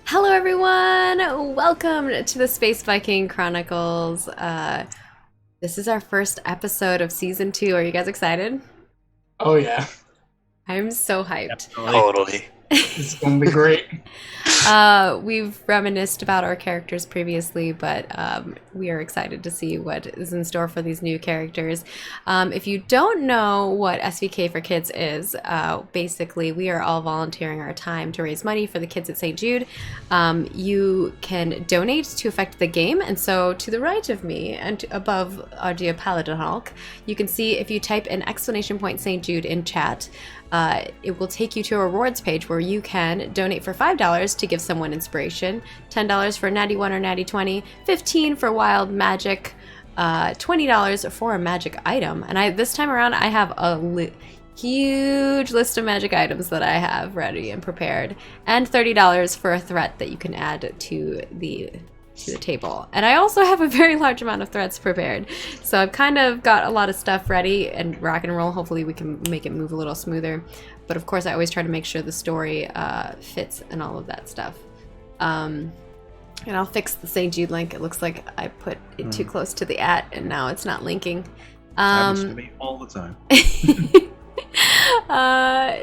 Hello everyone! Welcome to the Space Viking Chronicles. This is our first episode of Season 2. Are you guys excited? Oh yeah, I'm so hyped. Totally. it's gonna be great. We've reminisced about our characters previously, but we are excited to see what is in store for these new characters. If you don't know what SVK4KIDS is, basically we are all volunteering our time to raise money for the kids at St Jude. You can donate to affect the game, and so to the right of me and above our dear Paladin Hulk, you can see if you type an exclamation point St Jude in chat, it will take you to a rewards page where you can donate for $5 to give someone inspiration, $10 for natty 1 or natty 20, $15 for wild magic, $20 for a magic item. And this time around I have a huge list of magic items that I have ready and prepared, and $30 for a threat that you can add to the table. And I also have a very large amount of threats prepared. So I've kind of got a lot of stuff ready and rock and roll. Hopefully we can make it move a little smoother. But of course I always try to make sure the story fits and all of that stuff. And I'll fix the St. Jude link. It looks like I put it too close to the @ and now it's not linking. Happens to me all the time.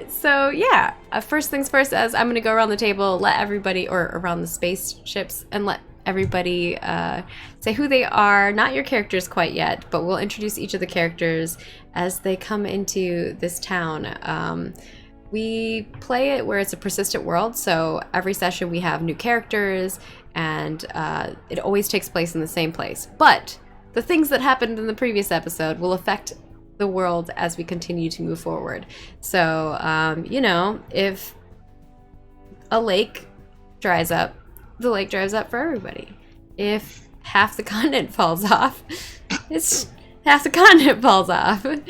So yeah, first things first, as I'm gonna go around the table, let everybody, or around the spaceships, and let everybody say who they are. Not your characters quite yet, but we'll introduce each of the characters as they come into this town. We play it where it's a persistent world, so every session we have new characters, and it always takes place in the same place. But the things that happened in the previous episode will affect the world as we continue to move forward. So, you know, if a lake dries up, the lake dries up for everybody. If half the continent falls off, it's half the continent falls off, and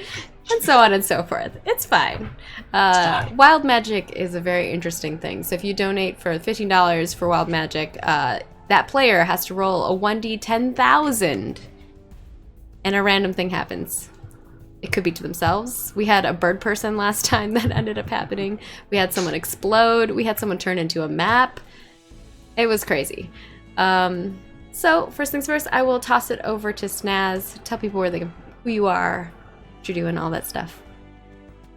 so on and so forth. It's fine. Wild magic is a very interesting thing. So if you donate for $15 for wild magic, that player has to roll a 1d 10,000, and a random thing happens. It could be to themselves. We had a bird person last time that ended up happening. We had someone explode. We had someone turn into a map. It was crazy. So first things first, I will toss it over to Snaz. Tell people who you are, what you're doing, all that stuff.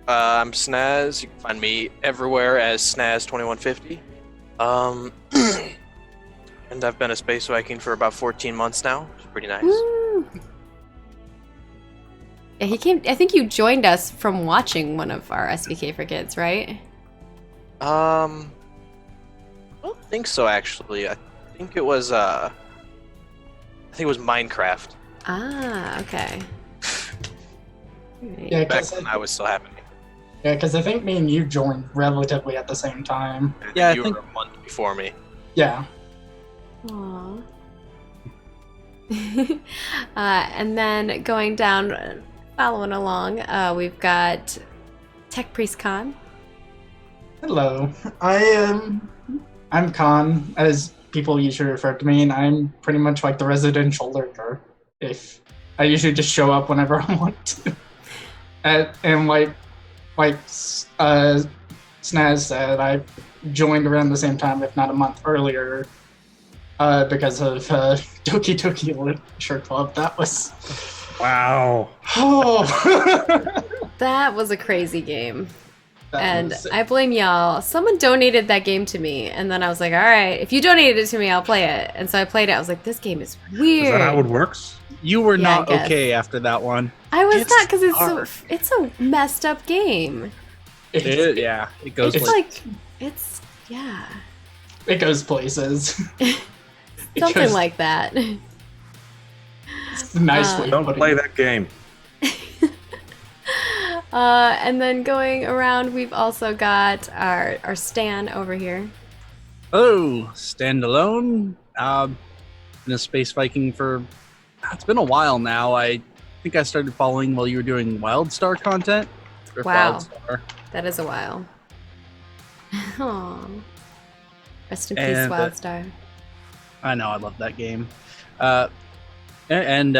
I'm Snaz. You can find me everywhere as Snaz2150. And I've been a Space Viking for about 14 months now. It's pretty nice. Woo! Yeah, he came. I think you joined us from watching one of our SVK4KIDS, right? I don't think so, actually. I think it was Minecraft. Ah, okay. Right. Yeah, Back when I was still happening. because I think me and you joined relatively at the same time. I think you were a month before me. Yeah. Aww. And then going down, following along, we've got Tech Priest Khan. Hello. I'm Khan, as people usually refer to me, and I'm pretty much like the residential lurker. If I usually just show up whenever I want to. And like Snaz said, I joined around the same time, if not a month earlier, because of Doki Doki Literature Club. That was... Wow. Oh. That was a crazy game. And was- I blame y'all. Someone donated that game to me, and then I was like, all right, if you donated it to me, I'll play it. And so I played it. I was like, this game is weird. Is that how it works? You were Yeah, I not guess. okay after that one. I was It's not, because hard. it's a messed up game. Yeah, it goes It's like it's, yeah, It goes places. something like that. It's a nice way. Don't play that game. And then going around, we've also got our Stan over here. oh, standalone. Been a Space Viking for it's been a while now. I think I started following while you were doing WildStar content. Or Wow. WildStar. That is a while. Aw. Rest in peace, And, Wildstar. I know, I love that game. And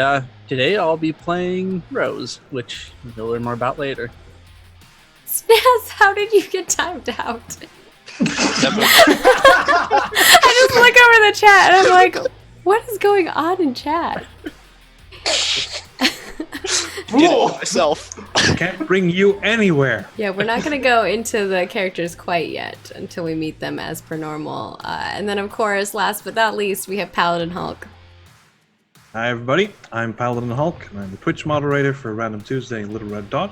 today I'll be playing Rose, which you'll learn more about later. Snaz, how did you get timed out? That I look over the chat and I'm like, what is going on in chat? Did it myself. Can't bring you anywhere. Yeah, we're not going to go into the characters quite yet until we meet them as per normal. And then, of course, last but not least, we have Paladin Hulk. Hi everybody, I'm Paladin Hulk, and I'm the Twitch moderator for Random Tuesday Little Red Dot.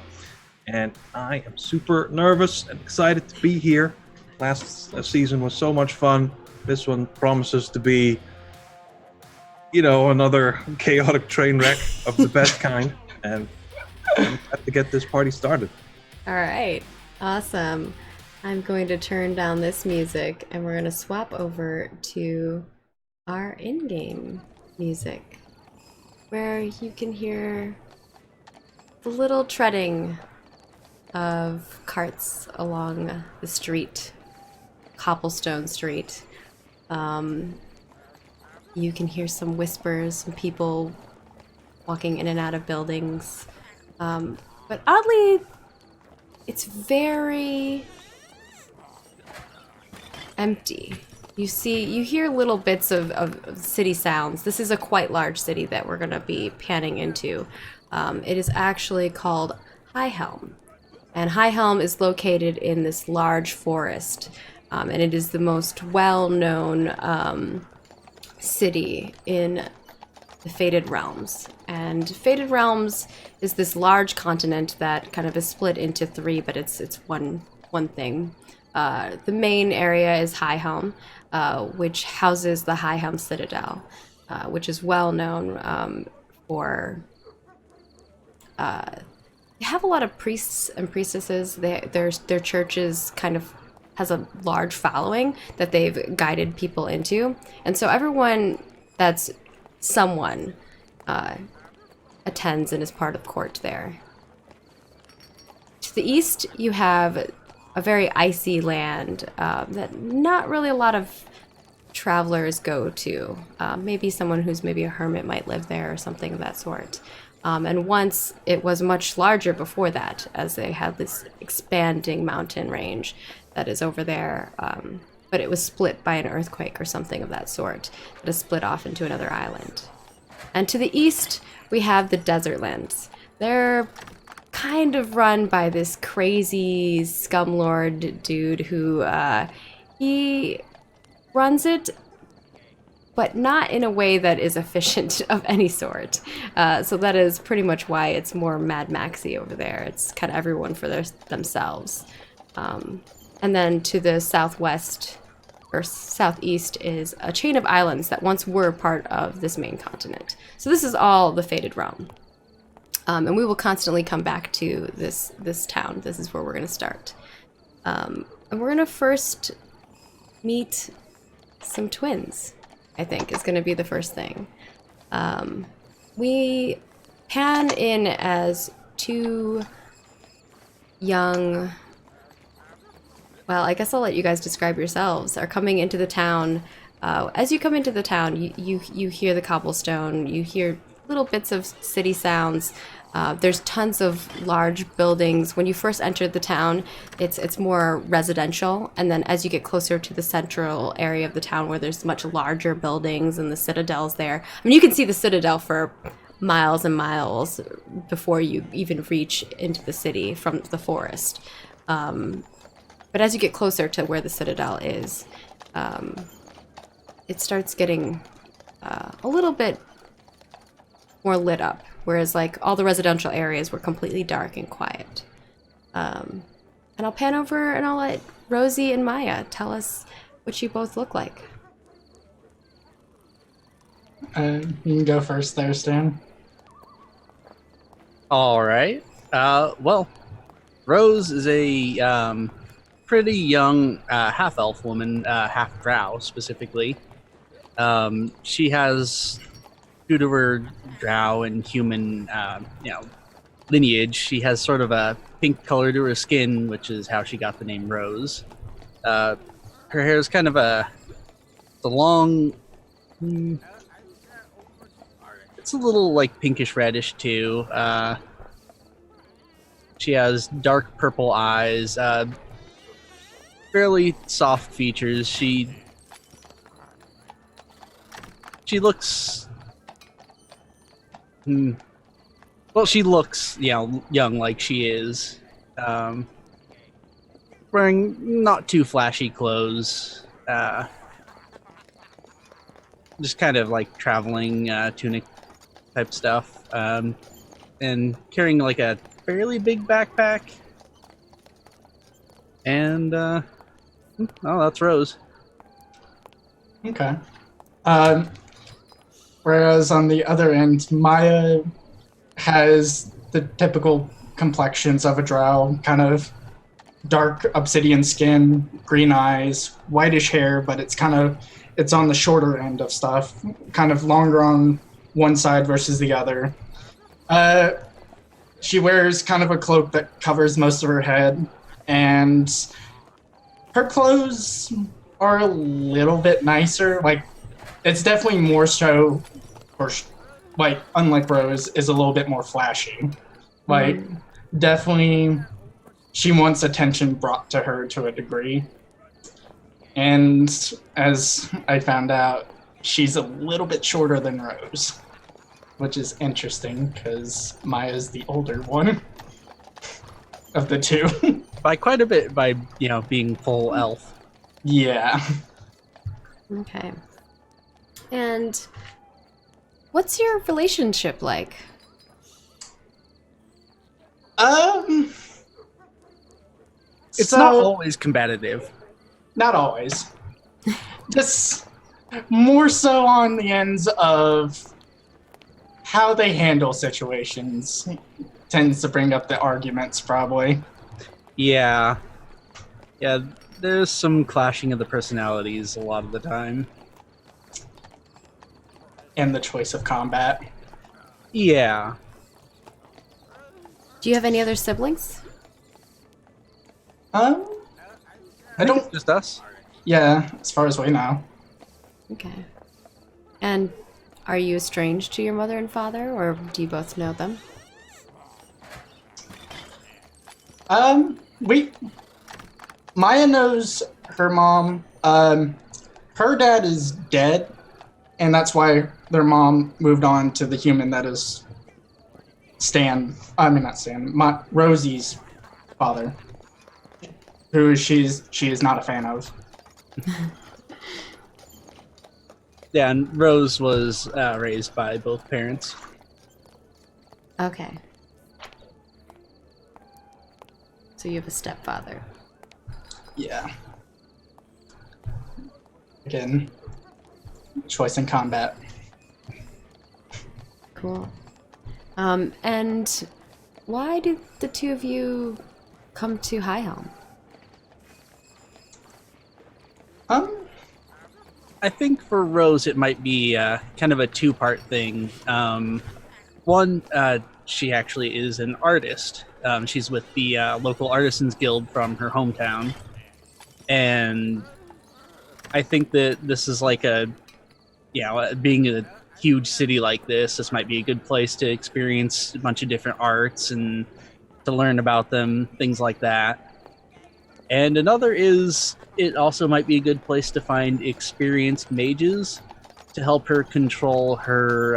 And I am super nervous and excited to be here. Last season was so much fun. This one promises to be, you know, another chaotic train wreck of the best kind. And I'm glad to get this party started. All right, awesome. I'm going to turn down this music and we're going to swap over to our in-game music, where you can hear the little treading of carts along the street, cobblestone street. You can hear some whispers, some people walking in and out of buildings. But oddly, it's very empty. You hear little bits of city sounds. This is a quite large city that we're gonna be panning into. It is actually called High Helm. And High Helm is located in this large forest. And it is the most well-known city in the Fated Realms. And Fated Realms is this large continent that kind of is split into three, but it's one thing. The main area is High Helm, which houses the High Helm Citadel, which is well known for. They have a lot of priests and priestesses. Their churches kind of has a large following that they've guided people into, and so everyone that's someone attends and is part of court there. To the east, you have a very icy land that not really a lot of travelers go to. Maybe someone who's maybe a hermit might live there or something of that sort. And once it was much larger before that, as they had this expanding mountain range that is over there. But it was split by an earthquake or something of that sort that is split off into another island. And to the east, we have the desert lands. They're kind of run by this crazy scumlord dude who he runs it, but not in a way that is efficient of any sort. So that is pretty much why it's more Mad Maxy over there. It's kind of everyone for themselves. And then to the southwest or southeast is a chain of islands that once were part of this main continent. So this is all the Fated Realm. And we will constantly come back to this town. This is where we're going to start. And we're going to first meet some twins, I think, is going to be the first thing. We pan in as two young... Well, I guess I'll let you guys describe yourselves. Are coming into the town. As you come into the town, you hear the cobblestone. You hear little bits of city sounds. There's tons of large buildings. When you first enter the town, it's more residential, and then as you get closer to the central area of the town, where there's much larger buildings and the citadel's there. I mean, you can see the citadel for miles and miles before you even reach into the city from the forest. But as you get closer to where the citadel is, it starts getting a little bit more lit up, whereas like all the residential areas were completely dark and quiet. And I'll pan over and I'll let Rosie and Maya tell us what you both look like. You can go first there, Stan. All right. Well, Rose is a pretty young half-elf woman, half-drow specifically. She has, due to her drow and human, lineage, she has sort of a pink color to her skin, which is how she got the name Rose. Her hair is kind of the long. It's a little like pinkish reddish too. She has dark purple eyes. Fairly soft features. She She looks. Well, she looks, young like she is. Wearing not too flashy clothes. Just kind of like traveling tunic type stuff. And carrying like a fairly big backpack. And, oh, that's Rose. Okay. Whereas on the other end, Maya has the typical complexions of a drow, kind of dark obsidian skin, green eyes, whitish hair, but it's on the shorter end of stuff, kind of longer on one side versus the other. She wears kind of a cloak that covers most of her head, and her clothes are a little bit nicer. Like, it's definitely more so, or like, unlike Rose, is a little bit more flashy. Like, definitely, she wants attention brought to her to a degree. And as I found out, she's a little bit shorter than Rose, which is interesting because Maya's the older one of the two. By quite a bit, by, being full elf. Yeah. Okay. And what's your relationship like? It's not always combative. Not always. Just more so on the ends of how they handle situations tends to bring up the arguments, probably. Yeah. Yeah, there's some clashing of the personalities a lot of the time. And the choice of combat. Yeah. Do you have any other siblings? I think don't. it's just us. Yeah, as far as we know. Okay. And are you estranged to your mother and father, or do you both know them? Maya knows her mom. Her dad is dead, and that's why their mom moved on to the human that is Rosie's father, who she is not a fan of. Yeah, and Rose was raised by both parents. Okay. So you have a stepfather. Yeah. Again, choice in combat. Cool. And why did the two of you come to High Helm? I think for Rose it might be kind of a two-part thing. One, she actually is an artist. She's with the local Artisans Guild from her hometown. And I think that this is like being a huge city like this might be a good place to experience a bunch of different arts and to learn about them, things like that. And another is it also might be a good place to find experienced mages to help her control her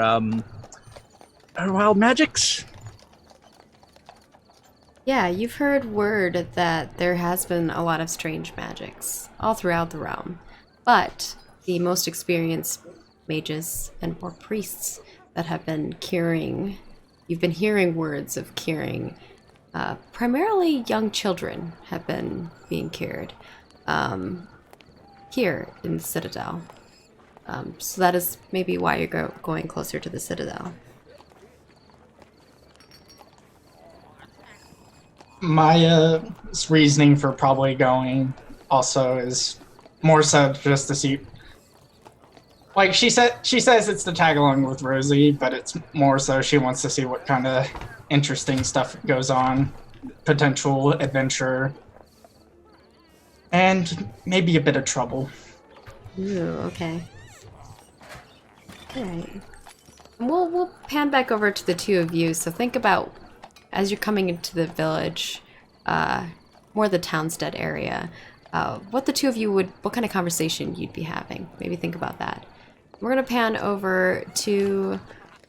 wild magics. Yeah, you've heard word that there has been a lot of strange magics all throughout the realm, but the most experienced mages or priests that have been curing, you've been hearing words of curing, primarily young children have been being cured here in the Citadel. So that is maybe why you're going closer to the Citadel. Maya's reasoning for probably going also is more so just to see. Like she says it's to tag along with Rosie, but it's more so she wants to see what kind of interesting stuff goes on, potential adventure, and maybe a bit of trouble. Ooh, okay. Alright. We'll pan back over to the two of you, so think about, as you're coming into the village, more the Townstead area, what the two of you what kind of conversation you'd be having. Maybe think about that. We're gonna pan over to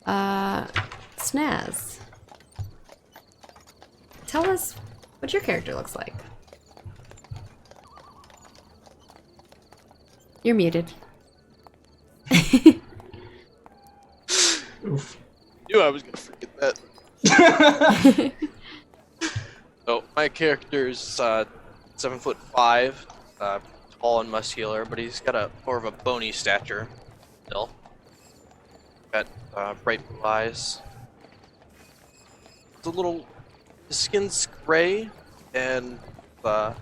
Snaz. Tell us what your character looks like. You're muted. Oof. Knew I was gonna forget that. So my character's 7'5", tall and muscular, but he's got a more of a bony stature still. Got bright blue eyes. It's a little. His skin's gray and got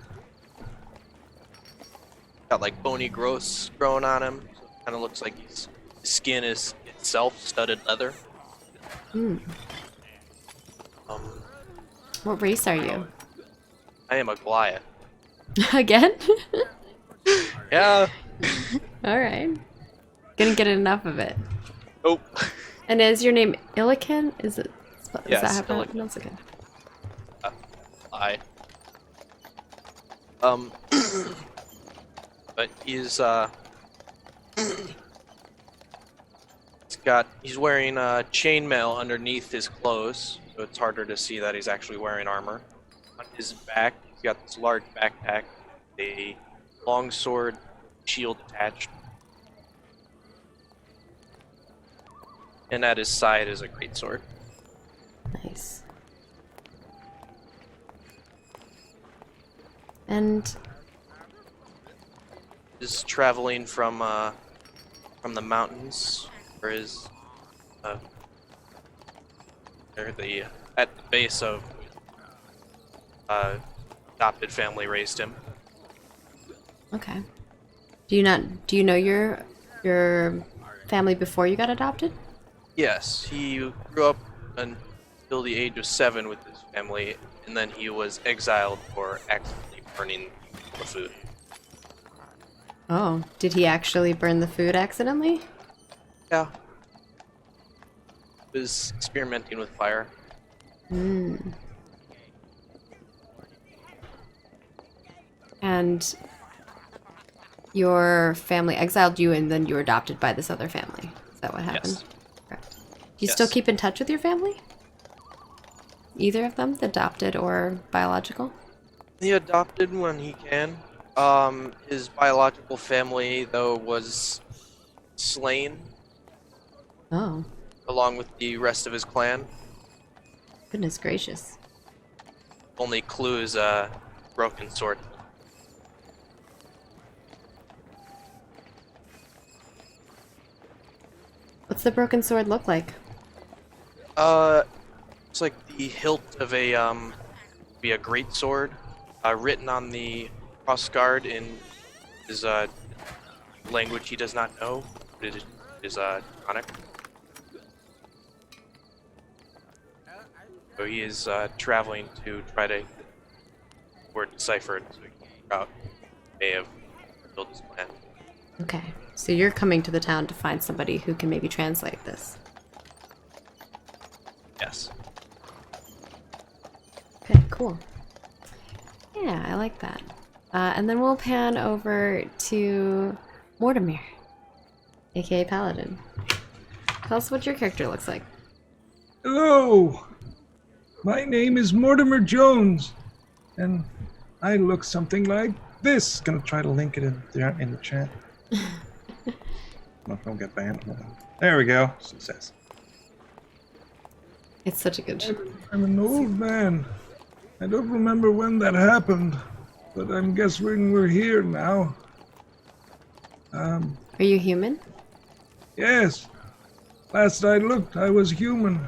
like bony growths growing on him. So it kind of looks like his skin is itself studded leather. Hmm. What race are you? I am a Goliath. Again? Yeah. All right. Gonna get enough of it. Nope. And is your name Illiken? Is that Yes, how Illiken. to pronounce it? I. But he's he's wearing chainmail underneath his clothes, so it's harder to see that he's actually wearing armor. On his back, he's got this large backpack, a long sword, shield attached, and at his side is a greatsword. Nice. And Is traveling from the mountains, or is they're at the base of adopted family raised him. okay. Do you know your family before you got adopted? Yes, he grew up until the age of 7 with his family, and then he was exiled for accidentally burning the food. Oh, did he actually burn the food accidentally? Yeah. He was experimenting with fire. Hmm. And your family exiled you and then you were adopted by this other family. Is that what happened? Yes. Correct. Do you still Yes. keep in touch with your family? Either of them, the adopted or biological? He adopted when he can. His biological family, though, was slain Oh, along with the rest of his clan. goodness gracious. Only clue is a broken sword. What's the broken sword look like? It's like the hilt of be a great sword, written on the crossguard in his language he does not know. It is Draconic. So he is traveling to try to word deciphered so he can figure out may have built his plan. Okay, so you're coming to the town to find somebody who can maybe translate this. Yes. Okay, cool. Yeah, I like that. And then we'll pan over to Mortimer, aka Paladin. Tell us what your character looks like. Hello! My name is Mortimer Jones, and I look something like this. Gonna try to link it in the chat. Don't get banned. There we go. Success. It's such a good show. I'm an old man. I don't remember when that happened, but I'm guessing we're here now. Are you human? Yes. Last I looked, I was human.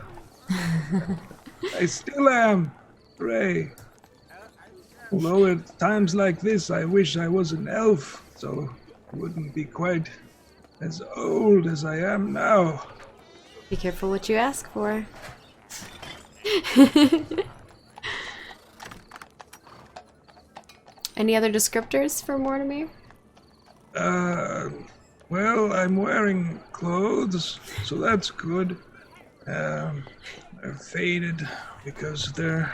I still am. Hooray. Although at times like this, I wish I was an elf, so I wouldn't be quite as old as I am now. Be careful what you ask for. Any other descriptors for Mortimer? Well, I'm wearing clothes, so that's good. They're faded because they're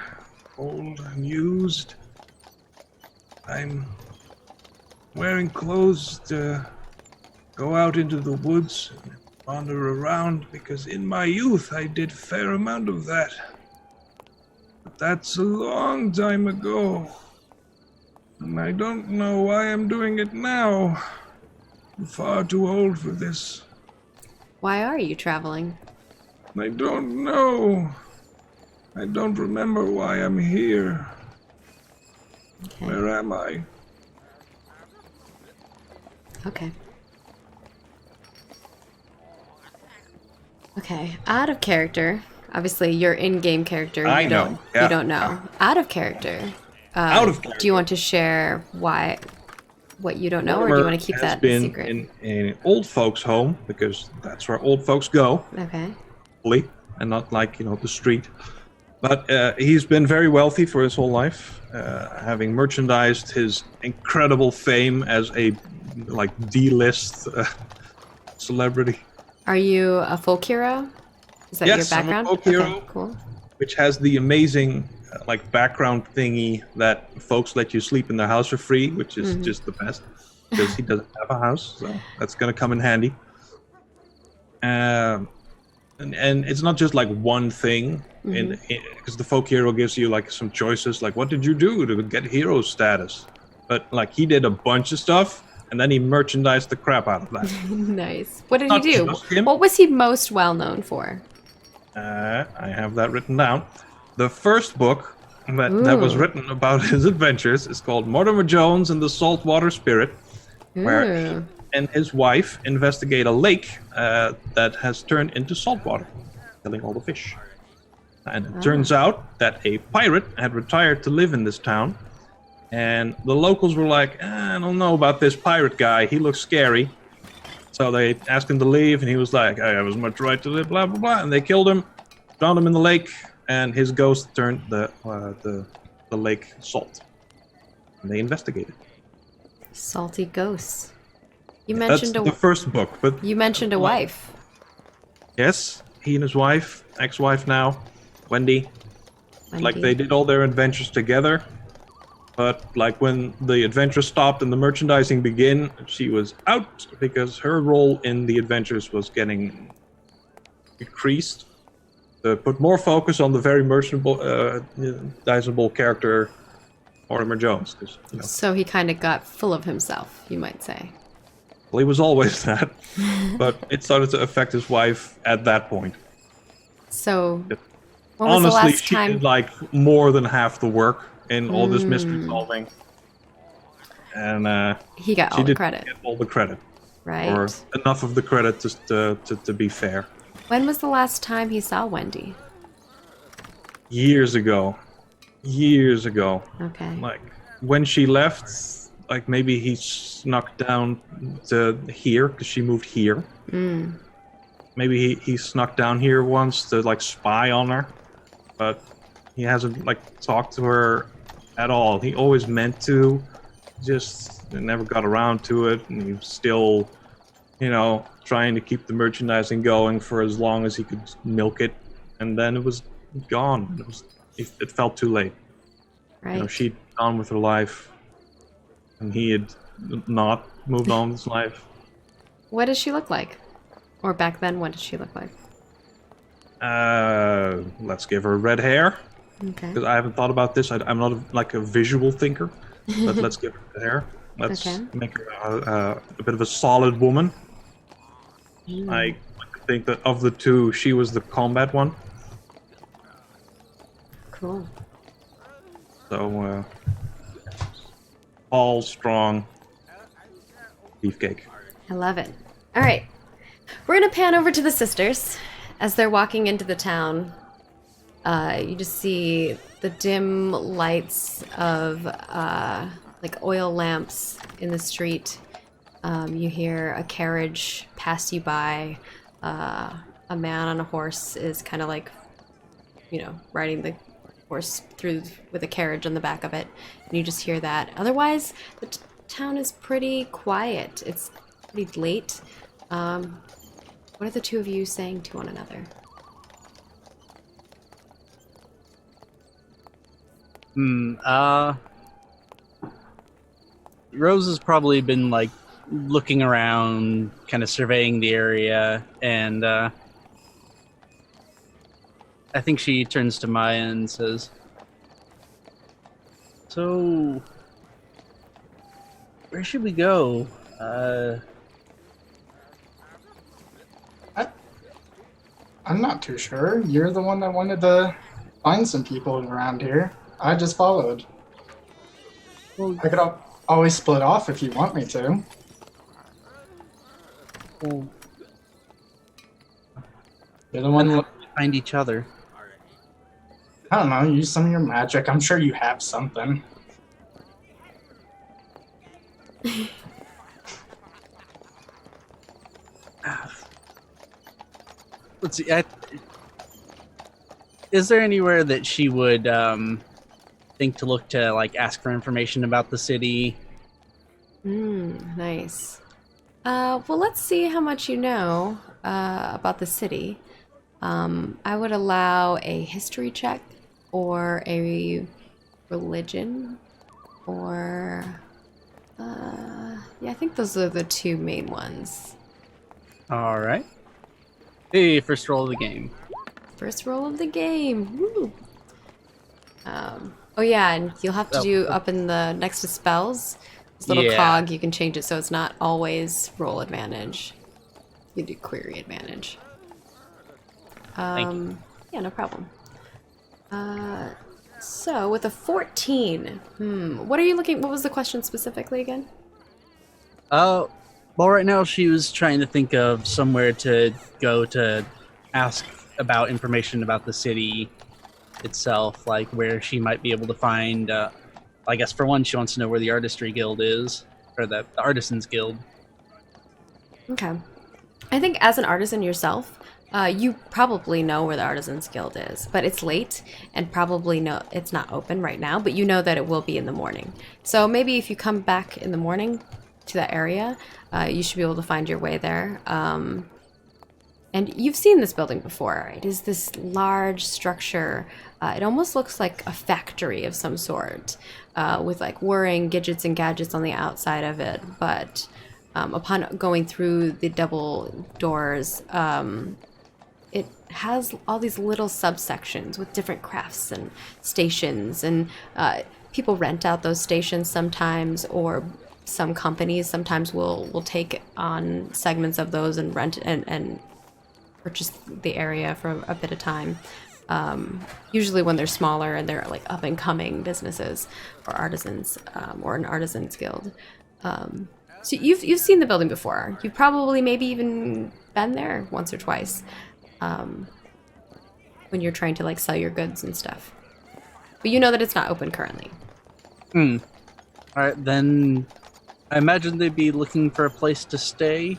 old and used. I'm wearing clothes to go out into the woods and wander around, because in my youth I did a fair amount of that. But that's a long time ago. And I don't know why I'm doing it now. I'm far too old for this. Why are you traveling? I don't know. I don't remember why I'm here. Okay. Where am I? Okay. Okay. Out of character. Obviously, your in-game character. I You know, don't. yeah. You don't know. Out of character. Out of Do you character. want to share what you don't know, or do you want to keep that been secret? in an old folks' home, because that's where old folks go, Okay. hopefully, and not like, the street. But he's been very wealthy for his whole life, having merchandised his incredible fame as a D-list celebrity, Are you a folk hero? Is that your Yes, I'm a background? folk hero. Okay, cool. which has the amazing background thingy that folks let you sleep in their house for free, which is just the best, because he doesn't have a house, so that's gonna come in handy. And it's not just like one thing, because the folk hero gives you like some choices, like what did you do to get hero status? But like he did a bunch of stuff, and then he merchandised the crap out of that. Nice. What did Not he do? just him. What was he most well known for? I have that written down. The first book that was Ooh. written about his adventures is called Mortimer Jones and the Saltwater Spirit, where he Ooh. and his wife investigate a lake that has turned into saltwater, killing all the fish. And it turns out that a pirate had retired to live in this town, and the locals were like, I don't know about this pirate guy, he looks scary. So they asked him to leave, and he was like, I have as much right to live, blah, blah, blah. And they killed him, drowned him in the lake, and his ghost turned the lake salt. And they investigated. Salty ghosts. You That's mentioned the first book, but you mentioned a wife. yes, he and his wife, ex-wife now, Wendy, like Wendy. they did all their adventures together. But like when the adventure stopped and the merchandising began, she was out because her role in the adventures was getting decreased. To put more focus on the very merchandisable character, Mortimer Jones. Because So he kind of got full of himself, you might say. well, he was always that, but it started to affect his wife at that point. So when was the Honestly, last she time? did like more than half the work in all this mystery solving, and He got she all the did credit, get all the credit, right? or enough of the credit to be fair. When was the last time he saw Wendy? Years ago, Okay. like when she left, like maybe he snuck down to here because she moved here. Maybe he snuck down here once to like spy on her, but he hasn't like talked to her at all. He always meant to, just never got around to it, and he was still, trying to keep the merchandising going for as long as he could milk it, and then it was gone. It felt too late. Right. She'd gone with her life, and he had not moved on with his life. What does she look like? Or back then, what did she look like? Let's give her red hair. Okay. Because I haven't thought about this. I'm not a visual thinker, but let's give her red hair. Let's Okay. make her a bit of a solid woman. I think that of the two, she was the combat one. Cool. So, all strong beefcake. I love it. All right. We're going to pan over to the sisters as they're walking into the town. You just see the dim lights of like oil lamps in the street. You hear a carriage pass you by. A man on a horse is kind of like, riding the horse through with a carriage on the back of it. And you just hear that. Otherwise, the town is pretty quiet. It's pretty late. What are the two of you saying to one another? Rose has probably been like looking around, kind of surveying the area, and I think she turns to Maya and says, "So, where should we go? I'm not too sure. You're the one that wanted to find some people around here. I just followed. Well, I could always split off if you want me to. well, You're the one. find each other." I don't know. Use some of your magic. I'm sure you have something. Let's see. Is there anywhere that she would think to look to, like, ask for information about the city? Nice. Well, let's see how much you know about the city. I would allow a history check or a religion or yeah, I think those are the two main ones. All right. Hey, first roll of the game. First roll of the game. Woo! Oh yeah, and you'll have to do up in the next to spells. This little Yeah. cog, you can change it so it's not always roll advantage. You can do query advantage. Thank you. Yeah, no problem. So with a 14, what are you looking? What was the question specifically again? Well, right now she was trying to think of somewhere to go to ask about information about the city itself, like where she might be able to find. I guess for one, she wants to know where the Artistry Guild is, or the Artisans Guild. Okay. I think as an artisan yourself, you probably know where the Artisans Guild is, but it's late and probably no, it's not open right now, but you know that it will be in the morning. So maybe if you come back in the morning to that area, you should be able to find your way there. And you've seen this building before. It is this large structure. It almost looks like a factory of some sort, with like whirring gadgets and gadgets on the outside of it. But upon going through the double doors, it has all these little subsections with different crafts and stations, and people rent out those stations sometimes, or some companies sometimes will take on segments of those and rent and purchase the area for a bit of time. Usually when they're smaller and they're like up and coming businesses or artisans, or an artisans guild. So you've seen the building before. You've probably maybe even been there once or twice, when you're trying to like sell your goods and stuff. But you know that it's not open currently. All right, then I imagine they'd be looking for a place to stay.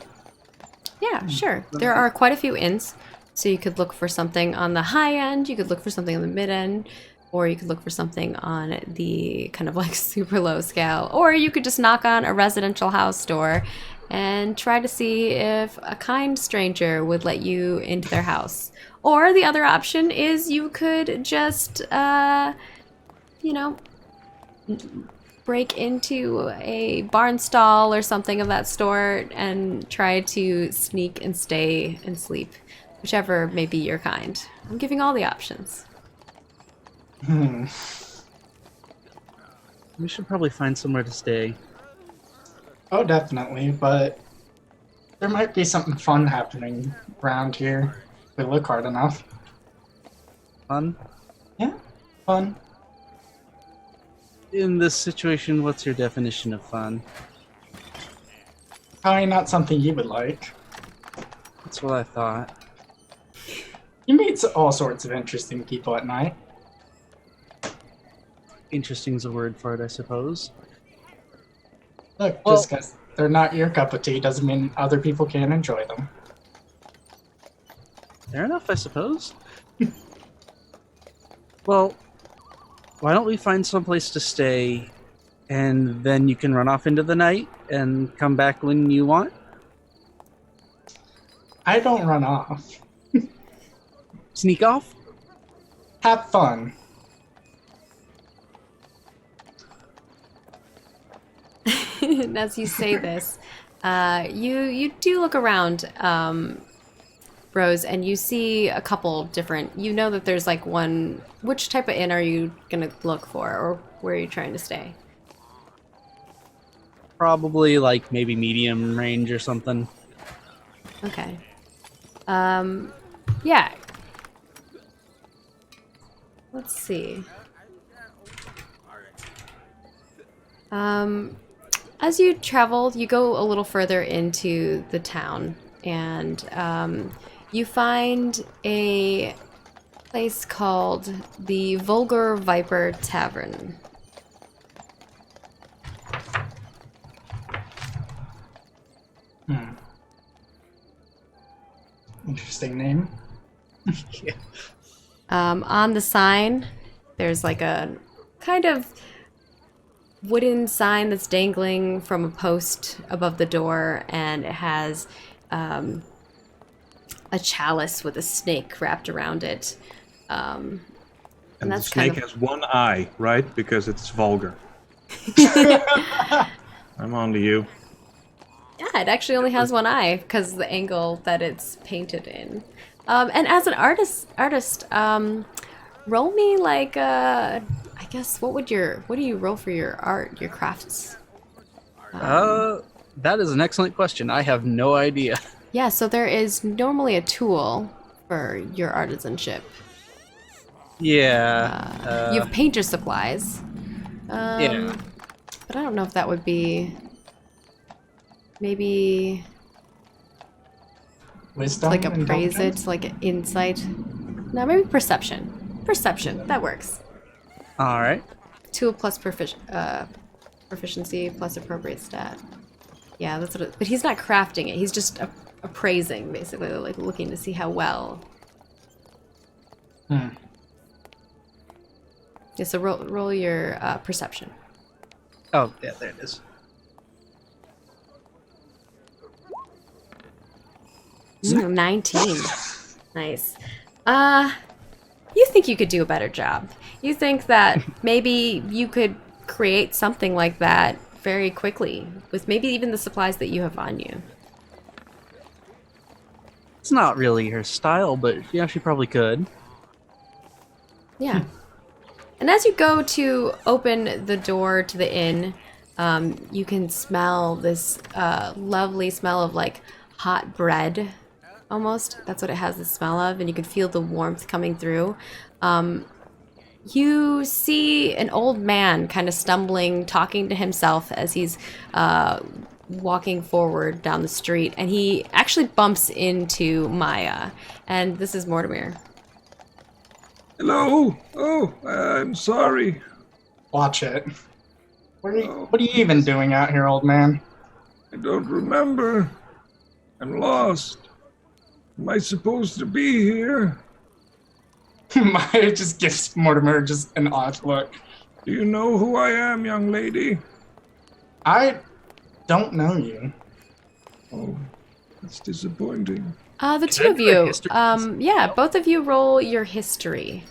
Yeah, sure. There are quite a few inns, so you could look for something on the high end, you could look for something on the mid end, or you could look for something on the kind of like super low scale, or you could just knock on a residential house door and try to see if a kind stranger would let you into their house. Or the other option is you could just, you know, break into a barn stall or something of that sort and try to sneak and stay and sleep, whichever may be your kind. I'm giving all the options. We should probably find somewhere to stay. Oh, definitely, but there might be something fun happening around here if we look hard enough. Fun? Yeah, fun. In this situation, what's your definition of fun? Probably not something you would like. That's what I thought. You meet all sorts of interesting people at night. Interesting's a word for it, I suppose. Look, Well- just because they're not your cup of tea doesn't mean other people can't enjoy them. Fair enough, I suppose. Well, why don't we find someplace to stay, and then you can run off into the night and come back when you want? I don't run off. Sneak off? Have fun. And as you say this, You do look around, Rose, and you see a couple different. You know that there's like one. Which type of inn are you gonna look for, or where are you trying to stay? Probably like maybe medium range or something. Okay. Yeah. Let's see. As you travel, you go a little further into the town, and you find a place called the Vulgar Viper Tavern. Interesting name. Yeah. On the sign, there's like a kind of wooden sign that's dangling from a post above the door, and it has a chalice with a snake wrapped around it. And the that's snake kind of... has one eye, right? Because it's vulgar. I'm on to you. Yeah, it actually only has one eye because of the angle that it's painted in. And as an artist, roll me like I guess what do you roll for your art, your crafts? That is an excellent question. I have no idea. Yeah, so there is normally a tool for your artisanship. Yeah. You have painter supplies. Yeah. But I don't know if that would be maybe Wisdom. like appraise intelligence? it, like insight. No, maybe perception. Perception, that works. All right. Tool plus proficiency plus appropriate stat. Yeah, that's what it, but he's not crafting it. He's just appraising, basically, like looking to see how well. Hmm. Yeah, so roll your perception. Oh, yeah, there it is. 19. Nice. You think you could do a better job. You think that maybe you could create something like that very quickly with maybe even the supplies that you have on you. It's not really her style, but yeah, she probably could. Yeah. And as you go to open the door to the inn, you can smell this lovely smell of like hot bread, almost. That's what it has the smell of, and you can feel the warmth coming through. You see an old man kind of stumbling, talking to himself as he's walking forward down the street, and he actually bumps into Maya, and this is Mortimer. Hello. Oh, I'm sorry. Watch it. What are you even doing out here, old man? I don't remember. I'm lost. Am I supposed to be here? Maya just gives Mortimer just an odd look. Do you know who I am, young lady? I don't know you. Oh, that's disappointing. The Can two I of do a you, history? yeah, both of you roll your history.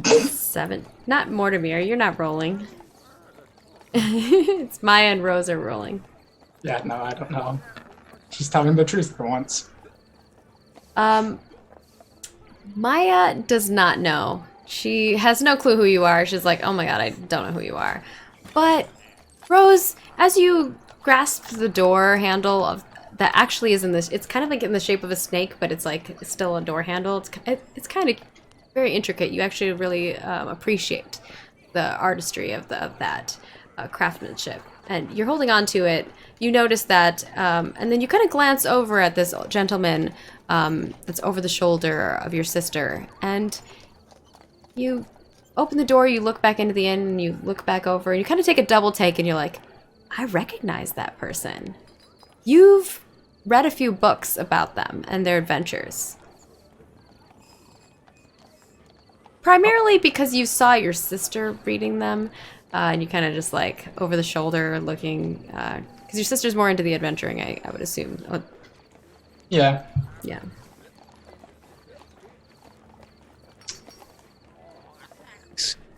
7. Not Mortimer, you're not rolling. It's Maya and Rose are rolling. Yeah, no, I don't know. She's telling the truth for once. Maya does not know. She has no clue who you are. She's like, oh my god, I don't know who you are. But, Rose, as you grasp the door handle of that actually is in this, it's kind of like in the shape of a snake, but it's like still a door handle. It's kind of very intricate. You actually really appreciate the artistry of that craftsmanship. And you're holding on to it. You notice that, and then you kind of glance over at this gentleman that's over the shoulder of your sister. And you open the door, you look back into the inn, and you look back over, and you kind of take a double take, and you're like, I recognize that person. You've read a few books about them and their adventures. Primarily because you saw your sister reading them, and you kind of just like over the shoulder looking, because your sister's more into the adventuring, I would assume. Oh, Yeah. yeah.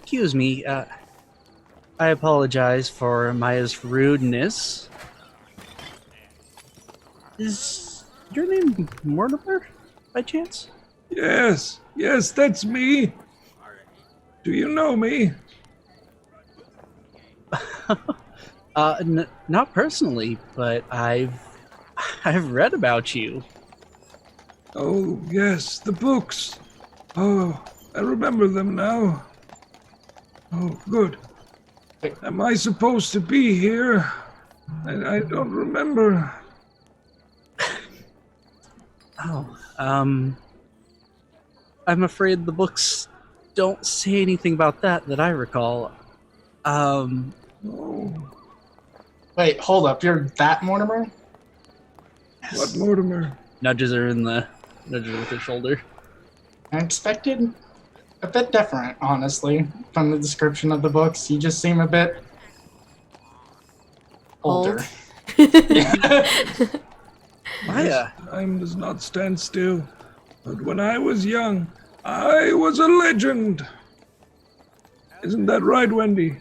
excuse me. I apologize for Maya's rudeness. Is your name Mortimer, by chance? Yes, that's me. Do you know me? Not personally, but I've read about you. Oh, yes, the books. Oh, I remember them now. Oh, good. Am I supposed to be here? I don't remember. Oh, I'm afraid the books don't say anything about that I recall. Oh, Wait, hold up. You're that Mortimer? what Mortimer? Nudges with her shoulder. I expected a bit different, honestly, from the description of the books. You just seem a bit older. Maya. Time does not stand still. But when I was young, I was a legend. Isn't that right, Wendy?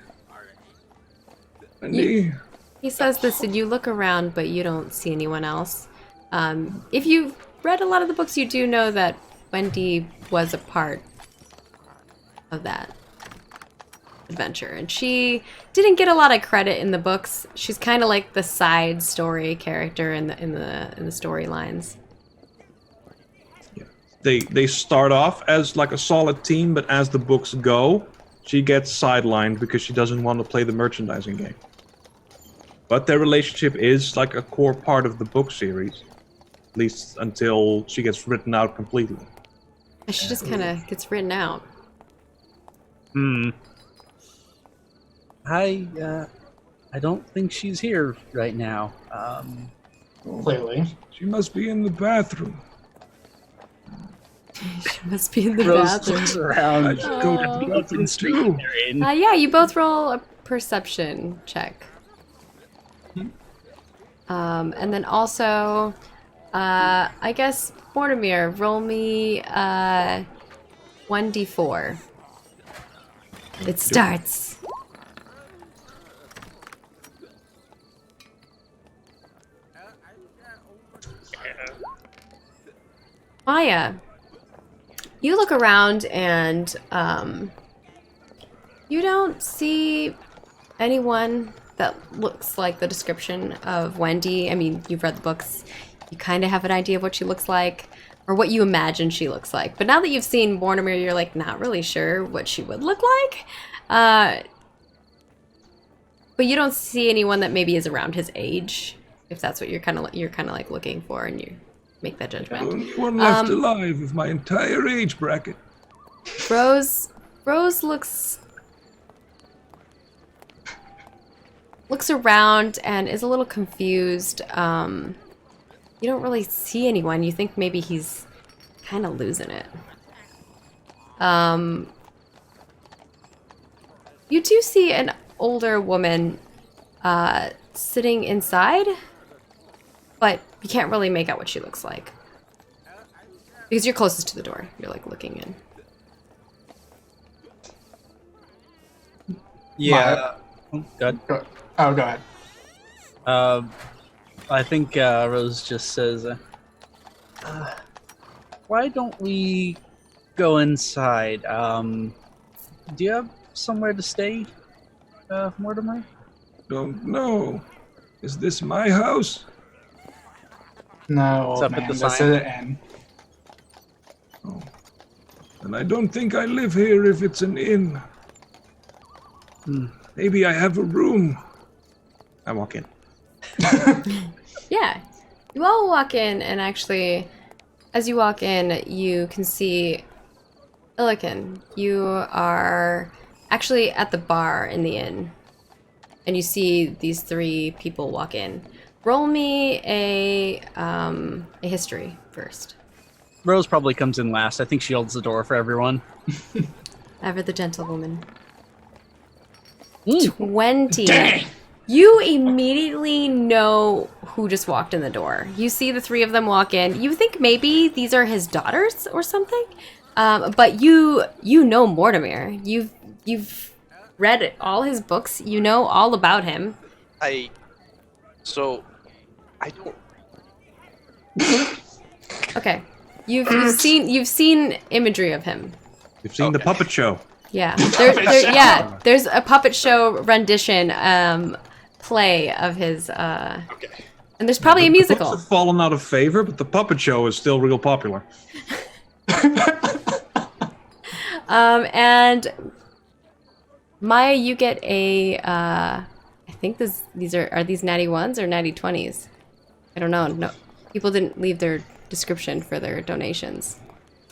Wendy? He says this, and you look around, but you don't see anyone else. If you've read a lot of the books, you do know that Wendy was a part of that adventure, and she didn't get a lot of credit in the books. She's kind of like the side story character in the storylines. They start off as like a solid team, but as the books go, she gets sidelined because she doesn't want to play the merchandising game. But their relationship is like a core part of the book series, at least until she gets written out completely. She just kind of gets written out. I don't think she's here right now. Clearly. She must be in the bathroom. She must be in the Rose bathroom. looks around. I should go to the bathroom too. Yeah, you both roll a perception check. And then also, I guess, Mortimer, roll me 1d4. It starts. Maya, you look around and you don't see anyone that looks like the description of Wendy. I mean, you've read the books. You kind of have an idea of what she looks like, or what you imagine she looks like. But now that you've seen Mortimer, you're like not really sure what she would look like. But you don't see anyone that maybe is around his age, if that's what you're kind of like looking for, and you make that judgment. Only one left alive of my entire age bracket. Rose looks around and is a little confused. You don't really see anyone. You think maybe he's kind of losing it. You do see an older woman sitting inside, but you can't really make out what she looks like. Because you're closest to the door. You're like looking in. Yeah. Good. Go ahead. I think Rose just says, why don't we go inside? Do you have somewhere to stay, Mortimer? Don't know. Is this my house? No, It's old up at man, the this sign. is an inn. Oh. And I don't think I live here if it's an inn. Maybe I have a room. I walk in. Yeah. You all walk in, and actually, as you walk in, you can see Illican. You are actually at the bar in the inn, and you see these three people walk in. Roll me a history first. Rose probably comes in last. I think she holds the door for everyone. Ever the gentlewoman. 20. 20. You immediately know who just walked in the door. You see the three of them walk in. You think maybe these are his daughters or something, but you know Mortimer. You've You've read all his books. You know all about him. I don't. Okay. You've seen imagery of him. You've seen the puppet show. Yeah. show. There's a puppet show rendition play of his Okay. and there's probably a The musical. books have fallen out of favor, but the puppet show is still real popular. And Maya, you get a I think these are these natty ones or natty 20s? I don't know. No, people didn't leave their description for their donations.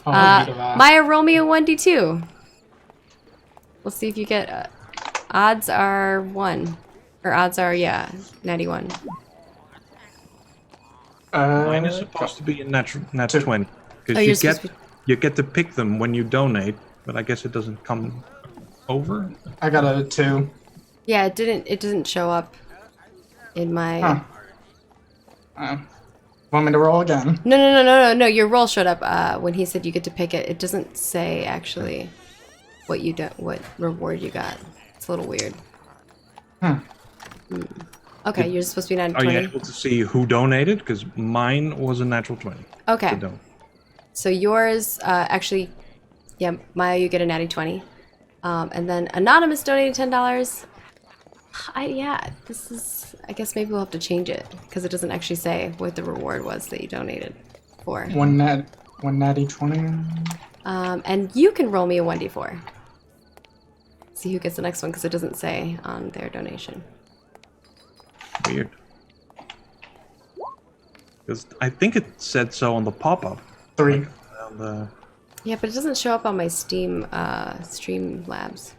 Maya, roll me a 1d2. We'll see if you get odds are 1 or odds are natty 1. Mine is supposed to be a nat 20 Oh, because you get to pick them when you donate, but I guess it doesn't come over. I got a 2. Yeah, it didn't show up in my. Want me to roll again? No. Your roll showed up when he said you get to pick it. It doesn't say actually what reward you got. It's a little weird. Okay, you're supposed to be 9 Are 20. you able to see who donated? Because mine was a natural 20. Okay. So So yours, actually, Maya, you get a natty 20. And then Anonymous donated $10. I guess maybe we'll have to change it because it doesn't actually say what the reward was that you donated for. One natty 20. And you can roll me a 1d4. See who gets the next one because it doesn't say on their donation. Weird. Because I think it said so on the pop-up. 3. Yeah, but it doesn't show up on my Steam Streamlabs.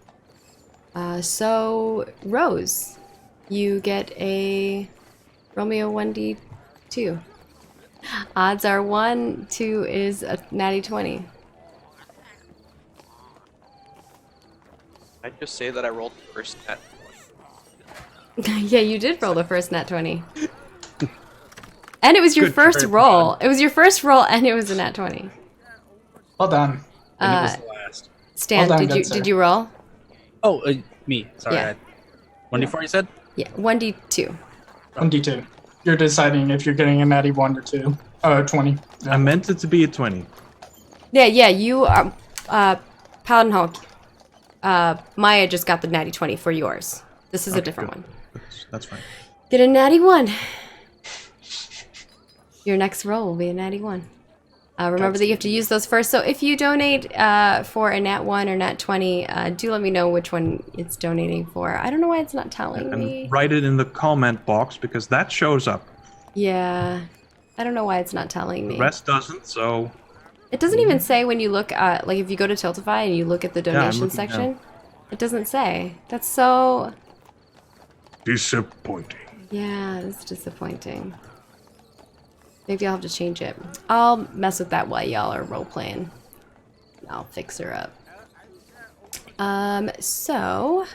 So Rose, you get a roll me a 1d2. Odds are 1, 2 is a natty 20. I just say that I rolled the first nat. Yeah, you did roll the first nat 20. And it was your Good first try, roll. bud. It was your first roll and it was a nat 20. Well done. And it was the last. Stan, Well done, did you good sir. did you roll? Oh, me. Sorry. Yeah. 1d4 you said? Yeah, 1d2. 1d2. You're deciding if you're getting a natty 1 or 2. 20. I meant it to be a 20. Yeah, you are Paladin Hulk. Maya just got the natty 20 for yours. This is a different good. one. That's fine. Get a natty 1. Your next roll will be a natty 1. Remember that you have to use those first. So if you donate for a nat 1 or nat 20, do let me know which one it's donating for. I don't know why it's not telling me. And write it in the comment box because that shows up. Yeah. I don't know why it's not telling me. The rest doesn't, so... It doesn't even say when you look at, like if you go to Tiltify and you look at the I'm donation looking section, now. it doesn't say. That's so... Disappointing. Yeah, it's disappointing. Maybe I'll have to change it. I'll mess with that while y'all are role-playing. I'll fix her up. So...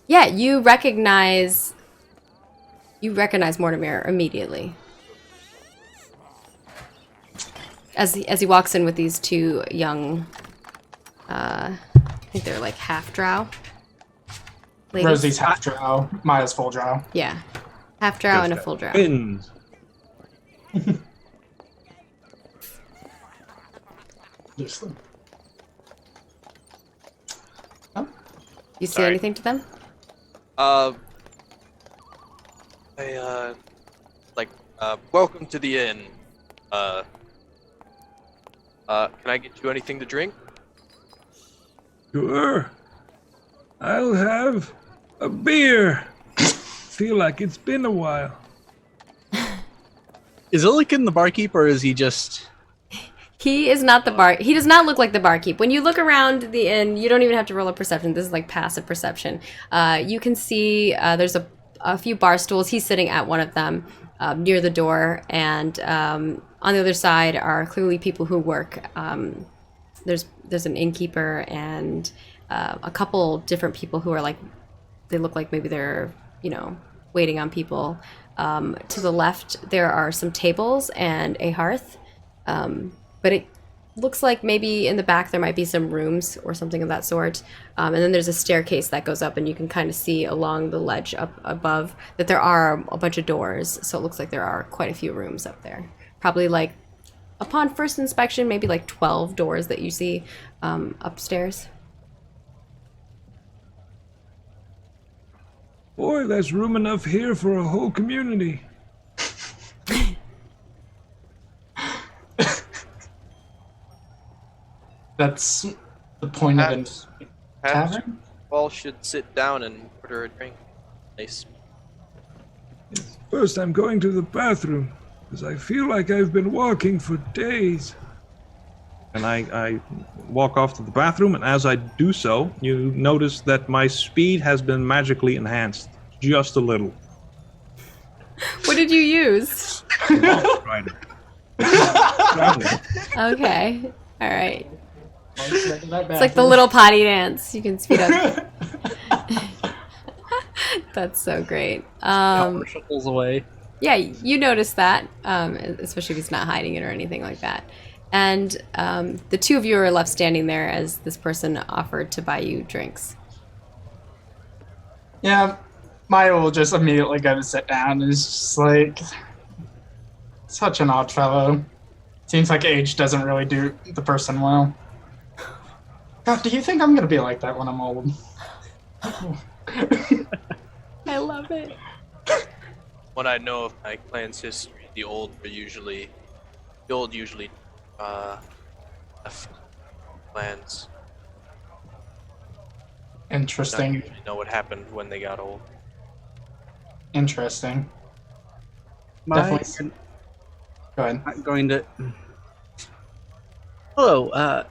Yeah, you recognize Mortimer immediately. As he walks in with these two young... I think they're like half-drow. ladies. Rosie's half drow, Maya's full drow. Yeah. Half drow and a full drow. Wins. Usually. You say Sorry. anything to them? Welcome to the inn. Can I get you anything to drink? Sure. I'll have a beer. Feel like it's been a while. Is Illiken the barkeep, or is he just... He is not the bar. He does not look like the barkeep. When you look around the inn, you don't even have to roll a perception. This is like passive perception. You can see there's a few bar stools. He's sitting at one of them near the door, and on the other side are clearly people who work. There's an innkeeper and a couple different people who are like, they look like maybe they're, waiting on people. To the left, there are some tables and a hearth. But looks like maybe in the back there might be some rooms or something of that sort. And then there's a staircase that goes up, and you can kind of see along the ledge up above that there are a bunch of doors. So it looks like there are quite a few rooms up there. Probably like, upon first inspection, maybe like 12 doors that you see upstairs. Boy, there's room enough here for a whole community. That's the point of Perhaps a tavern? all should sit down and order a drink. Nice. First, I'm going to the bathroom, because I feel like I've been walking for days. And I walk off to the bathroom, and as I do so, you notice that my speed has been magically enhanced. Just a little. What did you use? Right. Okay. All right. It's It's like the little potty dance. You can speed up. That's so great. Shuffles away. Yeah, you notice that, especially if he's not hiding it or anything like that. And the two of you are left standing there as this person offered to buy you drinks. Yeah, Maya will just immediately go to sit down and is just like, such an odd fellow. Seems like age doesn't really do the person well. God, do you think I'm gonna be like that when I'm old? I love it. What I know of my clan's history, the old usually left clans. Not Interesting. usually know what happened when they got old. Interesting. Definitely. Go ahead. I'm going to. Hello,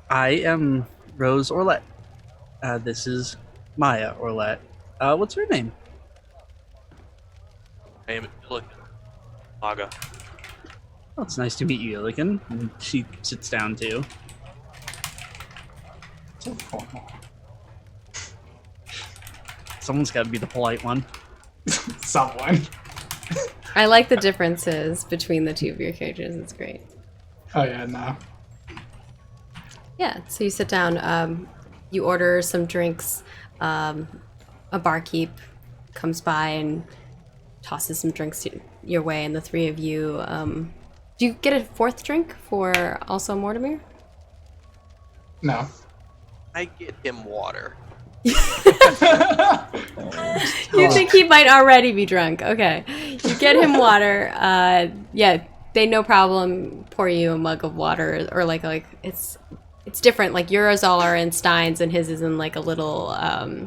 I am Rose Orlette. This is Maya Orlette. What's her name? I am Laga. Oh, it's nice to meet you, Illican. And she sits down too. So formal. Someone's got to be the polite one. Someone. I like the differences between the two of your characters. It's great. Oh yeah, no. Yeah, so you sit down, you order some drinks, a barkeep comes by and tosses some drinks your way, and the three of you, do you get a fourth drink for also Mortimer? No. I get him water. You think he might already be drunk. Okay. You get him water, yeah, they no problem pour you a mug of water, or like it's different. Like yours all are in steins and his is in like a little what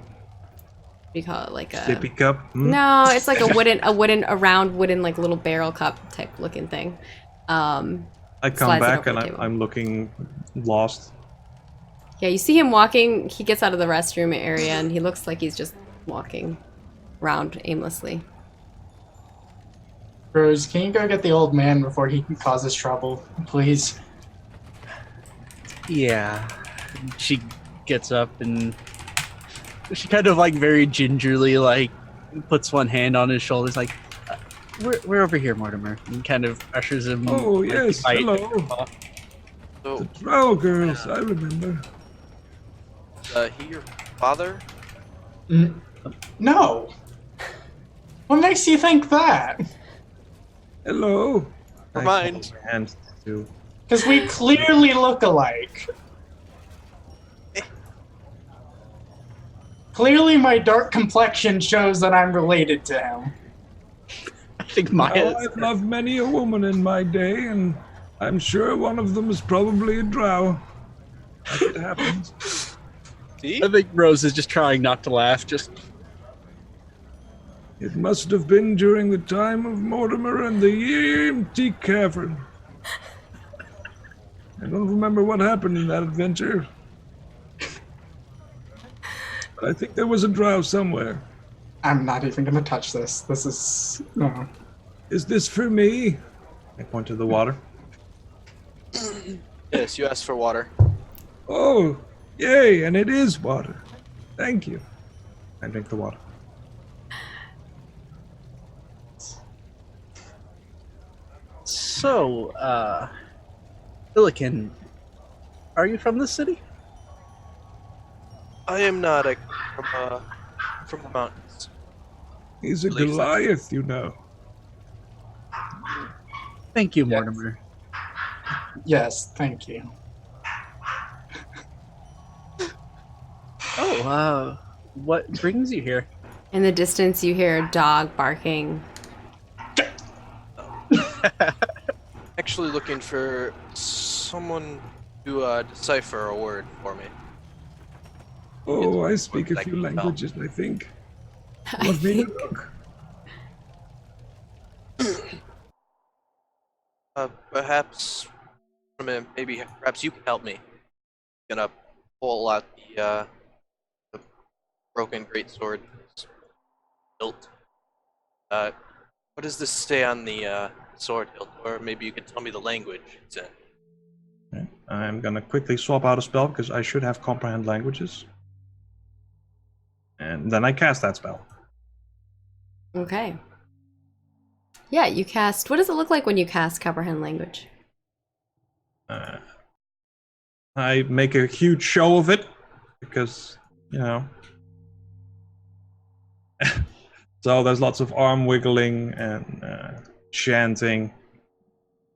do you call it? Like a Sippy cup. Hmm? No, it's like a round wooden like little barrel cup type looking thing. I come slides it back over and the table. I'm looking lost. Yeah, you see him walking. He gets out of the restroom area and he looks like he's just walking around aimlessly. Rose, can you go get the old man before he causes trouble, please? Yeah. She gets up and she kind of like very gingerly like puts one hand on his shoulders like, we're over here, Mortimer, and kind of ushers him. Oh, like, yes, right- hello. So, The Drow girls, I remember. he your father? No. What makes you think that? Hello. Never mind. I hand to. Because we clearly look alike. Clearly my dark complexion shows that I'm related to him. I think Maya. Well, I've loved many a woman in my day, and I'm sure one of them is probably a drow. As it happens. See? I think Rose is just trying not to laugh. Just It must have been during the time of Mortimer and the empty cavern. I don't remember what happened in that adventure. But I think there was a drow somewhere. I'm not even gonna touch this. This is... No. Is this for me? I point to the water. Yes, you asked for water. Oh, yay, and it is water. Thank you. I drink the water. so, Illiken, are you from the city? I am not from the mountains. He's a Believe so. Goliath, you know. Thank you, Yes. Mortimer. Yes, thank you. Oh, what brings you here? In the distance, you hear a dog barking. Actually looking for someone to decipher a word for me. Oh, I speak a I few can tell. languages, I think. I Want me to think. look? Perhaps, perhaps you can help me. Gonna pull out the broken greatsword hilt. What does this say on the sword hilt? Or maybe you can tell me the language it's in. Okay. I'm gonna quickly swap out a spell because I should have comprehend languages. And then I cast that spell. Okay. Yeah, you cast. What does it look like when you cast comprehend language? I make a huge show of it because, you know. So there's lots of arm wiggling and chanting.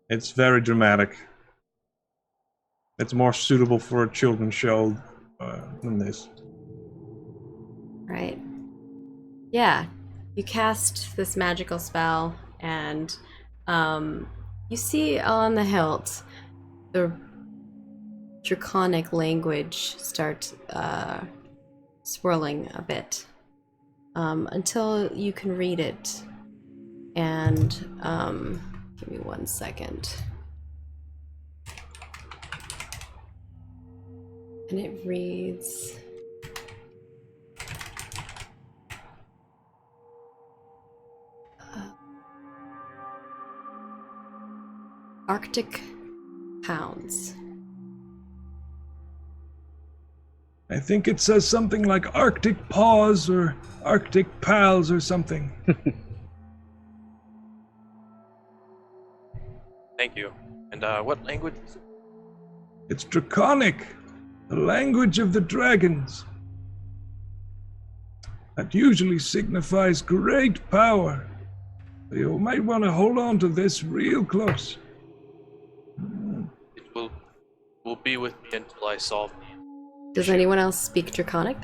It's very dramatic. It's more suitable for a children's show than this. Right. Yeah. You cast this magical spell, and you see on the hilt the draconic language start swirling a bit until you can read it. And give me 1 second. And it reads, Arctic hounds. I think it says something like Arctic paws or Arctic pals or something. Thank you. And what language is it? It's draconic, the language of the dragons. That usually signifies great power. So you might want to hold on to this real close. It will be with me until I solve the Does issue. anyone else speak Draconic?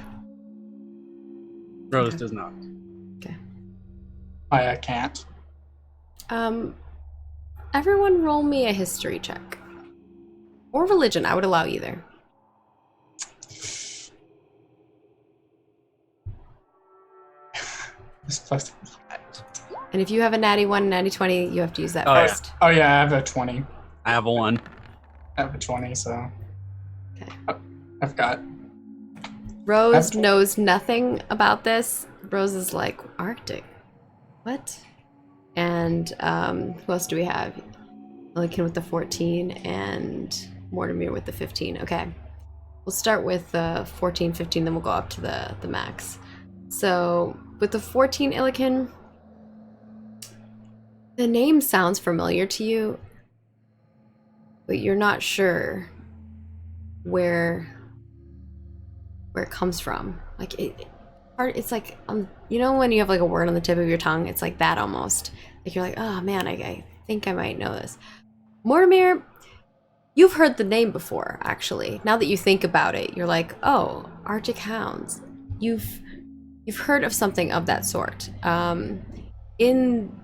Rose Okay. does not. Okay. I can't. Everyone roll me a history check. Or religion, I would allow either. This place. And if you have a natty 1, natty 20, you have to use that Oh, yeah. first. Oh yeah, I have a 20. I have a 1. I have a 20, so. Okay. I've got. Rose That's- knows nothing about this. Rose is like, Arctic? What? And who else do we have? Elikin with the 14 and Mortimer with the 15. Okay. We'll start with 14, 15, then we'll go up to the max. So with the 14 Illiken, the name sounds familiar to you, but you're not sure where it comes from. Like it's like you know when you have like a word on the tip of your tongue, it's like that almost. Like you're like, oh man, I think I might know this. Mortimer, you've heard the name before, actually. Now that you think about it, you're like, oh, Arctic hounds. You've heard of something of that sort. In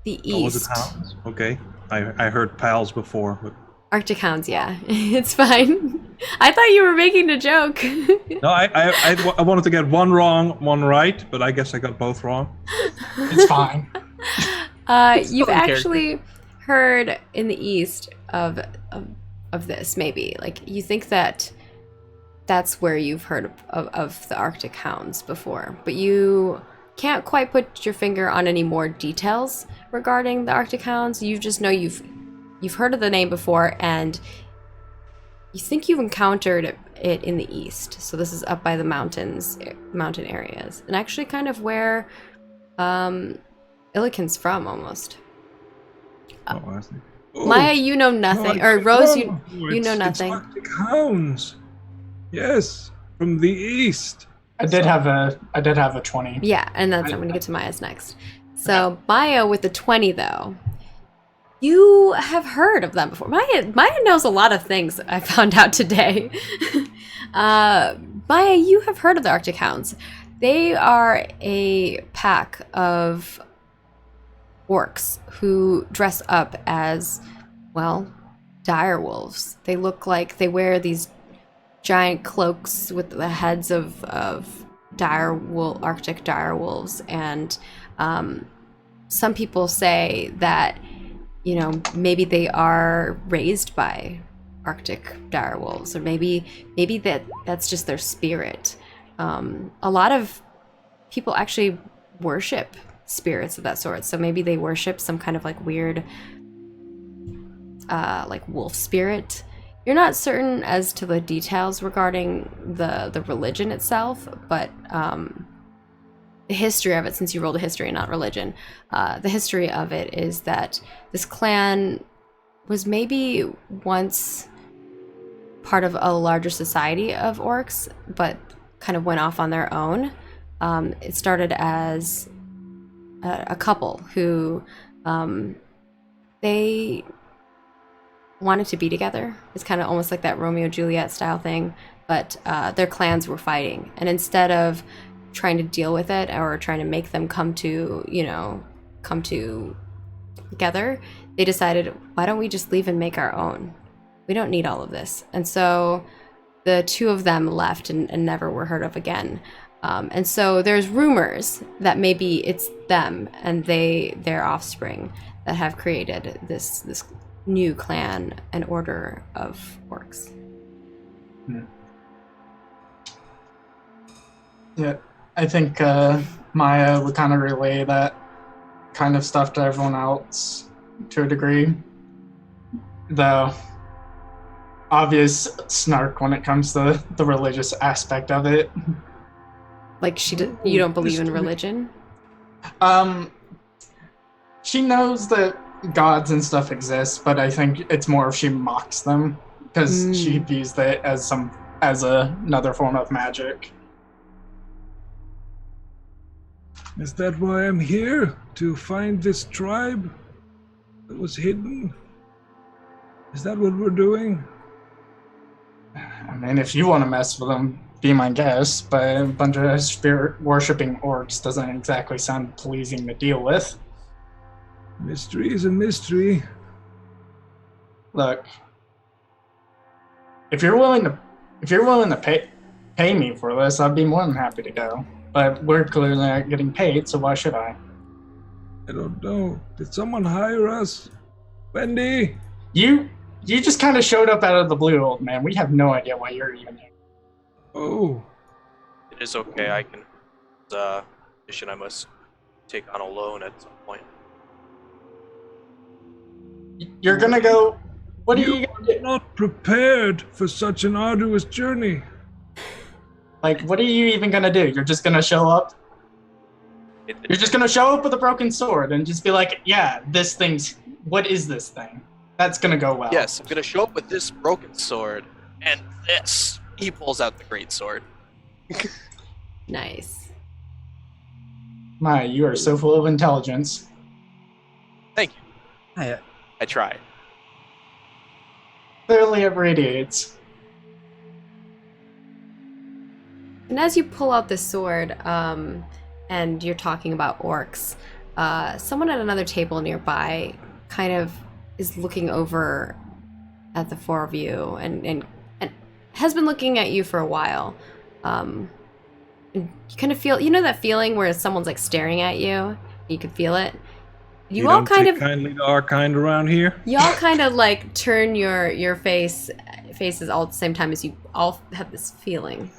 the east. Oh, was it hounds? Okay. I heard pals before, but Arctic hounds, yeah. It's fine. I thought you were making a joke. no, I wanted to get one wrong, one right, but I guess I got both wrong. It's fine. You've in character. actually heard in the east of this, maybe. Like, you think that's where you've heard of the Arctic hounds before, but you can't quite put your finger on any more details regarding the Arctic hounds. You just know you've heard of the name before, and you think you've encountered it in the east. So this is up by the mountain areas, and actually kind of where Illiken's from, almost. Oh, I see. Oh, Maya, you know nothing. no, I Or Rose, don't you know It's nothing. Arctic hounds. Yes, from the east. I did have a 20. Yeah, and that's I'm going to get to Maya's next. So Maya with the 20 though. You have heard of them before. Maya knows a lot of things I found out today. Maya, you have heard of the Arctic Hounds. They are a pack of orcs who dress up as, well, dire wolves. They look like they wear these giant cloaks with the heads of Arctic dire wolves, and some people say that, you know, maybe they are raised by Arctic dire wolves, or maybe that's just their spirit. A lot of people actually worship spirits of that sort, so maybe they worship some kind of like weird like wolf spirit. You're not certain as to the details regarding the religion itself, but the history of it, since you rolled a history and not religion, the history of it is that this clan was maybe once part of a larger society of orcs, but kind of went off on their own. It started as a couple who they wanted to be together. It's kind of almost like that Romeo Juliet style thing, but their clans were fighting, and instead of trying to deal with it or trying to make them come to together, they decided, why don't we just leave and make our own? We don't need all of this. And so the two of them left and never were heard of again. And so there's rumors that maybe it's them and their offspring that have created this new clan and order of orcs. Yeah, I think Maya would kind of relay that kind of stuff to everyone else to a degree. Though, obvious snark when it comes to the religious aspect of it. Like you don't believe in religion? She knows that gods and stuff exist, but I think it's more if she mocks them because she views that as another form of magic. Is that why I'm here? To find this tribe that was hidden? Is that what we're doing? I mean, if you want to mess with them, be my guest, but a bunch of spirit-worshipping orcs doesn't exactly sound pleasing to deal with. Mystery is a mystery. Look, if you're willing to pay me for this, I'd be more than happy to go. But we're clearly not getting paid, so why should I? I don't know. Did someone hire us? Wendy? You just kind of showed up out of the blue, old man. We have no idea why you're even here. Oh. It is okay. I can. It's a mission I must take on alone at some point. You're gonna go. What are you gonna do? Not prepared for such an arduous journey. Like, what are you even gonna do? You're just gonna show up? You're just gonna show up with a broken sword and just be like, yeah, this thing's. What is this thing? That's gonna go well. Yes, I'm gonna show up with this broken sword and this. He pulls out the great sword. Nice. My, you are so full of intelligence. Thank you. I try. Clearly it radiates. And as you pull out this sword, and you're talking about orcs, someone at another table nearby kind of is looking over at the four of you and has been looking at you for a while. And you kind of feel, you know that feeling where someone's like staring at you? You can feel it. You all don't kind take of kindly to our kind around here. You all kind of like turn your faces all at the same time as you all have this feeling.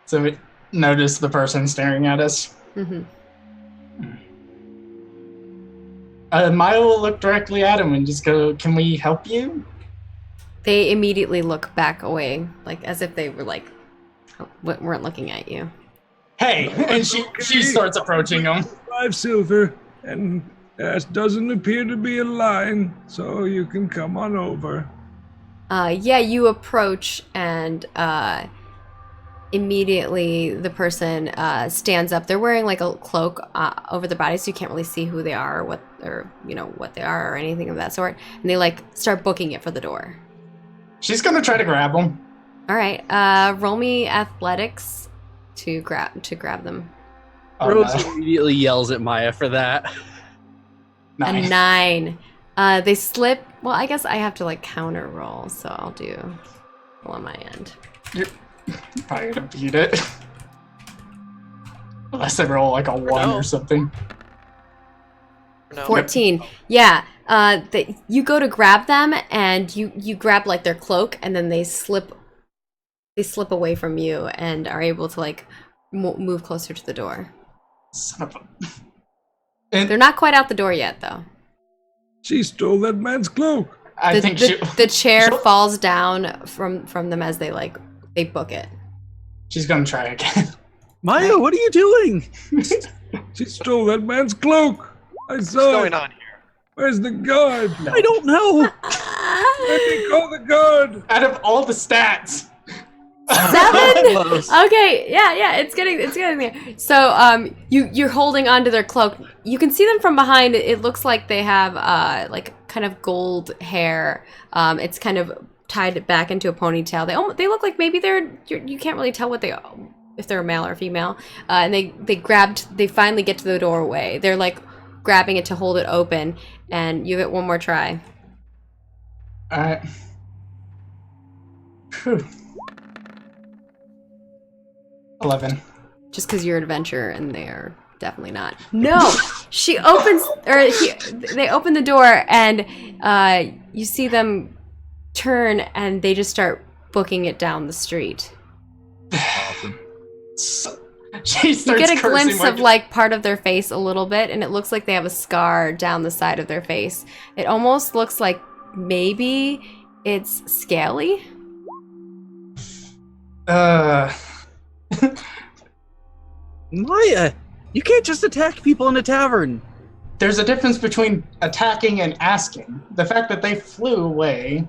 So we notice the person staring at us. Mm-hmm. Maya will look directly at him and just go, "Can we help you?" They immediately look back away, like as if they were like weren't looking at you. Hey! And she starts approaching him. 5 silver, and There doesn't appear to be a line, so you can come on over. Yeah, you approach and immediately the person stands up. They're wearing like a cloak over their body, so you can't really see who they are or what they are or anything of that sort. And they like start booking it for the door. She's gonna try to grab him. All right, roll me athletics to grab them. Oh, Rose no. immediately yells at Maya for that. Nice. A 9. They slip. Well, I guess I have to like counter roll, so I'll do roll on my end. You're probably gonna beat it. Unless I roll like a 1 no. or something. No. 14. Yeah. You go to grab them and you grab like their cloak and then they slip away from you and are able to like move closer to the door. Son of a... And They're not quite out the door yet though. She stole that man's cloak. I think she... The chair she'll- falls down from them as they book it. She's gonna try again. Maya, what are you doing? She stole that man's cloak. I What's saw going it. on here? Where's the guard? No. I don't know. Let me call the guard. Out of all the stats, 7? Close. Okay, yeah, it's getting there. So, you're holding onto their cloak. You can see them from behind. It looks like they have like kind of gold hair. It's kind of tied back into a ponytail. They look like maybe you can't really tell if they're a male or female. And they finally get to the doorway. They're like grabbing it to hold it open, and you get one more try. alright. Phew. 11. Just because you're an adventurer and they're definitely not. No, she opens, they open the door and you see them turn and they just start booking it down the street. So, she You starts get a cursing glimpse of like part of their face a little bit, and it looks like they have a scar down the side of their face. It almost looks like maybe it's scaly. Maya, you can't just attack people in a tavern. There's a difference between attacking and asking. The fact that they flew away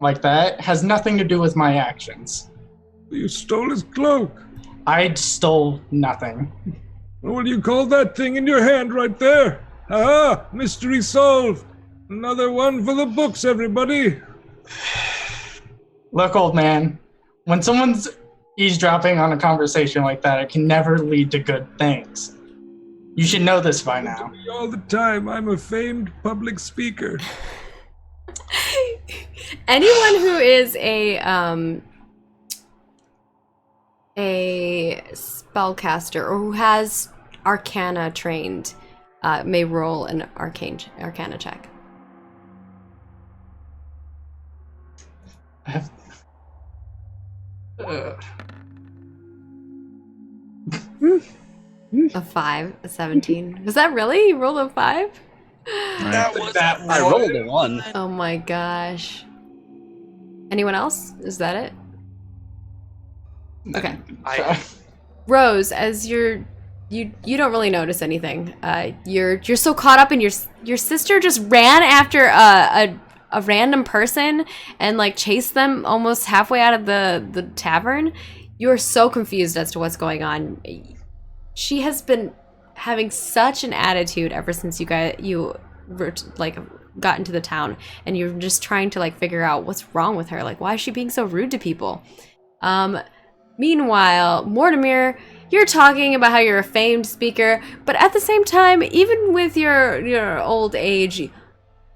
like that has nothing to do with my actions. You stole his cloak. I stole nothing. What do you call that thing in your hand right there? Ah, mystery solved. Another one for the books, everybody. Look, old man, when someone's eavesdropping on a conversation like that, it can never lead to good things. You should know this by now. All the time, I'm a famed public speaker. Anyone who is a spellcaster or who has Arcana trained may roll an Arcana check. I have... A 5, a 17. Was that really? You rolled a 5? That was I rolled a 1. Oh my gosh. Anyone else? Is that it? Okay. Rose, as you don't really notice anything. You're so caught up in your sister just ran after a random person and like chased them almost halfway out of the tavern. You're so confused as to what's going on. She has been having such an attitude ever since you got into the town, and you're just trying to like figure out what's wrong with her. Like, why is she being so rude to people? Meanwhile, Mortimer, you're talking about how you're a famed speaker, but at the same time, even with your old age,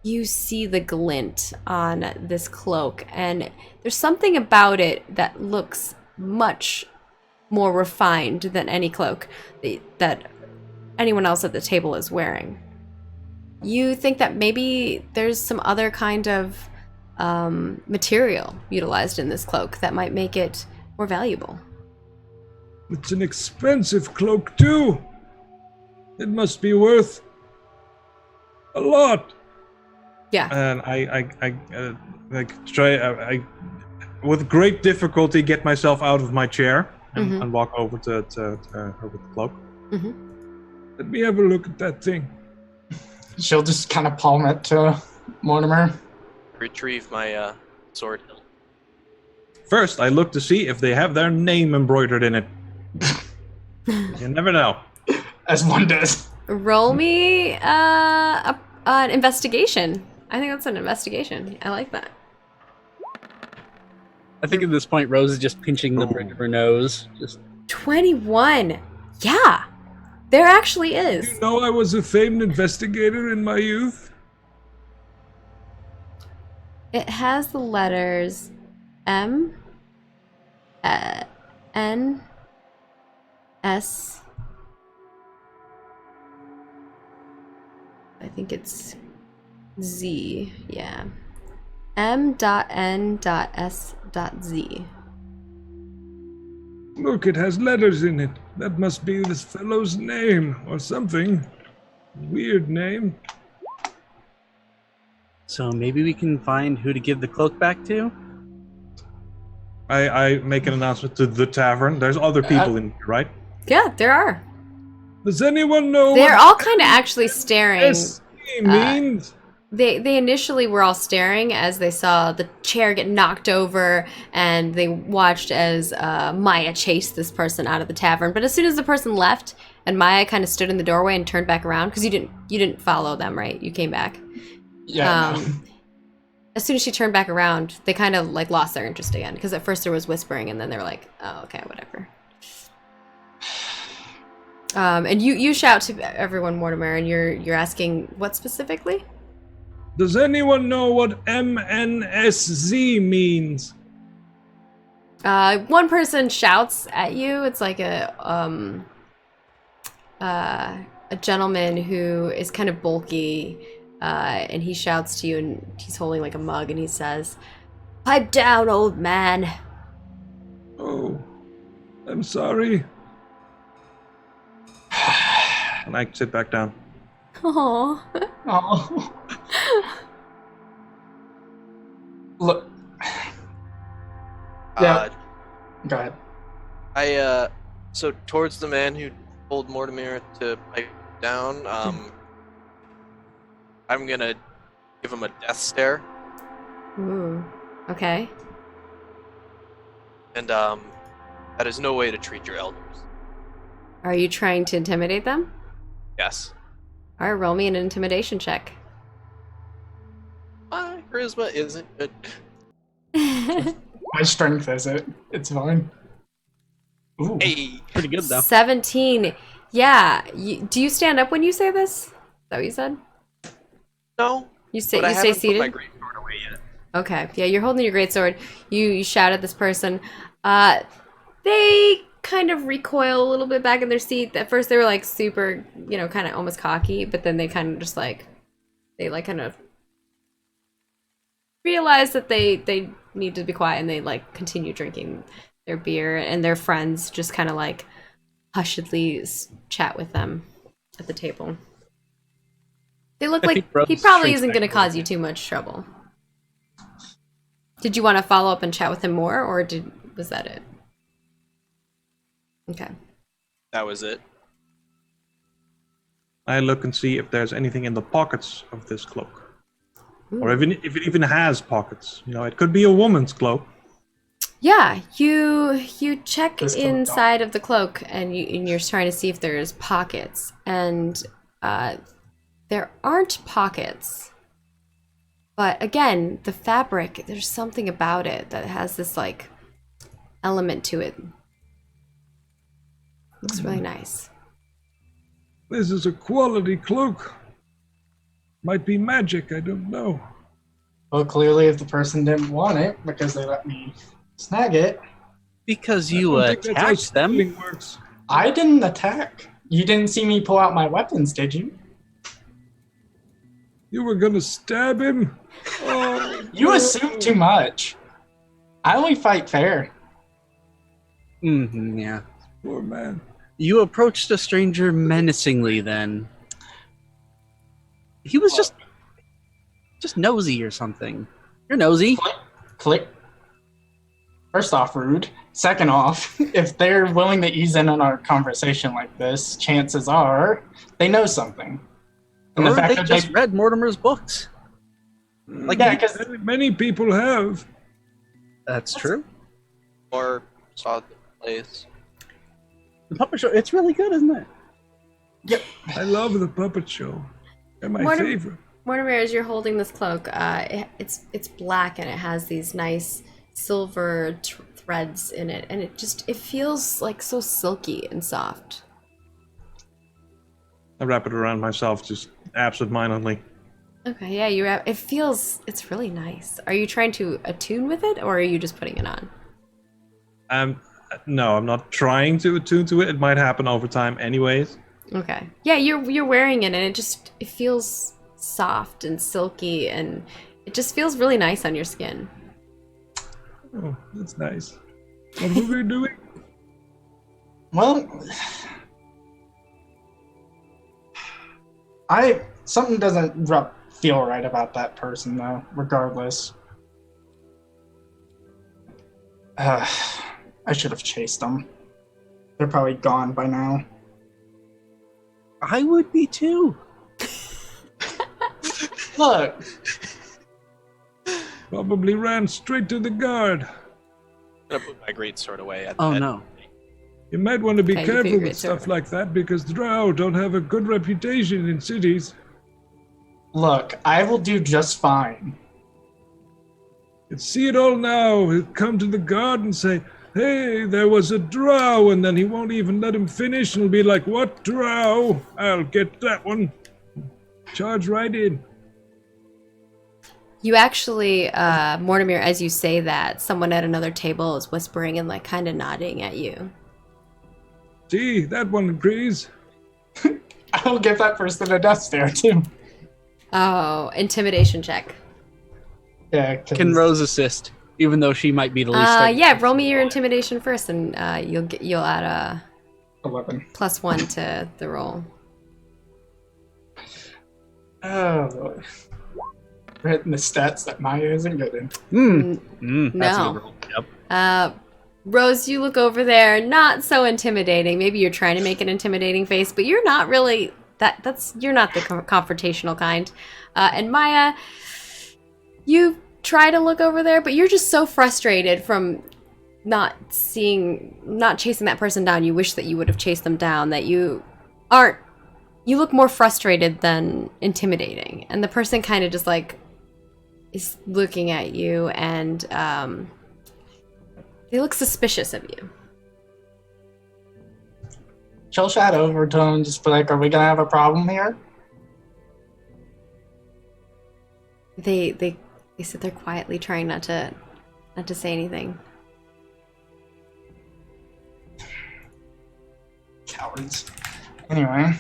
you see the glint on this cloak, and there's something about it that looks much more refined than any cloak that anyone else at the table is wearing. You think that maybe there's some other kind of material utilized in this cloak that might make it more valuable. It's an expensive cloak, too. It must be worth a lot. Yeah. And I with great difficulty, get myself out of my chair and walk over to her with the cloak. Mm-hmm. Let me have a look at that thing. She'll just kind of palm it to Mortimer. Retrieve my sword hilt. First, I look to see if they have their name embroidered in it. You never know. As one does. Roll me an investigation. I think that's an investigation. I like that. I think at this point, Rose is just pinching the bridge of her nose. Just 21. Yeah, there actually is. You know I was a famed investigator in my youth? It has the letters M, N, S. I think it's Z. Yeah. M.N.S.Z. Look, it has letters in it. That must be this fellow's name or something. Weird name. so maybe we can find who to give the cloak back to. I make an announcement to the tavern. There's other people in here, right? Yeah, there are. Does anyone know They're what all kind of actually staring. SC means? They initially were all staring as they saw the chair get knocked over, and they watched as Maya chased this person out of the tavern. But as soon as the person left, and Maya kind of stood in the doorway and turned back around, because you didn't follow them, right? You came back. Yeah. No. As soon as she turned back around, they kind of like lost their interest again. Because at first there was whispering, and then they were like, "Oh, okay, whatever." And you shout to everyone, Mortimer, and you're asking what specifically? Does anyone know what MNSZ means? One person shouts at you. It's like a gentleman who is kind of bulky, and he shouts to you, and he's holding like a mug, and he says, "Pipe down, old man." Oh, I'm sorry. And I sit back down. Oh. Oh. Look. Yeah. Go ahead. So towards the man who told Mortimer to pipe down, I'm gonna give him a death stare, Ooh. Okay. and that is no way to treat your elders. Are you trying to intimidate them? Yes. All right, roll me an intimidation check. My charisma isn't good. My strength is it. It's fine. Ooh. Hey. Pretty good though. 17. Yeah. Do you stand up when you say this? Is that what you said? No. You stay. But I You stay haven't put my seated. great sword away yet. Okay. Yeah, you're holding your greatsword. You shout at this person. They kind of recoil a little bit back in their seat. At first, they were like super, kind of almost cocky, but then they kind of just like, they like kind of realize that they need to be quiet, and they like continue drinking their beer, and their friends just kind of like hushedly chat with them at the table. They look I like think Rose he probably shrinks isn't back going to a little cause you bit. too much trouble. Did you want to follow up and chat with him more, or was that it? Okay. That was it. I look and see if there's anything in the pockets of this cloak. Ooh. Or if it even has pockets. It could be a woman's cloak. Yeah, you check This cloak inside of the cloak, and you're trying to see if there's pockets, and there aren't pockets. But again, the fabric, there's something about it that has this like element to it. Looks really nice. This is a quality cloak. Might be magic, I don't know. Well, clearly, if the person didn't want it because they let me snag it, Because I you don't think that's how attacked them. stealing works. I didn't attack. You didn't see me pull out my weapons, did you? You were gonna stab him? Oh, You no. assume too much. I only fight fair. Yeah. Poor man. You approached a stranger menacingly then. He was just nosy or something. You're nosy. Click. First off, rude. Second off, if they're willing to ease in on our conversation like this, chances are they know something. And the Or fact they that just read Mortimer's books. Like, yeah, because Many people have. That's true. Or saw the plays. The puppet show, it's really good, isn't it? I love the puppet show. They're my Mortimer- favorite. Mortimer, as you're holding this cloak, it's black and it has these nice silver threads in it, and it feels like so silky and soft. I wrap it around myself, just absent-mindedly. Okay, yeah, it's really nice. Are you trying to attune with it, or are you just putting it on? No, I'm not trying to attune to it. It might happen over time anyways. Okay. Yeah, you're wearing it, and it feels soft and silky, and it just feels really nice on your skin. Oh, that's nice. What were we doing? well, something doesn't feel right about that person though. Regardless, I should have chased them. They're probably gone by now. I would be too. Look, Probably ran straight to the guard. I'm gonna put my greatsword away. Oh no. You might want to be Okay, you put careful your with greatsword stuff away. like that because the drow don't have a good reputation in cities. look, I will do just fine. You'd see it all now. He'll come to the guard and say, "Hey, there was a drow," and then he won't even let him finish and he'll be like, "What drow? I'll get that one." Charge right in. You actually, Mortimer, as you say that, someone at another table is whispering and like kind of nodding at you. See, that one agrees. I will give that person a death stare too. Oh, intimidation check. Yeah. 'cause- Can Rose assist, even though she might be the least? Yeah, roll me your intimidation first, and you'll add a 11. +1 to the roll. Oh, Lord. We're hitting the stats that Maya isn't good in. That's a No. good roll. Yep. Rose, you look over there, not so intimidating. Maybe you're trying to make an intimidating face, but you're not really you're not the confrontational kind. And Maya, you try to look over there, but you're just so frustrated from not chasing that person down. You wish that you would have chased them down, that you look more frustrated than intimidating. And the person kind of just like is looking at you, and they look suspicious of you. She'll shout over to him, just be like, "Are we gonna have a problem here?" They sit there quietly, trying not to say anything. Cowards. Anyway.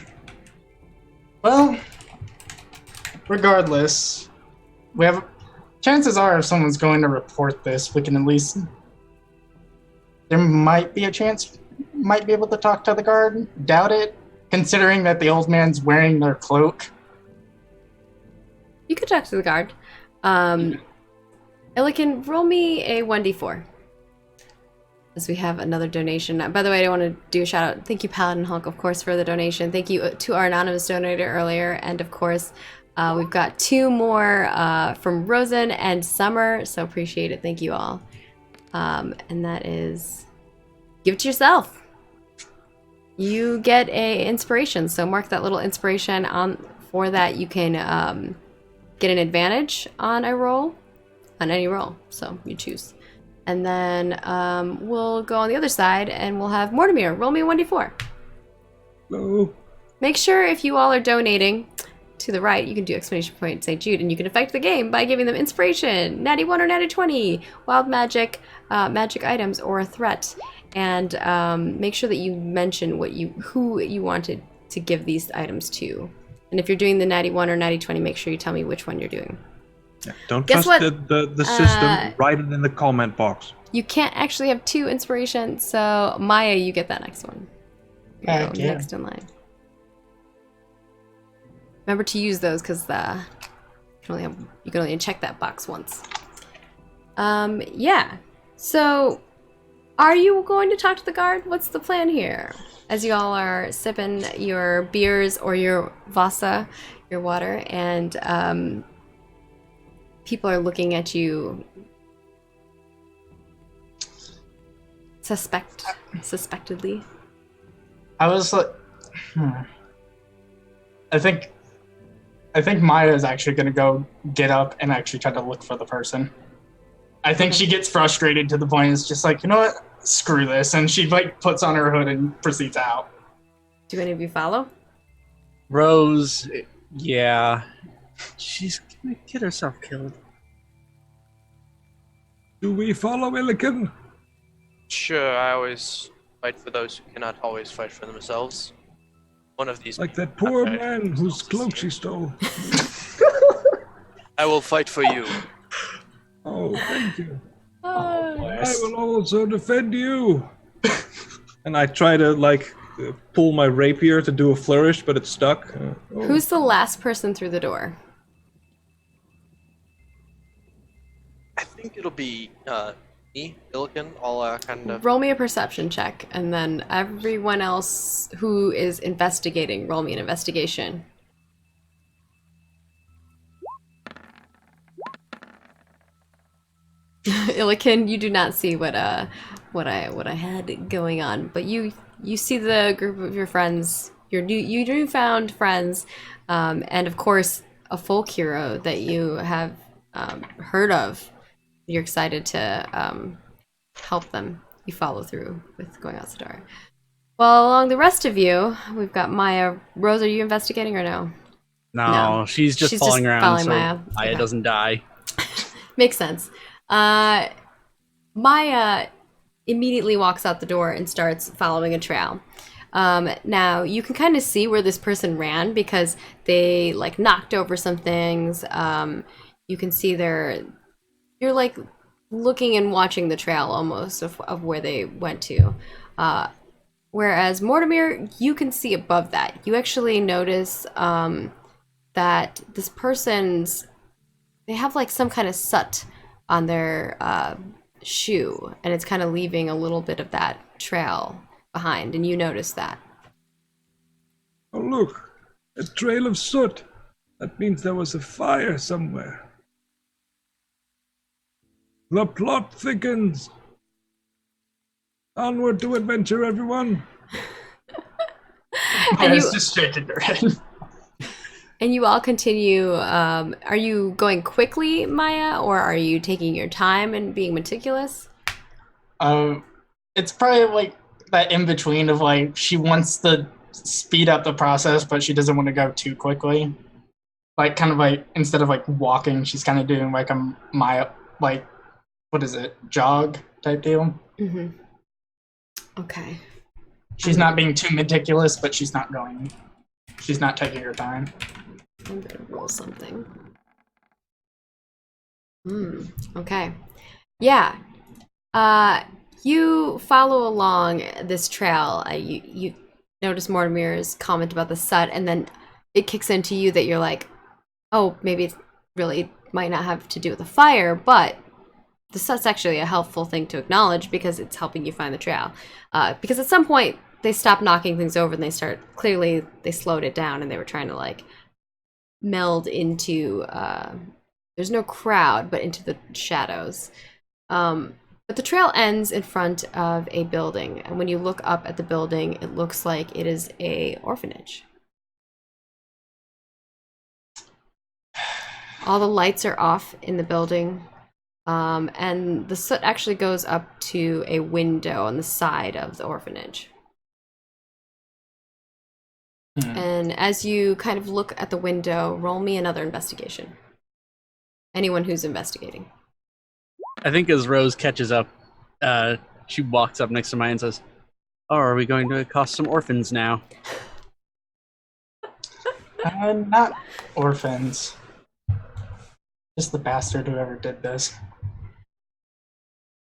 Well, regardless, chances are if someone's going to report this, we can at least, there might be a chance, might be able to talk to the guard. Doubt it, considering that the old man's wearing their cloak. You could talk to the guard. Illican, roll me a 1d4. As we have another donation. By the way, I want to do a shout out. Thank you, Paladin Hulk, of course, for the donation. Thank you to our anonymous donator earlier. And of course, we've got 2 more from Rosen and Summer. So appreciate it. Thank you all. And that is, give it to yourself. You get a inspiration. So mark that little inspiration on. For that, you can get an advantage on a roll, on any roll. So you choose. And then we'll go on the other side and we'll have Mortimer. Roll me a 1d4. Hello. Make sure if you all are donating to the right, you can do exclamation point St Jude, and you can affect the game by giving them inspiration, natty 1 or natty 20, wild magic, magic items, or a threat. And make sure that you mention who you wanted to give these items to. And if you're doing the natty 1 or natty 20, make sure you tell me which one you're doing. Yeah, don't Guess trust what? the system. Write it in the comment box. You can't actually have 2 inspirations, so Maya, you get that next one. You Heck go yeah. next in line. Remember to use those because you can only check that box once. Yeah. So, are you going to talk to the guard? What's the plan here? As you all are sipping your beers or your Vasa, your water, and people are looking at you suspectedly. I was like, I think Maya is actually gonna go get up and actually try to look for the person. I think she gets frustrated to the point it's just like, you know what? Screw this, and she like puts on her hood and proceeds out. Do any of you follow? Rose, yeah, she's gonna get herself killed. Do we follow Illiken? Sure, I always fight for those who cannot always fight for themselves. One of these. Like that poor Okay. man whose cloak she stole. I will fight for you. Oh, thank you. I Bless. will also defend you. And I try to like pull my rapier to do a flourish, but it's stuck. Who's the last person through the door? I think it'll be me, Illiken. I'll kind of. Roll me a perception check, and then everyone else who is investigating, roll me an investigation. Illiken, you do not see what I had going on, but you see the group of your friends, your newfound friends, and of course a folk hero that you have heard of. You're excited to help them. You follow through with going out the door. Well, along the rest of you, we've got Maya. Rose, are you investigating or no? No, No. she's just She's following just around following so Maya. Maya Okay. doesn't die. Makes sense. Maya immediately walks out the door and starts following a trail. Now you can kind of see where this person ran because they like knocked over some things. You can see you're like looking and watching the trail almost of where they went to. Whereas Mortimer, you can see above that. You actually notice that this person's, they have like some kind of soot on their shoe, and it's kind of leaving a little bit of that trail behind, and you notice that. Oh, look, a trail of soot. That means there was a fire somewhere. The plot thickens. Onward to adventure, everyone. Maya's you- just shaking her head. And you all continue. Are you going quickly, Maya, or are you taking your time and being meticulous? It's probably like that in between of like she wants to speed up the process, but she doesn't want to go too quickly. Like kind of like instead of like walking, she's kind of doing like a Maya, like what is it, jog type deal. Mm-hmm. Okay. She's not being too meticulous, but she's not taking her time. I'm gonna roll something. Okay. Yeah. You follow along this trail. You notice Mortimer's comment about the soot, and then it kicks into you that you're like, oh, maybe it really might not have to do with the fire, but the soot's actually a helpful thing to acknowledge because it's helping you find the trail. Because at some point they stopped knocking things over and they slowed it down, and they were trying to like meld into there's no crowd but into the shadows, but the trail ends in front of a building, and when you look up at the building it looks like it is a orphanage. All the lights are off in the building, and the soot actually goes up to a window on the side of the orphanage. And as you kind of look at the window, roll me another investigation. Anyone who's investigating. I think as Rose catches up, she walks up next to Maya and says, "Oh, are we going to accost some orphans now?" Not orphans. Just the bastard who ever did this.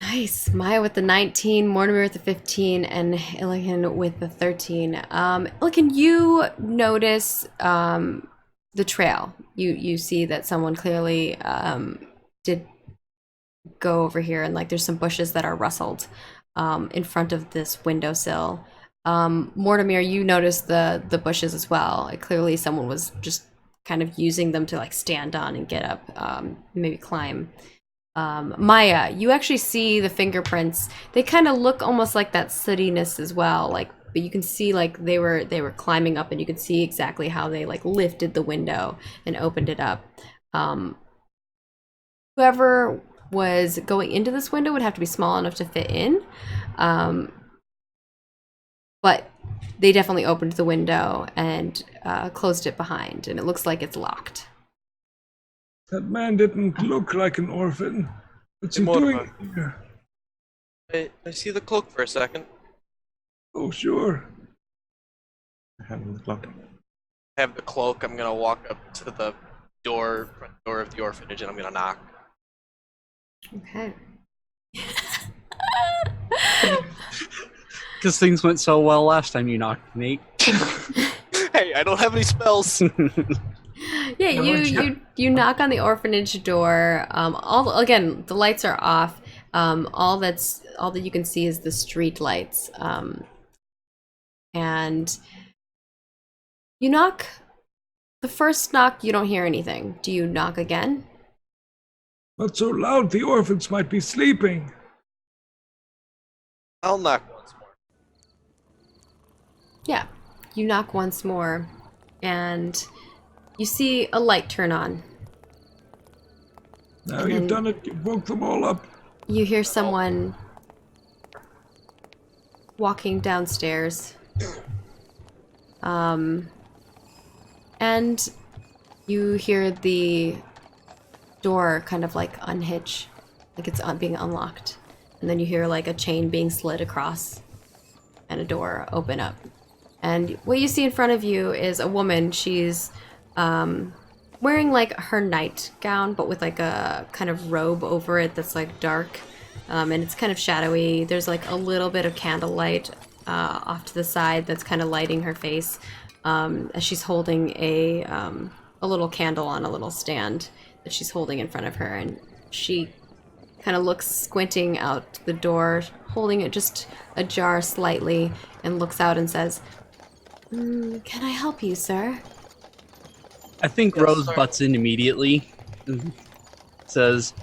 Nice. Maya with the 19, Mortimer with the 15, and Illiken with the 13. Illiken, you notice the trail. You see that someone clearly did go over here, and like there's some bushes that are rustled in front of this windowsill. Mortimer, you notice the bushes as well. Like, clearly someone was just kind of using them to like stand on and get up, maybe climb. Maya, you actually see the fingerprints. They kind of look almost like that sootiness as well, like, but you can see like they were climbing up, and you can see exactly how they like lifted the window and opened it up. Whoever was going into this window would have to be small enough to fit in, but they definitely opened the window and closed it behind, and it looks like it's locked. That man didn't look like an orphan. What's he doing here? I see the cloak for a second. Oh, sure. I have the clock. I have the cloak. I'm gonna walk up to the front door of the orphanage, and I'm gonna knock. Okay. Because things went so well last time you knocked, Nate. Hey, I don't have any spells. Yeah, you knock on the orphanage door. Again, the lights are off. All that you can see is the street lights. And you knock. The first knock, you don't hear anything. Do you knock again? Not so loud, the orphans might be sleeping. I'll knock once more. Yeah, you knock once more, and you see a light turn on. Now And you've then- done it, you've woke them all up. You hear someone walking downstairs. And you hear the door kind of like unhitch, like it's being unlocked. And then you hear like a chain being slid across and a door open up. And what you see in front of you is a woman. She's wearing like her nightgown, but with like a kind of robe over it that's like dark. And it's kind of shadowy. There's like a little bit of candlelight off to the side that's kind of lighting her face, as she's holding a little candle on a little stand that she's holding in front of her. And she kind of looks squinting out the door, holding it just ajar slightly, and looks out and says, "Can I help you, sir?" I think Yes, Rose sir. butts in immediately. Says,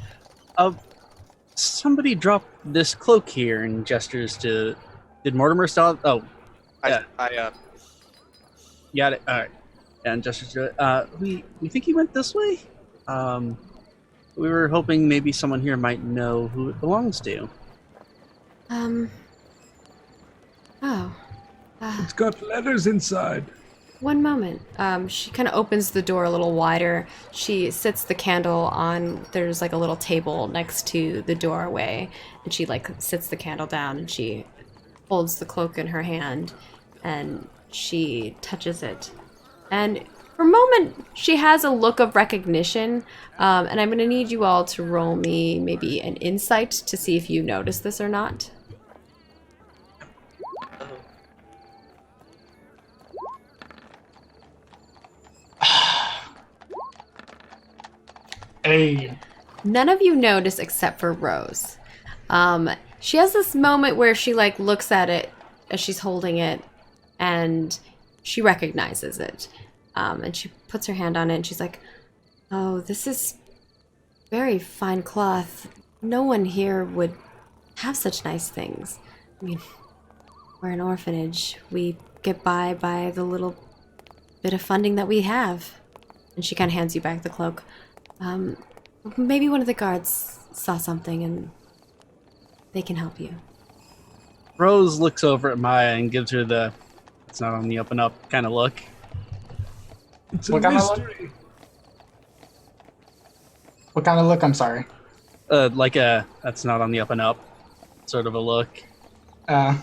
somebody dropped this cloak here, and gestures to... Did Mortimer still... Oh, yeah. I Got it. All right. And gestures to it. We think he went this way? We were hoping maybe someone here might know who it belongs to. It's got letters inside. One moment. She kind of opens the door a little wider. She sits the candle on, there's like a little table next to the doorway, and she like sits the candle down, and she holds the cloak in her hand, and she touches it. And for a moment, she has a look of recognition, and I'm going to need you all to roll me maybe an insight to see if you notice this or not. Hey, None of you notice except for Rose. She has this moment where she like looks at it as she's holding it, and she recognizes it. And she puts her hand on it, and she's like, "Oh, this is very fine cloth. No one here would have such nice things. I mean, we're an orphanage. We get by the little bit of funding that we have." And she kind of hands you back the cloak. Maybe one of the guards saw something and they can help you. Rose looks over at Maya and gives her the "it's not on the up and up" kind of look. It's a What kind of look? mystery. what kind of look? I'm sorry. Like a "that's not on the up and up" sort of a look. I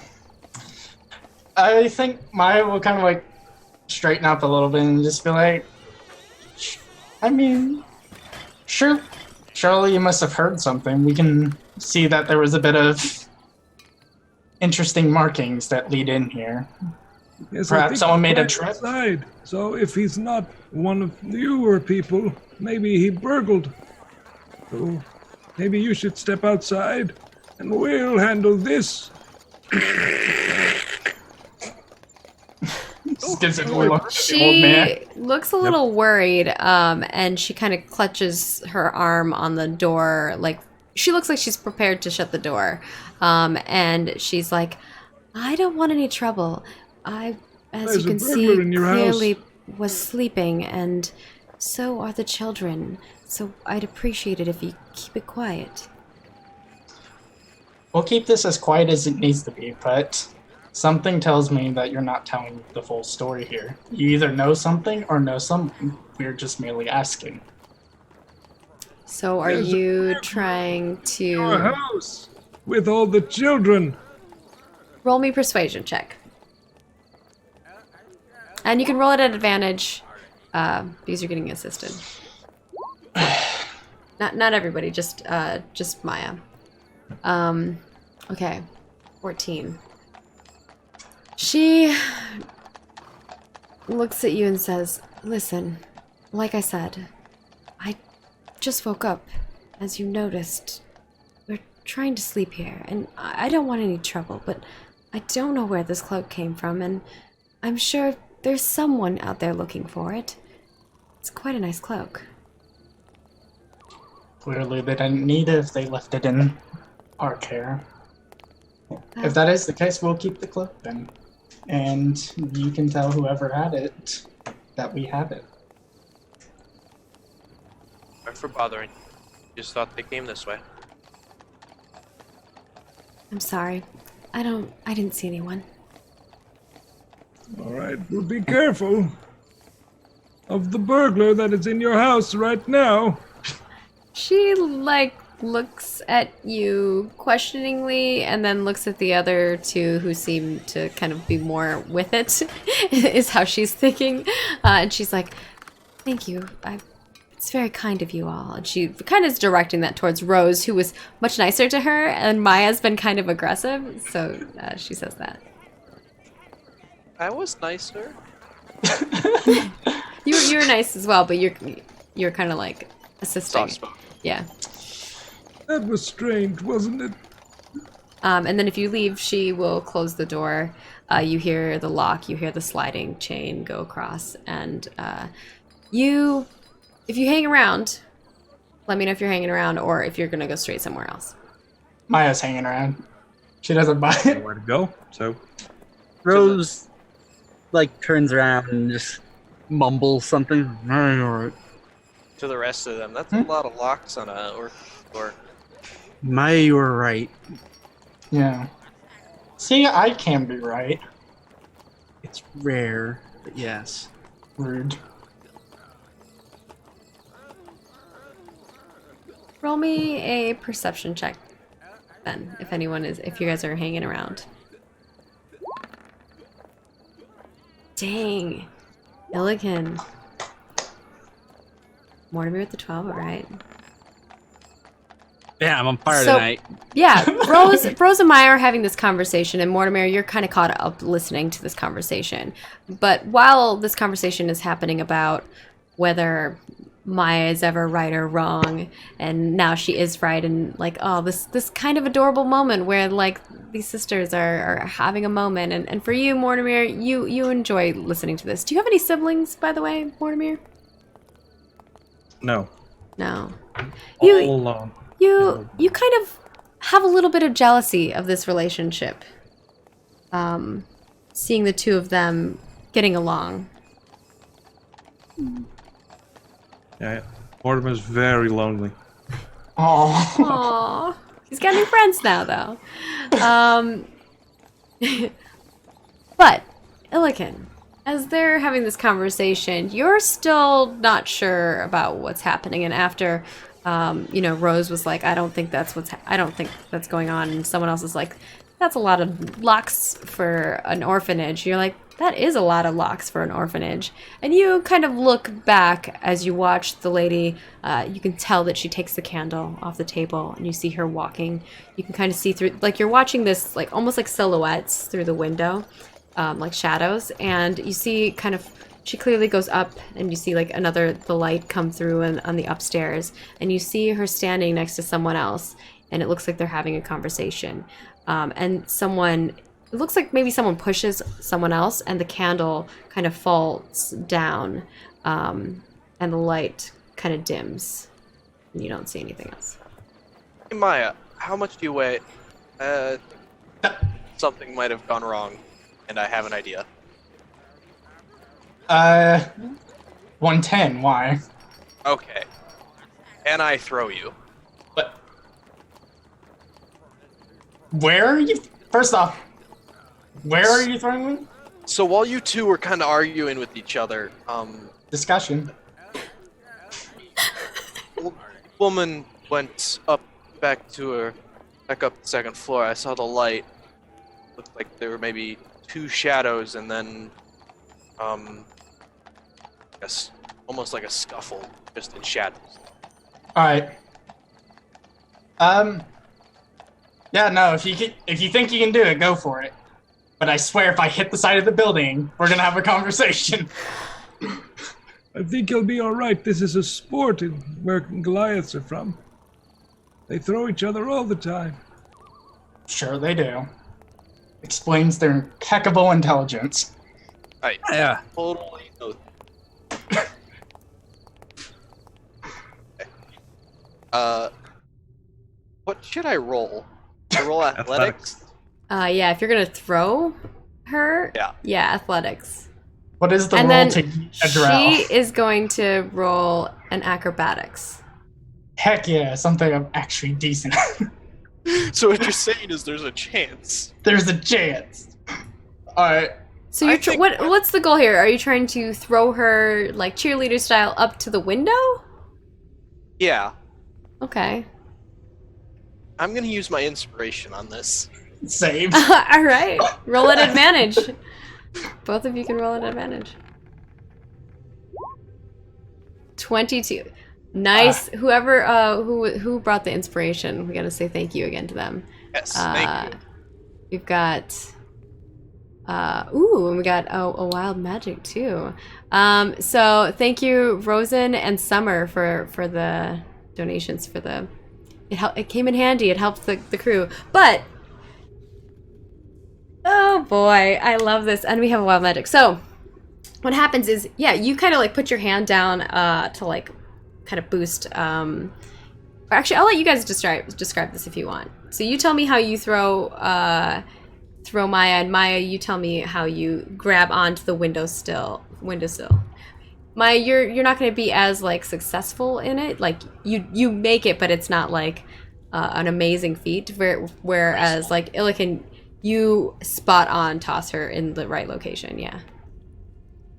think Maya will kind of like straighten up a little bit and just be like, I mean, surely you must have heard something. We can see that there was a bit of interesting markings that lead in here. Yes, Perhaps I think someone he made a went trip? inside. So if he's not one of the newer people, maybe he burgled. So maybe you should step outside and we'll handle this. Just gives it a look at the old man. She looks a little worried, and she kind of clutches her arm on the door, like she looks like she's prepared to shut the door. And she's like, I don't want any trouble. As There's you a can see, burglar in your house. clearly was sleeping, and so are the children. So I'd appreciate it if you keep it quiet. We'll keep this as quiet as it needs to be, but something tells me that you're not telling the full story here. You either know something or know someone. We're just merely asking. So are There's a you trying Your to house with all the children. roll me persuasion check? And you can roll it at advantage because you're getting assisted. Not everybody, just Maya. Okay, 14. She looks at you and says, listen, like I said, I just woke up. As you noticed, we're trying to sleep here, and I don't want any trouble, but I don't know where this cloak came from, and I'm sure there's someone out there looking for it. It's quite a nice cloak. Clearly they didn't need it if they left it in our care. If that is the case, we'll keep the cloak then. And you can tell whoever had it that we have it. Sorry for bothering. Just thought they came this way. I'm sorry. I didn't see anyone. All right, well, be careful of the burglar that is in your house right now. She, looks at you questioningly and then looks at the other two who seem to kind of be more with it, is how she's thinking. And she's like, thank you. It's very kind of you all. And she kind of is directing that towards Rose, who was much nicer to her, and Maya's been kind of aggressive, so she says that. I was nicer. You were nice as well, but you're kind of like assisting. Soft spoken. Yeah. That was strange, wasn't it? And then if you leave, she will close the door. You hear the lock, you hear the sliding chain go across, and if you hang around, let me know if you're hanging around or if you're gonna go straight somewhere else. Maya's hanging around. She doesn't buy it. Nowhere to go. So Rose, turns around and just mumbles something. Alright. To the rest of them, that's a lot of locks on a orc door. Maya, you were right. Yeah. See, I can be right. It's rare, but yes. Rude. Roll me a perception check, then, if you guys are hanging around. Dang. Illigan. Mortimer with the 12, alright. Yeah, I'm on fire So- tonight. Yeah, Rose and Maya are having this conversation, and Mortimer, you're kind of caught up listening to this conversation. But while this conversation is happening about whether Maya is ever right or wrong, and now she is right, and this kind of adorable moment where these sisters are having a moment, and for you, Mortimer, you enjoy listening to this. Do you have any siblings, by the way, Mortimer? no, No. all You alone. you kind of have a little bit of jealousy of this relationship. Seeing the two of them getting along. Yeah, Mortimer's very lonely. Oh. Aww. He's got new friends now, though. But, Illican, as they're having this conversation, you're still not sure about what's happening. And after, Rose was like, I don't think that's going on. And someone else is like, that's a lot of locks for an orphanage. You're like, that is a lot of locks for an orphanage. And you kind of look back as you watch the lady. You can tell that she takes the candle off the table, and you see her walking. You can kind of see through, you're watching this, almost like silhouettes through the window, like shadows. And you see she clearly goes up, and you see the light come through on the upstairs. And you see her standing next to someone else, and it looks like they're having a conversation. And someone it looks like maybe someone pushes someone else, and the candle kind of falls down, and the light kind of dims, and you don't see anything else. Hey, Maya, how much do you weigh? Something might have gone wrong, and I have an idea. 110. Why? Okay. Can I throw you? But where are you? First off, where are you throwing me? So while you two were kind of arguing with each other, Discussion. woman went back up the second floor. I saw the light. Looked like there were maybe two shadows, and then, guess almost like a scuffle, just in shadows. All right. Yeah, no. If you think you can do it, go for it. But I swear, if I hit the side of the building, we're gonna have a conversation. I think you'll be all right. This is a sport in where Goliaths are from. They throw each other all the time. Sure, they do. Explains their impeccable intelligence. I Yeah. totally know. What should I roll? I roll athletics? Yeah, if you're gonna throw her, Yeah. athletics. What is the And roll then to eat a drow? she is going to roll an acrobatics. Heck yeah, something I'm actually decent at. So what you're saying is there's a chance. There's a chance. Alright. So you're I think- what's the goal here? Are you trying to throw her like cheerleader style up to the window? Yeah. Okay. I'm gonna use my inspiration on this. Save. All right. Roll at advantage. Both of you can roll at advantage. 22. Nice. Whoever who brought the inspiration, we got to say thank you again to them. Yes, thank you. We've got ooh, and we got a wild magic too. So thank you, Rosen and Summer, for the donations for the. It came in handy. It helped the crew, but. Oh boy, I love this. And we have a wild magic. So what happens is, yeah, you kind of like put your hand down to like kind of boost. Or actually, I'll let you guys describe this if you want. So you tell me how you throw Maya, and Maya, you tell me how you grab onto the windowsill. Maya, you're not going to be as like successful in it. Like you make it, but it's not like an amazing feat. Whereas like Illican, you spot on toss her in the right location. Yeah.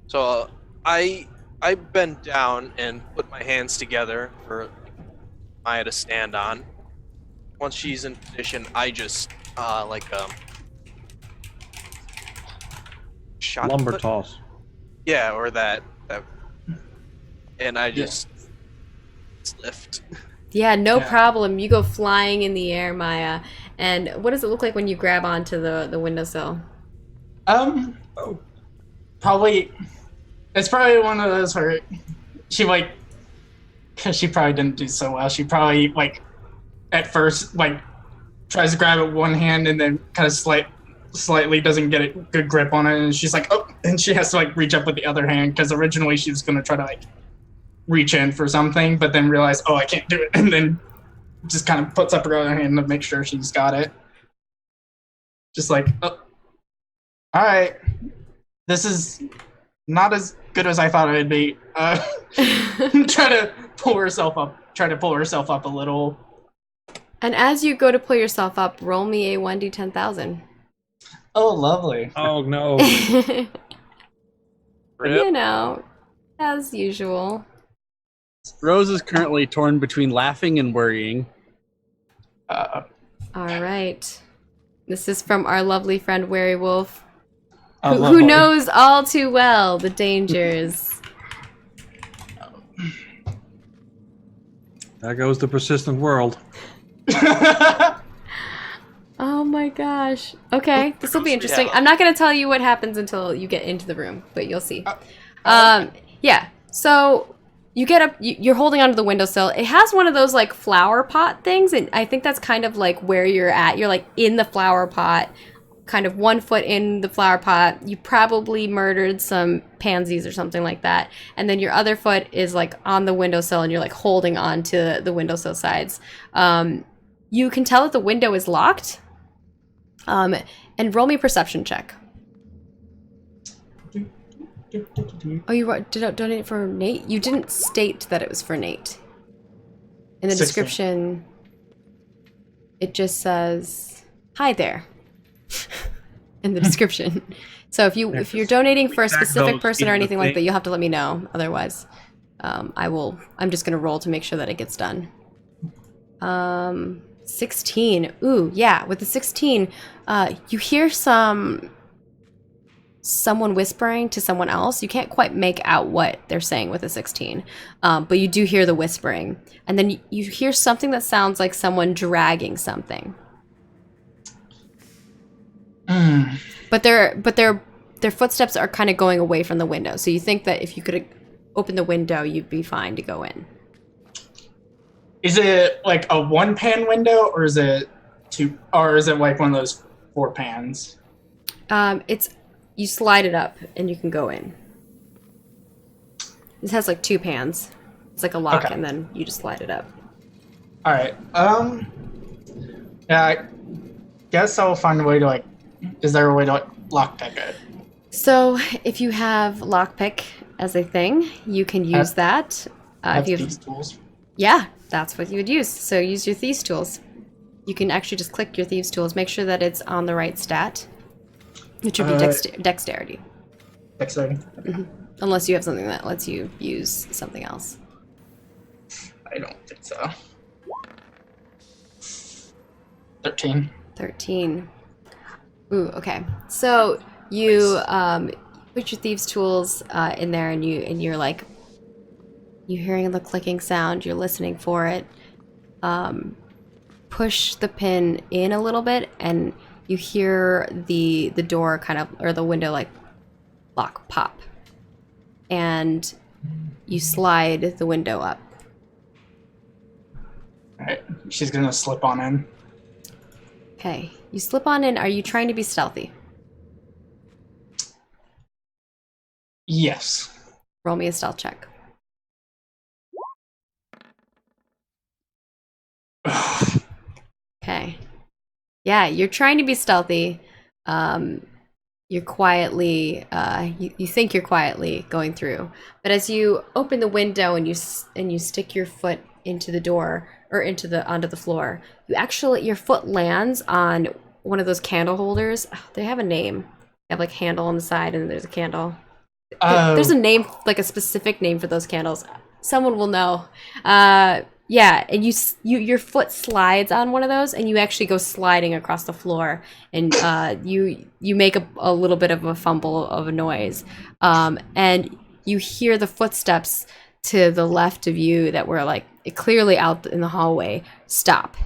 So I bend down and put my hands together for Maya to stand on. Once she's in position, I just shot Lumber put? toss. Yeah, or that, and I just lift. Yeah, no Yeah. problem. You go flying in the air, Maya. And what does it look like when you grab onto the windowsill? Probably. It's probably one of those where she like, because she probably didn't do so well. She probably like, at first like, tries to grab it with one hand and then kind of slightly doesn't get a good grip on it, and she's like, oh, and she has to like reach up with the other hand because originally she was gonna try to like reach in for something, but then realize, oh, I can't do it, and then just kind of puts up her other hand to make sure she's got it. Just like, oh, all right, this is not as good as I thought it would be. Try to pull herself up a little. And as you go to pull yourself up, roll me a 1d10,000. Oh, lovely. Oh no. You know, as usual. Rose is currently torn between laughing and worrying. All right. This is from our lovely friend Werewolf, who Lovely. knows all too well the dangers. There goes the persistent world. Oh my gosh. Okay, this will be interesting. Yeah. I'm not going to tell you what happens until you get into the room, but you'll see. Yeah, so you get up, you're holding onto the windowsill. It has one of those like flower pot things, and I think that's kind of like where you're at. You're like in the flower pot, kind of 1 foot in the flower pot. You probably murdered some pansies or something like that. And then your other foot is like on the windowsill and you're like holding on to the windowsill sides. You can tell that the window is locked. And roll me a perception check. Oh, you did donate for Nate? You didn't state that it was for Nate. In the 16. description, it just says, "Hi there." In the description. So if you're donating for a specific person or anything like that, you'll have to let me know. Otherwise, I'm just gonna roll to make sure that it gets done. 16. Ooh, yeah. With the 16, you hear someone whispering to someone else. You can't quite make out what they're saying with a 16, but you do hear the whispering, and then you hear something that sounds like someone dragging something. But their footsteps are kind of going away from the window, so you think that if you could open the window, you'd be fine to go in. Is it like a 1-pan window, or is it like one of those 4 pans? You slide it up and you can go in. This has like 2 pans. It's like a lock, Okay. and then you just slide it up. All right. Yeah, I guess I'll find a way to like. Is there a way to like lockpick it? So if you have lockpick as a thing, you can use that. Have If you these tools. Yeah, that's what you would use. So use your thieves tools. You can actually just click your thieves tools. Make sure that it's on the right stat, which would be dexterity. Dexterity. Unless you have something that lets you use something else. I don't think so. 13. 13. Ooh, okay. So you put your thieves tools in there, and you're like, you're hearing the clicking sound. You're listening for it. Push the pin in a little bit, and you hear the door kind of, or the window like lock pop, and you slide the window up. All right. She's gonna slip on in. Okay, you slip on in. Are you trying to be stealthy? Yes. Roll me a stealth check. Okay. Yeah, you're trying to be stealthy. You're quietly, you think you're quietly going through, but as you open the window and you stick your foot into the door or onto the floor, your foot lands on one of those candle holders. They have a name. They have like handle on the side, and there's a candle. There's a name, like a specific name for those candles. Someone will know. Yeah, and your foot slides on one of those, and you actually go sliding across the floor, and you make a little bit of a fumble of a noise, and you hear the footsteps to the left of you that were like clearly out in the hallway stop,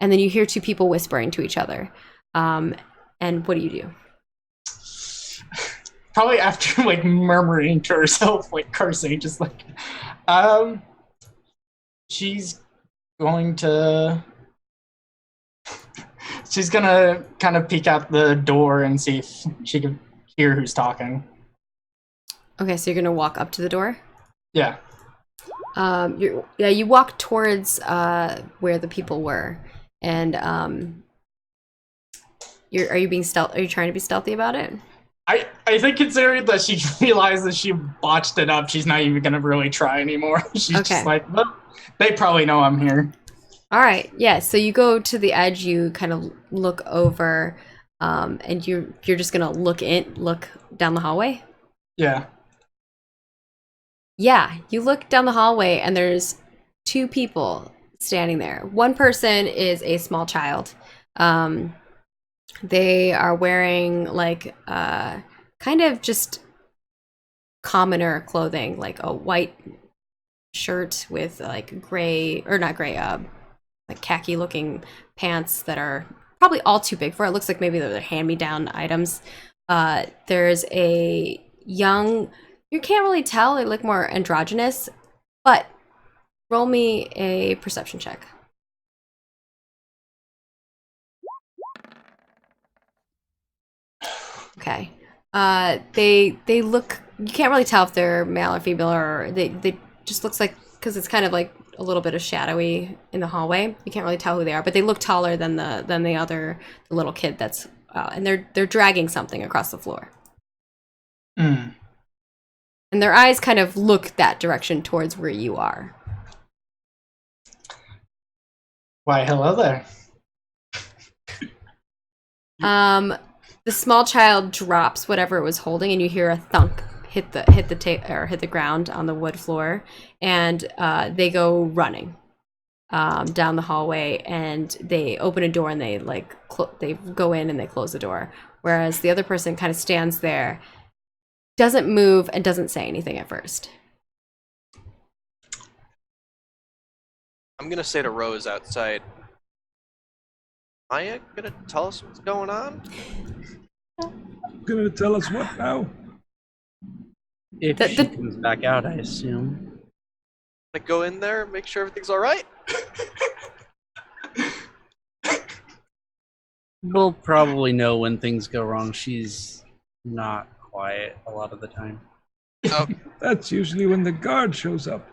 and then you hear 2 people whispering to each other. And what do you do? Probably after like murmuring to herself, like cursing, just like, she's gonna kind of peek out the door and see if she can hear who's talking. Okay, so you're gonna walk up to the door. Yeah. You walk towards where the people were, and are you being stealth? Are you trying to be stealthy about it? I think considering that she realizes she botched it up, she's not even gonna really try anymore. She's Okay. just like, well, they probably know I'm here. All right, yeah. So you go to the edge. You kind of look over, and you're just gonna look down the hallway. Yeah. Yeah, you look down the hallway, and there's 2 people standing there. One person is a small child. They are wearing like kind of just commoner clothing, like a white shirt with like gray, or not gray, like khaki looking pants that are probably all too big for it. Looks like maybe they're hand-me-down items. There's a young, you can't really tell, they look more androgynous, but roll me a perception check. Okay. They look. You can't really tell if they're male or female, or they just looks like, because it's kind of like a little bit of shadowy in the hallway. You can't really tell who they are, but they look taller than the little kid that's and they're dragging something across the floor. Mm. And their eyes kind of look that direction towards where you are. Why, hello there. The small child drops whatever it was holding, and you hear a thunk hit the ground on the wood floor, and they go running down the hallway, and they open a door, and they they go in and they close the door. Whereas the other person kind of stands there, doesn't move, and doesn't say anything at first. I'm gonna say to Rose outside, Maya gonna tell us what's going on? Gonna tell us what now? If she comes back out, I assume. Gonna go in there, make sure everything's alright? We'll probably know when things go wrong. She's not quiet a lot of the time. Oh, That's usually when the guard shows up.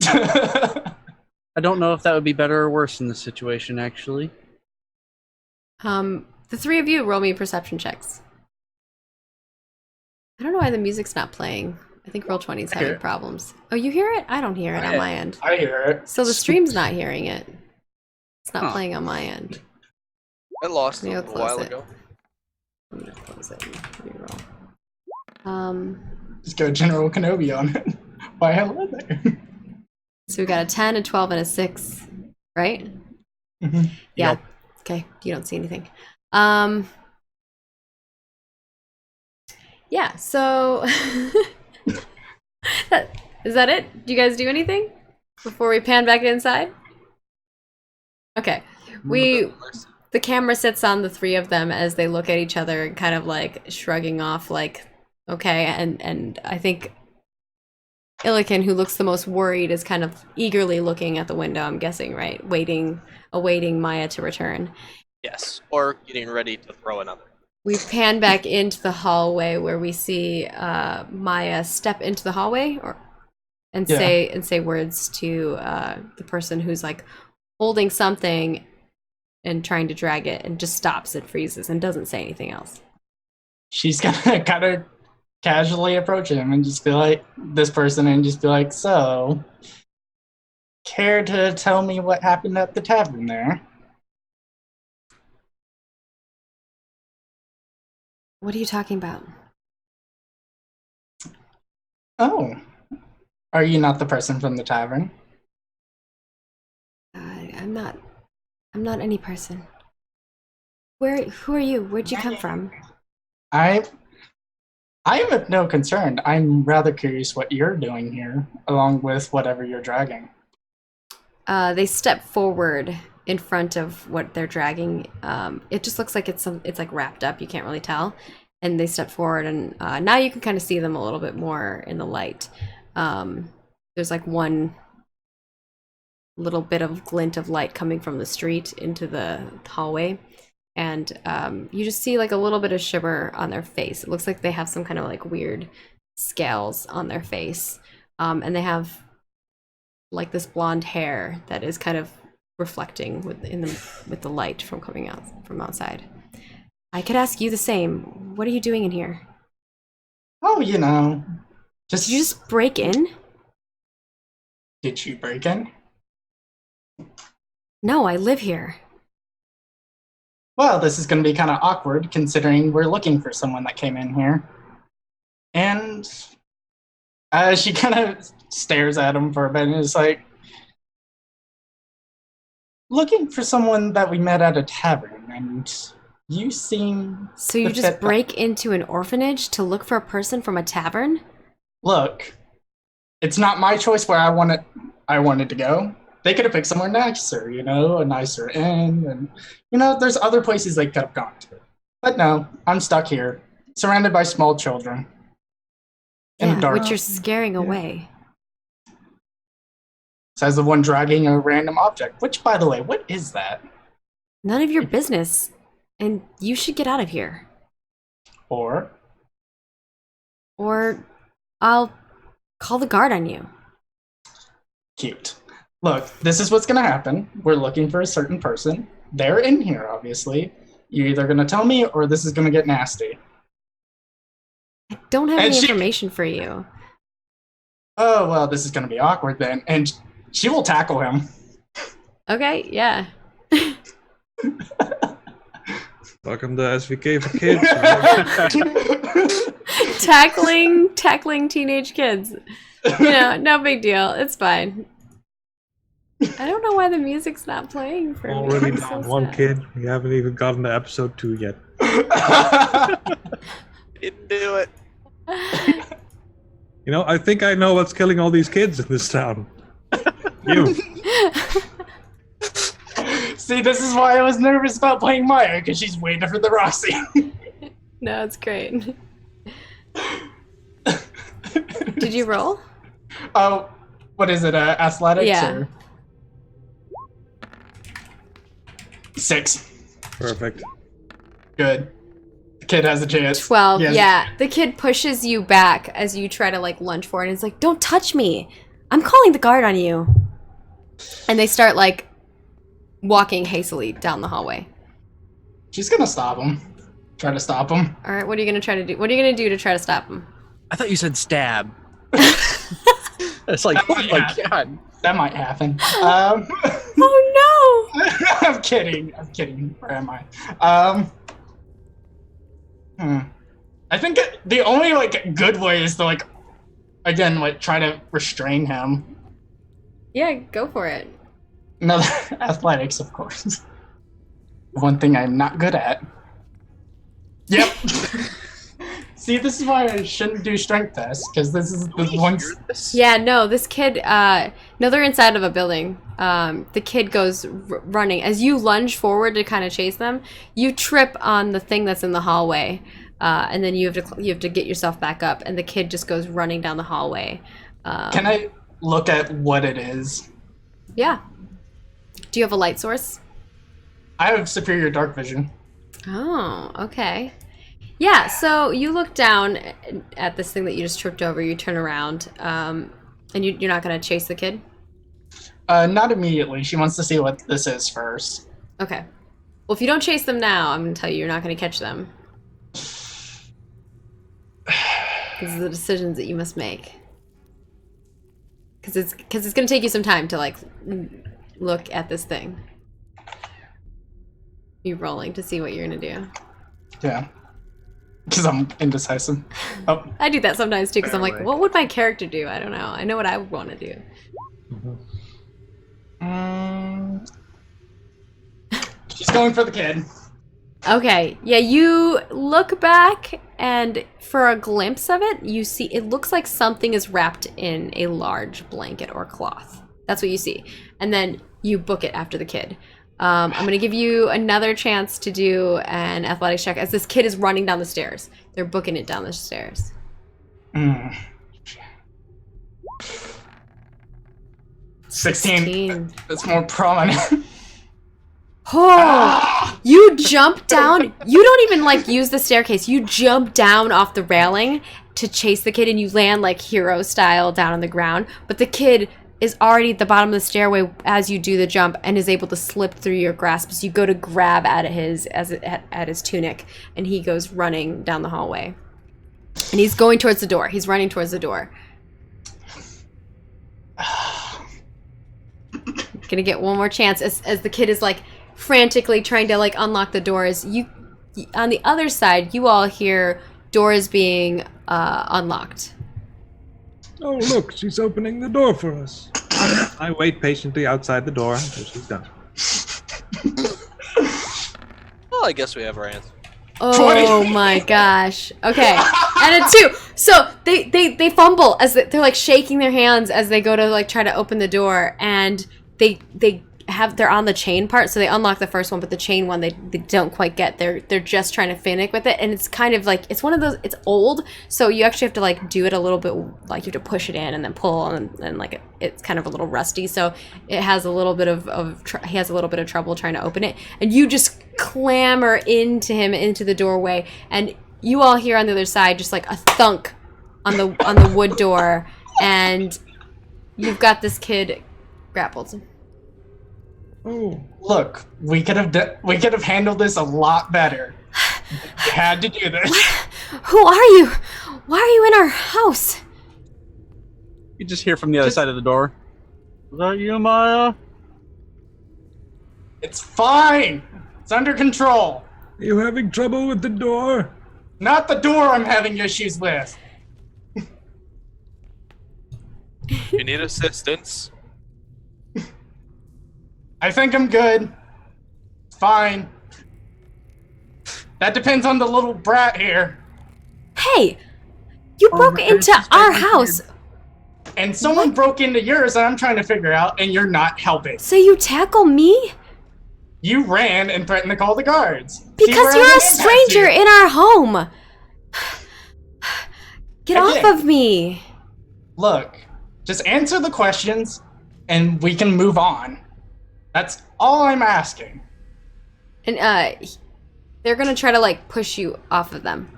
I don't know if that would be better or worse in this situation, actually. The three of you roll me perception checks. I don't know why the music's not playing. I think Roll20's having problems. Oh, you hear it? I don't hear it on my end. I hear it. So the stream's not hearing it. It's not playing on my end. I lost Maybe it a I'll little while close it. ago. I'm gonna close it and reroll. Just go General Kenobi on it. Why, hello there. So we got a 10, a 12, and a 6, right? Mhm. Yeah. Yep. Okay. You don't see anything. Yeah. So is that it? Do you guys do anything before we pan back inside? Okay. The camera sits on the three of them as they look at each other and kind of like shrugging off, like, okay. And I think Illiken, who looks the most worried, is kind of eagerly looking at the window, I'm guessing, right? Awaiting Maya to return. Yes, or getting ready to throw another. We pan back into the hallway where we see Maya step into the hallway and say words to the person who's like holding something and trying to drag it, and just stops and freezes and doesn't say anything else. She's gonna kind of casually approach him and just be like, this person, and just be like, so, care to tell me what happened at the tavern there? What are you talking about? Oh, are you not the person from the tavern? I'm not any person. Who are you? Where'd you come from? I am of no concern. I'm rather curious what you're doing here, along with whatever you're dragging. They step forward in front of what they're dragging. It just looks like it's like wrapped up. You can't really tell. And they step forward, and now you can kind of see them a little bit more in the light. There's like one little bit of glint of light coming from the street into the hallway. And you just see like a little bit of shimmer on their face. It looks like they have some kind of like weird scales on their face. And they have like this blonde hair that is kind of reflecting with the light from coming out from outside. I could ask you the same. What are you doing in here? Oh, Did you just break in? Did you break in? No, I live here. Well, this is going to be kind of awkward, considering we're looking for someone that came in here. And she kind of stares at him for a bit and is like, looking for someone that we met at a tavern, and you seem... So you just break into an orphanage to look for a person from a tavern? Look, it's not my choice where I wanted to go. They could have picked somewhere nicer, a nicer inn, and, there's other places they could have gone to. But no, I'm stuck here, surrounded by small children. In the dark. Which you're scaring away. Says the one dragging a random object, which, by the way, what is that? None of your business. And you should get out of here. Or I'll call the guard on you. cute. Look, this is what's gonna happen. We're looking for a certain person. They're in here, obviously. You're either gonna tell me or this is gonna get nasty. I don't have And any she- information for you. Oh, well, this is gonna be awkward then. And she will tackle him. Okay, yeah. Welcome to SVK for Kids. tackling teenage kids. You know, no big deal. It's fine. I don't know why the music's not playing for me. Already I'm down so one sad. kid. We haven't even gotten to episode 2 yet. Didn't do it. You know, I think I know what's killing all these kids in this town. You. See, this is why I was nervous about playing Maya, because she's waiting for the Roxy. No, it's great. Did you roll? Oh, what is it? Athletics? Yeah. Or... 6. Perfect. Good. The kid has a chance. 12. He has- Yeah. The kid pushes you back as you try to like lunge forward and it's like, don't touch me. I'm calling the guard on you. And they start like walking hastily down the hallway. She's gonna stop him. Try to stop him. All right, what are you going to try to do? What are you going to do to try to stop him? I thought you said stab. It's like, oh my god. That might happen. Oh no! I'm kidding. I'm kidding. Where am I? I think the only like good way is to like, again, like try to restrain him. Yeah, go for it. Another athletics, of course. One thing I'm not good at. Yep. See, this is why I shouldn't do strength tests, because this is the one. Yeah, no, this kid, no, they're inside of a building. The kid goes running. As you lunge forward to kind of chase them, you trip on the thing that's in the hallway, and then you have to get yourself back up, and the kid just goes running down the hallway. Can I look at what it is? Yeah. Do you have a light source? I have superior dark vision. Oh, okay. Yeah, so you look down at this thing that you just tripped over, you turn around, and you're not going to chase the kid? Not immediately. She wants to see what this is first. Okay. Well, if you don't chase them now, I'm going to tell you you're not going to catch them. These are the decisions that you must make. Because it's going to take you some time to, like, look at this thing. You rolling to see what you're going to do. Yeah. Because I'm indecisive. Oh. I do that sometimes too, because I'm like, Fair way. what would my character do? I don't know. I know what I would want to do. She's going for the kid. Okay, yeah, you look back, and for a glimpse of it, you see it looks like something is wrapped in a large blanket or cloth. That's what you see. And then you book it after the kid. I'm going to give you another chance to do an athletics check as this kid is running down the stairs. They're booking it down the stairs. 16. It's more prominent. Oh, you jump down. You don't even like use the staircase. You jump down off the railing to chase the kid and you land like hero style down on the ground. But the kid is already at the bottom of the stairway as you do the jump and is able to slip through your grasp as you go to grab at his tunic, and he goes running down the hallway. And he's going towards the door. He's running towards the door. Gonna get one more chance as the kid is like frantically trying to like unlock the doors. You on the other side, you all hear doors being unlocked. Oh, look, she's opening the door for us. I wait patiently outside the door until she's done. Well, I guess we have our answer. Oh 20. my gosh. Okay. And a 2. So they fumble as they're like shaking their hands as they go to like try to open the door, and they're on the chain part, so they unlock the first one, but the chain one they don't quite get. They're just trying to finick with it, and it's kind of like it's one of those, it's old, so you actually have to like do it a little bit, like you have to push it in and then pull, and like it's kind of a little rusty, so it has a little bit he has a little bit of trouble trying to open it, and you just clamber into the doorway, and you all hear on the other side just like a thunk on the wood door, and you've got this kid grappled. Oh, Look, we could have handled this a lot better. You had to do this. Who are you? Why are you in our house? You just hear from the other side of the door. Is that you, Maya? It's fine. It's under control. are you having trouble with the door? Not the door I'm having issues with. You need assistance? I think I'm good. It's fine. That depends on the little brat here. Hey, you broke into our house. And someone broke into yours and I'm trying to figure out, and you're not helping. So you tackle me? You ran and threatened to call the guards. Because you're a stranger in our home. Get off Again. of me. Look, just answer the questions and we can move on. That's all I'm asking. And they're gonna try to like push you off of them.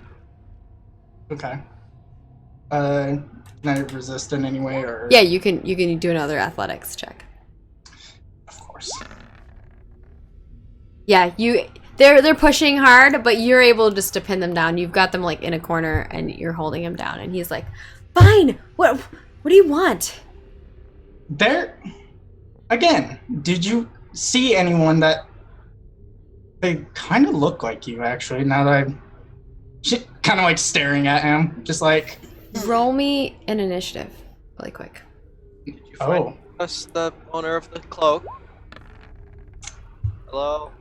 Okay. Can I resist in any way, or? Yeah, you can do another athletics check. Of course. Yeah, they're pushing hard, but you're able just to pin them down. You've got them like in a corner and you're holding him down, and he's like, "Fine. What do you want?" Again, did you see anyone that they kind of look like you, actually, now that I'm kind of like staring at him, just like... Roll me an initiative really quick. Did you find us the owner of the cloak? Hello?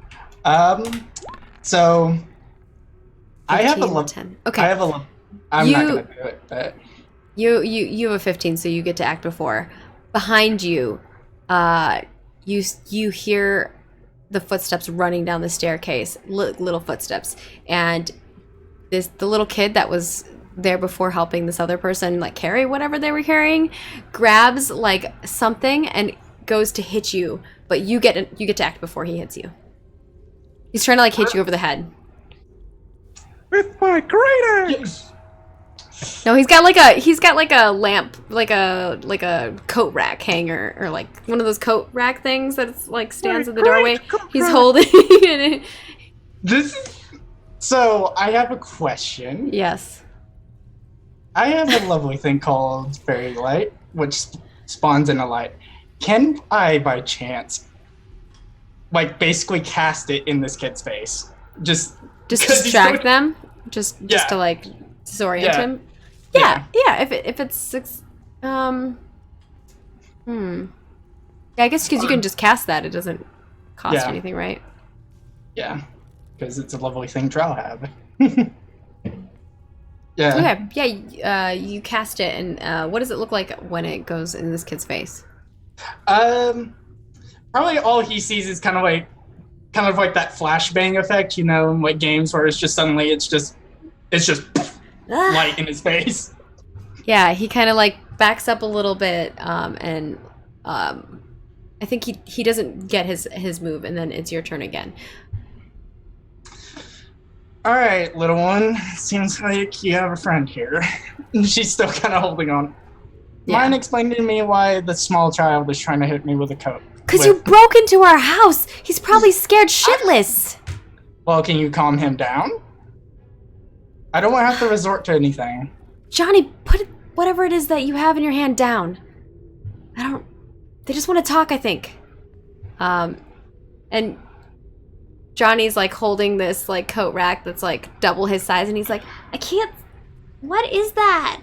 So... I have a 15 or level... 10. Okay. I have a level... I'm not gonna do it, but... You have a 15, so you get to act before. Behind you, you hear the footsteps running down the staircase, little footsteps, and the little kid that was there before helping this other person like carry whatever they were carrying, grabs like something and goes to hit you, but you get to act before he hits you. He's trying to like hit you over the head. With my great axe! No, he's got like a lamp, like a coat rack hanger, or like one of those coat rack things that's like stands at the doorway. He's holding it. So, I have a question. Yes. I have a lovely thing called fairy light, which spawns in a light. Can I, by chance, like basically cast it in this kid's face? Just distract them? Just to like disorient him? Yeah. If it's six, yeah, I guess because you can just cast that, it doesn't cost anything, right? Yeah, because it's a lovely thing Drow have. Yeah. Okay, yeah, you cast it, and what does it look like when it goes in this kid's face? Probably all he sees is kind of like that flashbang effect, you know, in like games where it's just suddenly it's just light in his face. Yeah, he kind of like backs up a little bit, and I think he doesn't get his move, and then it's your turn again. All right, little one. Seems like you have a friend here. She's still kind of holding on. Yeah. Mind explaining to me why the small child is trying to hit me with a coat? Because you broke into our house. He's probably scared shitless. Well, can you calm him down? I don't want to have to resort to anything. Johnny, put whatever it is that you have in your hand down. They just want to talk, I think. And Johnny's like holding this like coat rack that's like double his size, and he's like, I can't. What is that?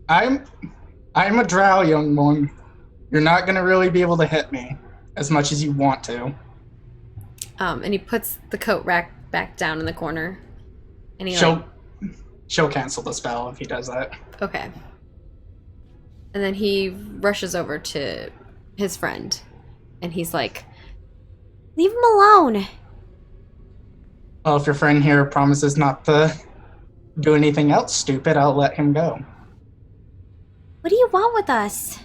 I'm a drow, young one. You're not gonna really be able to hit me as much as you want to. And he puts the coat rack back down in the corner. And she'll cancel the spell if he does that. Okay. And then he rushes over to his friend, and he's like, leave him alone. Well, if your friend here promises not to do anything else stupid, I'll let him go. What do you want with us?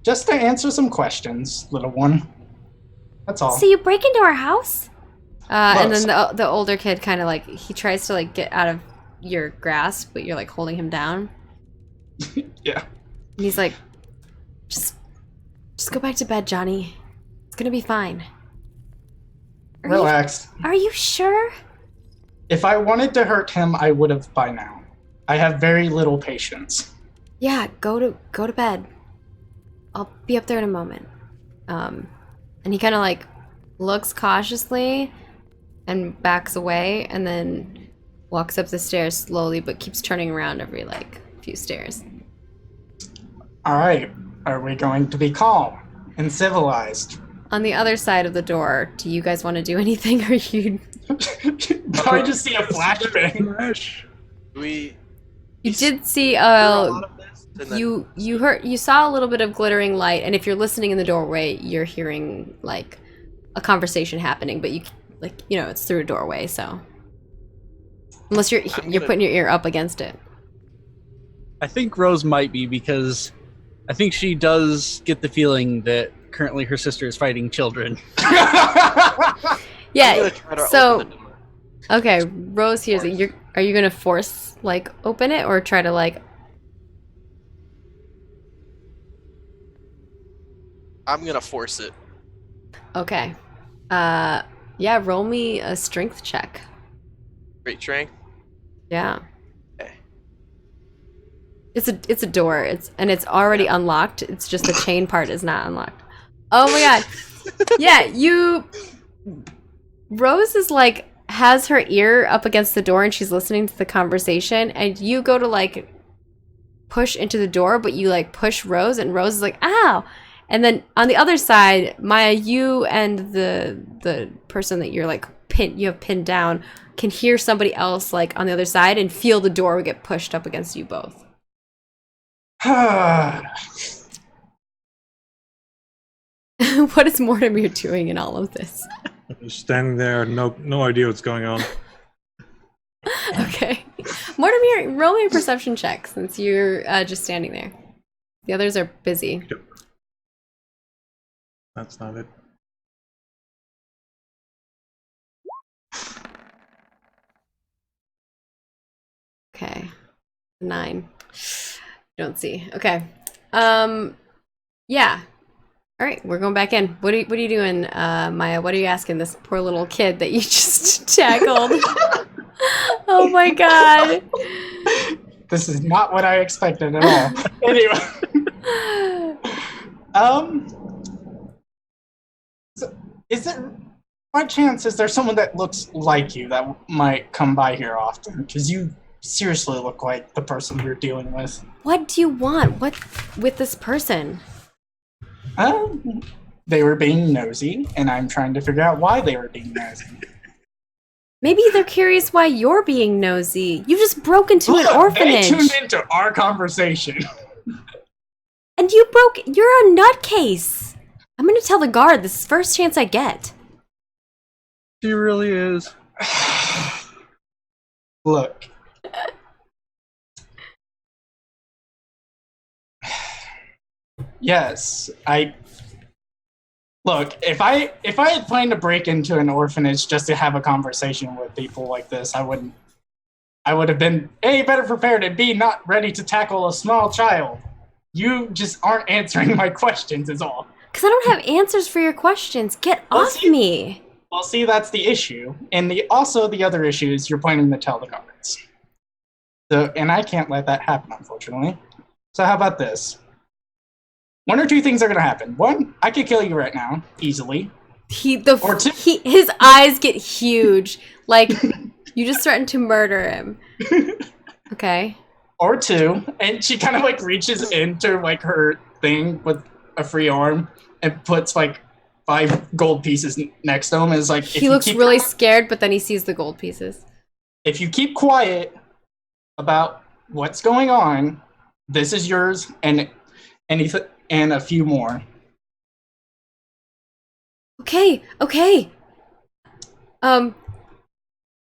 Just to answer some questions, little one. That's all. So you break into our house? And then the older kid kind of like, he tries to like get out of your grasp, but you're like holding him down. Yeah. And he's like, just go back to bed, Johnny. It's gonna be fine. Relax. Are you sure? If I wanted to hurt him, I would have by now. I have very little patience. Yeah, go to bed. I'll be up there in a moment. And he kind of like looks cautiously and backs away, and then walks up the stairs slowly, but keeps turning around every like few stairs. All right. Are we going to be calm and civilized? On the other side of the door, do you guys want to do anything, or you? I just see a flashbang. Flash. We You did see hear a lot of this, and then you saw a little bit of glittering light, and if you're listening in the doorway, you're hearing like a conversation happening, but it's through a doorway, so unless you're putting your ear up against it. I think Rose might be, because I think she does get the feeling that currently her sister is fighting children. I'm Yeah. gonna try to So open the door. okay, Rose hears it. Are you gonna force like open it, or try to like? I'm gonna force it. Okay. Yeah. Roll me a strength check. Great strength. Yeah. Okay. It's a door. It's already unlocked. It's just the chain part is not unlocked. Oh my god. Yeah, Rose is like has her ear up against the door and she's listening to the conversation, and you go to like push into the door, but you like push Rose, and Rose is like, ow. And then on the other side, Maya, you and the person that you're like you have pinned down can hear somebody else like on the other side and feel the door get pushed up against you both. What is Mortimer doing in all of this? Just standing there, no idea what's going on. Okay. Mortimer, roll me a perception check since you're just standing there. The others are busy. Yep. That's not it. Okay. 9. Don't see. Okay. Yeah. All right, we're going back in. What are you doing, Maya? What are you asking this poor little kid that you just tackled? Oh my god. This is not what I expected at all. Anyway. So is it, by chance, is there someone that looks like you that might come by here often? Because you seriously look like the person you're dealing with. What do you want? What with this person? They were being nosy, and I'm trying to figure out why they were being nosy. Maybe they're curious why you're being nosy. You just broke into an Look, orphanage. they tuned into our conversation. And you're a nutcase. I'm gonna tell the guard this is the first chance I get. She really is. Look. Yes, Look, if I had planned to break into an orphanage just to have a conversation with people like this, I would have been A, better prepared, and B, not ready to tackle a small child. You just aren't answering my questions is all. Because I don't have answers for your questions. Get off me. Well, see, that's the issue. And the other issue is you're planning to tell the guards. So, and I can't let that happen, unfortunately. So how about this? One or two things are going to happen. One, I could kill you right now, easily. His eyes get huge. Like, you just threatened to murder him. Okay. Or two, and she kind of like reaches into like her thing with a free arm and puts like 5 gold pieces next to him. And is like, he looks really scared, but then he sees the gold pieces. If you keep quiet about what's going on, this is yours, and a few more. Okay.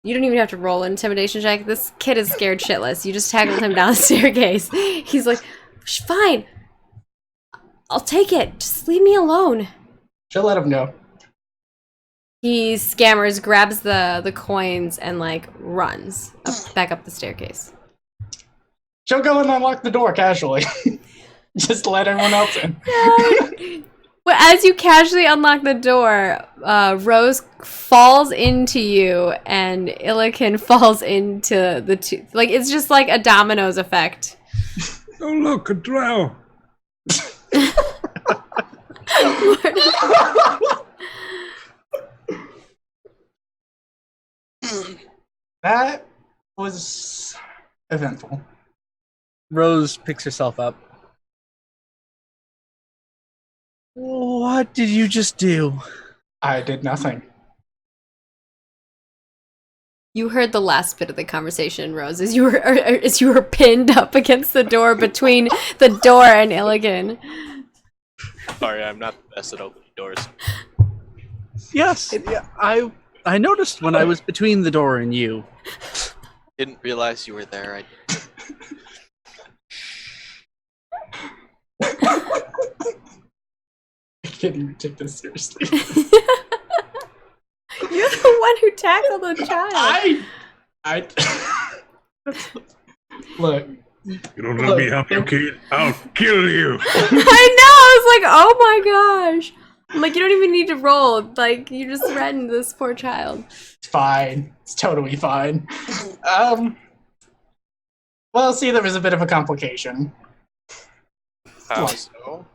You don't even have to roll an intimidation check. This kid is scared shitless. You just tackled him down the staircase. He's like, fine. I'll take it. Just leave me alone. She'll let him go. He scammers, grabs the coins, and like runs back up the staircase. She'll go and unlock the door casually. Just let everyone else in. Well, as you casually unlock the door, Rose falls into you, and Illiken falls into the two. Like, it's just like a dominoes effect. Oh, look, a drow. That was eventful. Rose picks herself up. What did you just do? I did nothing. You heard the last bit of the conversation, Rose, as you were pinned up against the door between the door and Illiken. Sorry, I'm not the best at opening doors. Yes, yeah, I noticed when I was between the door and you. Didn't realize you were there. I can't even take this seriously. You're the one who tackled the child. I look. You don't let me help you, kid. I'll kill you. I know. I was like, oh my gosh. I'm like, you don't even need to roll. Like, you just threatened this poor child. It's fine. It's totally fine. Well, see, there was a bit of a complication. How so?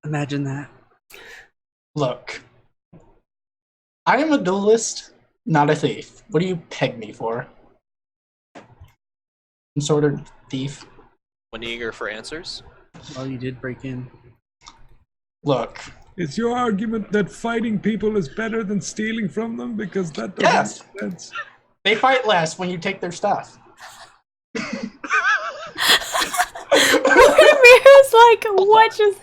Imagine that. Look, I am a duelist, not a thief. What do you peg me for? Some sort of thief? When eager for answers? Well, you did break in. Look. Is your argument that fighting people is better than stealing from them? Because that doesn't Yes. make sense. They fight less when you take their stuff. Mira's like, what just...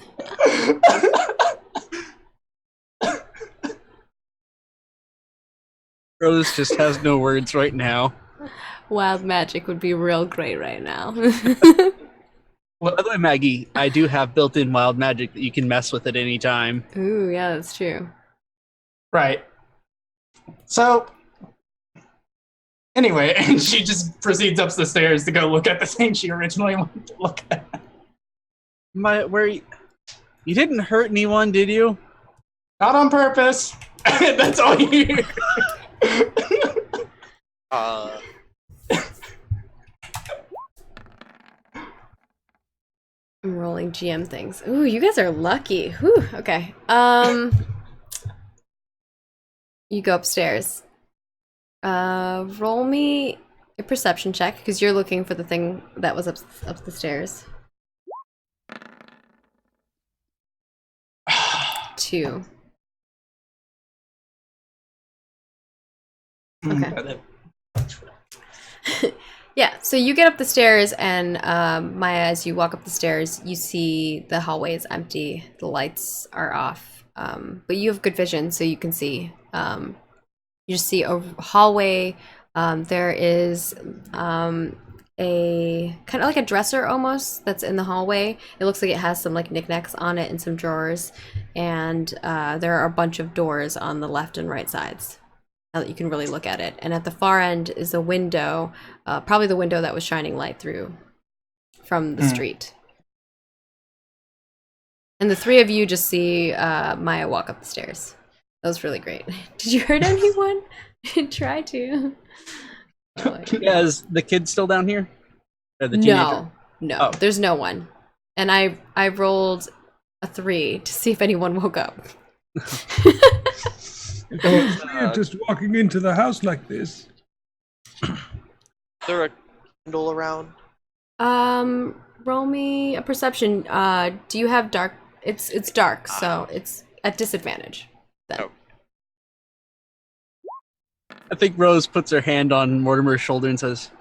Rose just has no words right now. Wild magic would be real great right now. By the way, Maggie, I do have built-in wild magic that you can mess with at any time. Ooh, yeah, that's true. Right. So, anyway, and she just proceeds up the stairs to go look at the thing she originally wanted to look at. You didn't hurt anyone, did you? Not on purpose. That's all you hear. I'm rolling GM things. Ooh, you guys are lucky. Whew, okay. You go upstairs. Roll me a perception check, because you're looking for the thing that was up the stairs. 2. Okay. Yeah, so you get up the stairs, and Maya, as you walk up the stairs, you see the hallway is empty, the lights are off, but you have good vision, so you can see. You just see a hallway. There is a kind of like a dresser almost that's in the hallway. It looks like it has some like knickknacks on it and some drawers, and there are a bunch of doors on the left and right sides. Now that you can really look at it. And at the far end is a window, probably the window that was shining light through from the street. And the three of you just see Maya walk up the stairs. That was really great. Did you hurt anyone? Try to. Yeah, is the kid still down here? Or the teenager? No, Oh. there's no one. And I rolled a 3 to see if anyone woke up. It's weird just walking into the house like this. Is there a candle around? Roll me a perception. Do you have dark? It's dark, so it's at disadvantage. Then. Oh. I think Rose puts her hand on Mortimer's shoulder and says,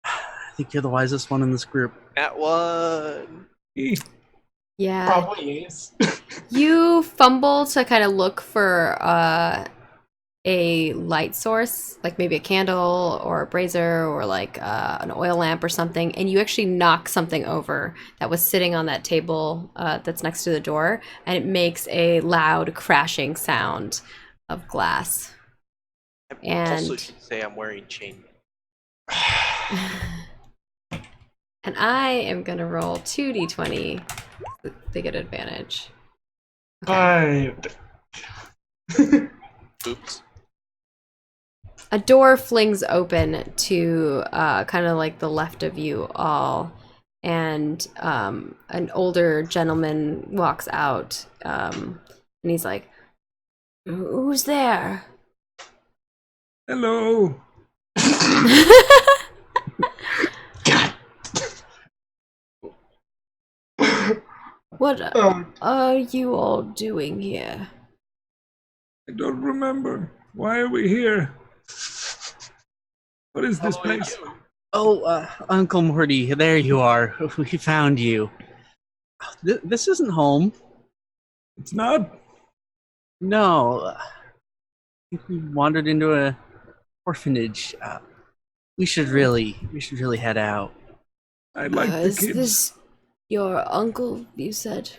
I think you're the wisest one in this group. At one. Yeah. Probably is. You fumble to kind of look for a light source, like maybe a candle or a brazier or like an oil lamp or something, and you actually knock something over that was sitting on that table that's next to the door, and it makes a loud crashing sound. of glass. I also And should say I'm wearing chain. and I am gonna roll 2d20 to get advantage. Okay. 5. Oops. A door flings open to kind of like the left of you all, and an older gentleman walks out, and he's like, "Who's there?" Hello. What are you all doing here? I don't remember. Why are we here? What is this place? Oh, Uncle Morty, there you are. We found you. This isn't home. It's not. No. I think we wandered into a orphanage. We should really head out. I like the Is kids. this your uncle, you said?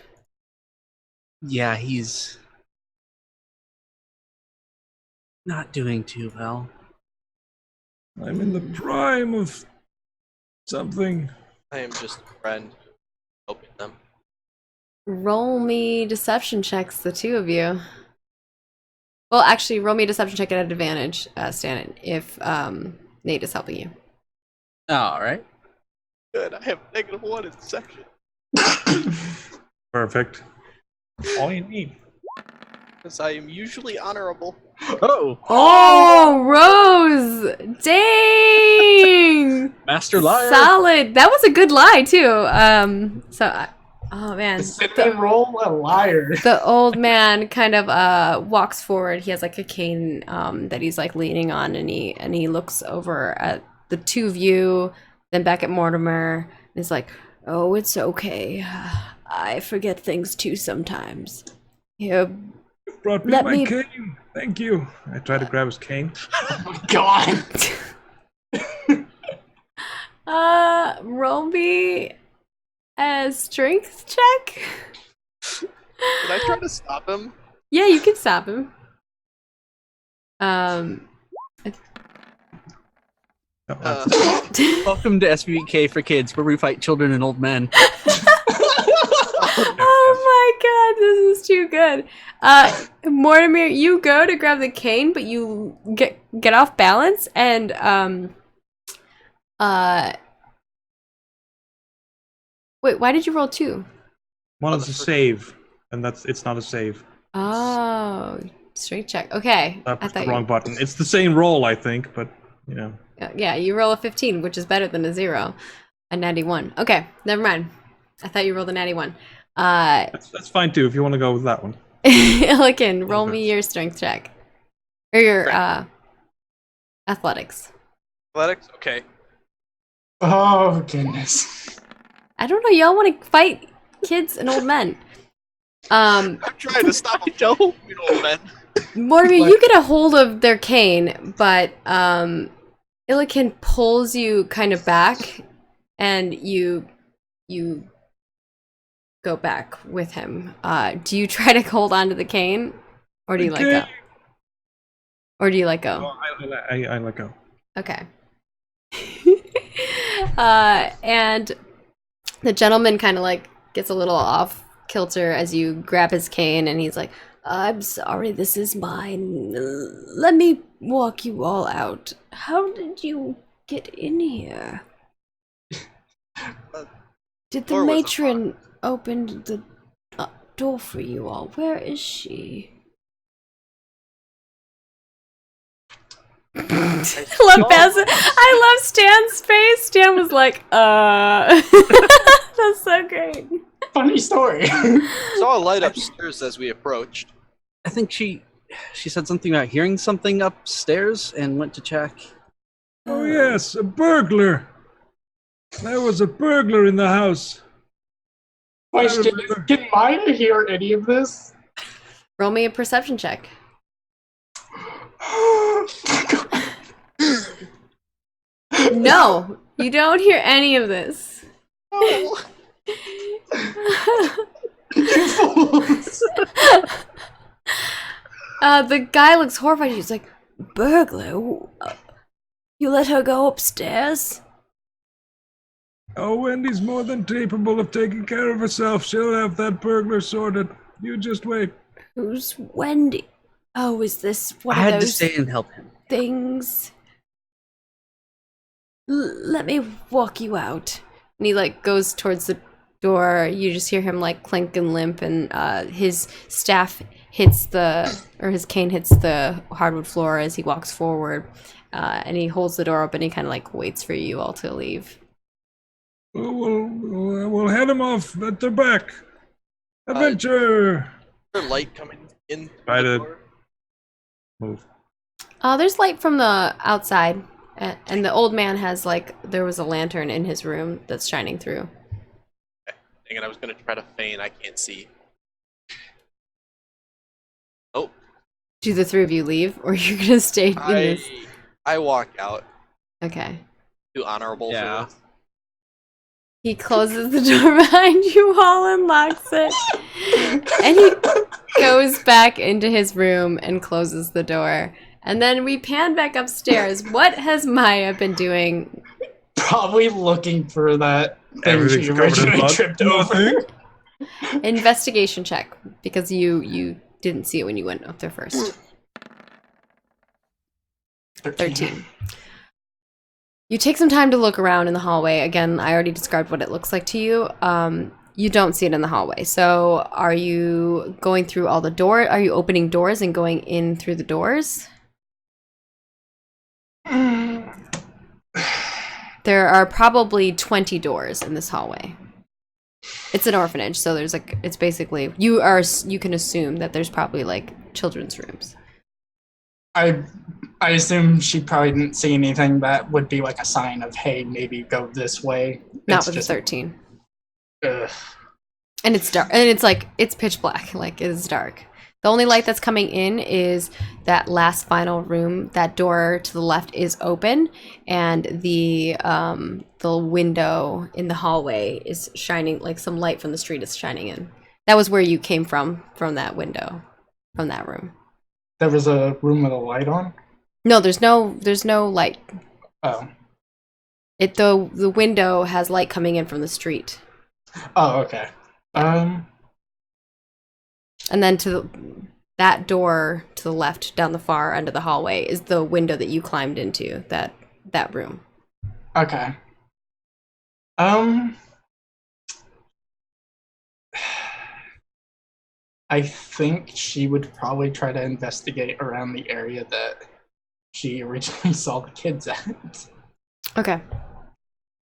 Yeah, he's not doing too well. I'm in the prime of something. I am just a friend helping them. Roll me deception checks, the two of you. Well, actually, roll me a deception check at advantage, Stan, if Nate is helping you. All right. Good. I have -1 in deception. Perfect. All you need. Because I am usually honorable. Oh, Oh, Rose! Dang! master liar. Solid. That was a good lie too. Oh man. Sit and roll a liar. The old man kind of walks forward. He has like a cane that he's like leaning on, and he looks over at the two of you, then back at Mortimer, and he's like, "Oh, it's okay. I forget things too sometimes. Here, Brought me Let my me- cane. Thank you. I tried to grab his cane. Oh my god. roll me a strength check." Did I try to stop him? Yeah, you can stop him. No, Welcome to SVK4KIDS, where we fight children and old men. Oh my god, this is too good. Mortimer, you go to grab the cane, but you get off balance, and wait, why did you roll 2? one is a save, and it's not a save. Oh, strength check. Okay, That was the you- wrong button. It's the same roll, I think, but you know. Yeah, you roll a 15, which is better than a 0, a natty 1. Okay, never mind. I thought you rolled a natty 1. That's fine too if you want to go with that one. Illiken, roll me your strength check. Or your athletics. Athletics? Okay. Oh goodness. I don't know, y'all want to fight kids and old men. I'm trying to stop him. Don't, you old men. Mortimer, you get a hold of their cane, but Illiken pulls you kind of back, and you go back with him. Do you try to hold on to the cane, or do you let go? Or do you let go? Oh, I let go. Okay. And the gentleman kind of like gets a little off kilter as you grab his cane, and he's like, "I'm sorry, this is mine. Let me walk you all out. How did you get in here? Did the door was matron open the door for you all? Where is she?" I love Stan's face. Stan was like, That's so great. Funny story. Saw a light upstairs as we approached. I think she said something about hearing something upstairs and went to check. Oh yes, a burglar. There was a burglar in the house. Question is, can Maya hear any of this? Roll me a perception check. No, you don't hear any of this. Oh, The guy looks horrified. He's like, burglar? You let her go upstairs? Oh, Wendy's more than capable of taking care of herself. She'll have that burglar sorted. You just wait. Who's Wendy? Oh, is this one I of had to those stay and help him. things? Let me walk you out. And he like goes towards the door. You just hear him like clink and limp, and his staff hits his cane hits the hardwood floor as he walks forward. And he holds the door open. He kind of like waits for you all to leave. We'll head them off at the back. Adventure! Is there light coming in? Try the to door? move. There's light from the outside, and the old man has there was a lantern in his room that's shining through. Dang it, I was gonna try to feign. I can't see. Oh, Do the three of you leave, or you're gonna stay in this? I walk out. Okay. Too honorable Yeah. for this. He closes the door behind you all and locks it. And he goes back into his room and closes the door. And then we pan back upstairs. What has Maya been doing? Probably looking for that thing Everything's she covered in originally blood. tripped over. Investigation check, because you didn't see it when you went up there first. 13. You take some time to look around in the hallway. Again, I already described what it looks like to you. You don't see it in the hallway. So are you going through all the doors? Are you opening doors and going in through the doors? There are probably 20 doors in this hallway. It's an orphanage, so there's it's basically, you can assume that there's probably children's rooms. I assume she probably didn't see anything that would be like a sign of, hey, maybe go this way. Not It's with just, the 13. ugh. And it's dark, and it's pitch black, it is dark. The only light that's coming in is that last final room. That door to the left is open, and the window in the hallway is shining, some light from the street is shining in. That was where you came from that window, from that room. There was a room with a light on? No, there's no light. Oh. The window has light coming in from the street. Oh, okay. And then that door to the left down the far end of the hallway is the window that you climbed into, that room. Okay. I think she would probably try to investigate around the area that she originally saw the kids at. Okay.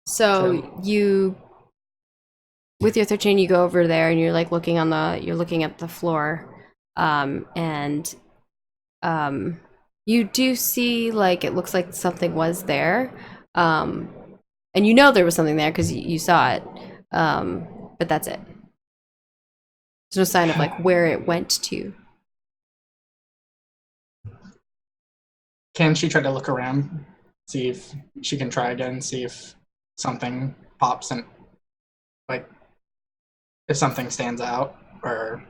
So you, with your 13, you go over there and you're looking at the floor, and you do see it looks like something was there, and you know there was something there because you saw it, but that's it. There's no sign of where it went to. Can she try to look around, see if she can try again, see if something pops and if something stands out, or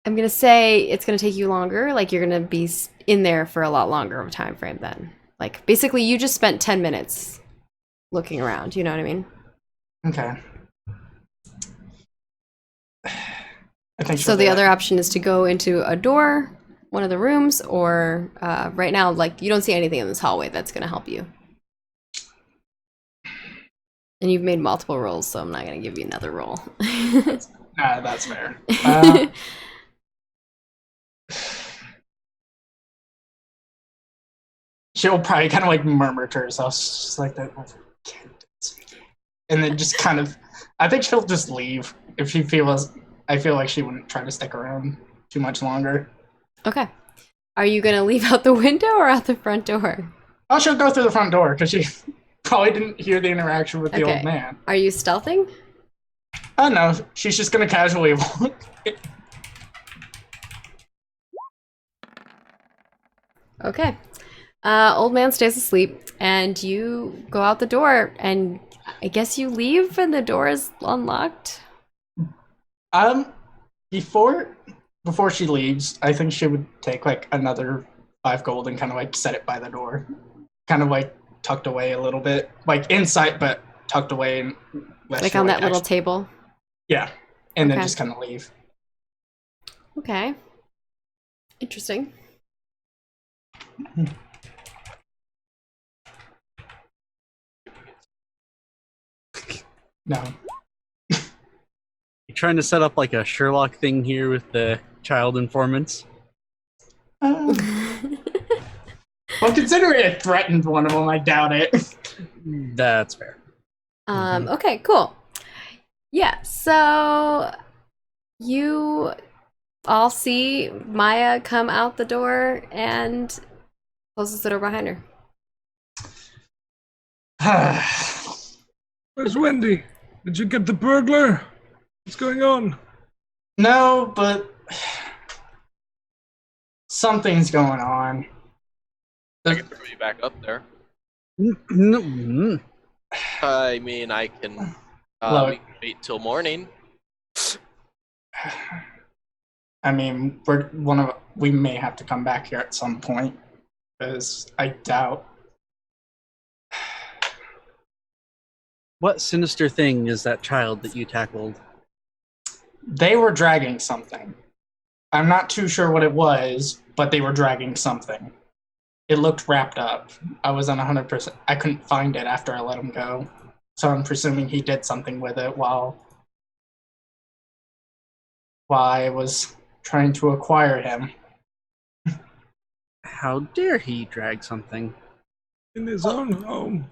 I'm gonna say it's gonna take you longer. You're gonna be in there for a lot longer of a time frame then. Basically you just spent 10 minutes looking around, you know what I mean? okay. I think So the other option is to go into a door, one of the rooms, or right now, you don't see anything in this hallway that's gonna help you. And you've made multiple rolls, so I'm not gonna give you another roll. that's fair. She'll probably kind of murmur to herself, just like that. And then just kind of, I think she'll just leave if she feels. I feel like she wouldn't try to stick around too much longer. Okay. Are you gonna leave out the window or out the front door? Oh, she'll go through the front door because she probably didn't hear the interaction with the old man. Are you stealthing? Oh no, she's just gonna casually walk. Okay. Old man stays asleep, and you go out the door, and I guess you leave and the door is unlocked? Before before she leaves, I think she would take like another 5 gold and kind of like set it by the door, kind of like tucked away a little bit, like inside but tucked away, and Like on that little table. Yeah, and then Okay. just kind of leave. Okay. Interesting. No. You trying to set up like a Sherlock thing here with the child informants? Well, considering it threatened one of them, I doubt it. That's fair. Okay, cool. Yeah, so you all see Maya come out the door and closes the door behind her. Where's Wendy? Did you get the burglar? What's going on? No, but something's going on. I can throw you back up there. Mm. I mean, I can. Look. We can wait till morning. I mean, we may have to come back here at some point, because I doubt. What sinister thing is that child that you tackled? They were dragging something. I'm not too sure what it was, but they were dragging something. It looked wrapped up. I was on 100%. I couldn't find it after I let him go. So I'm presuming he did something with it while I was trying to acquire him. How dare he drag something? In his own home.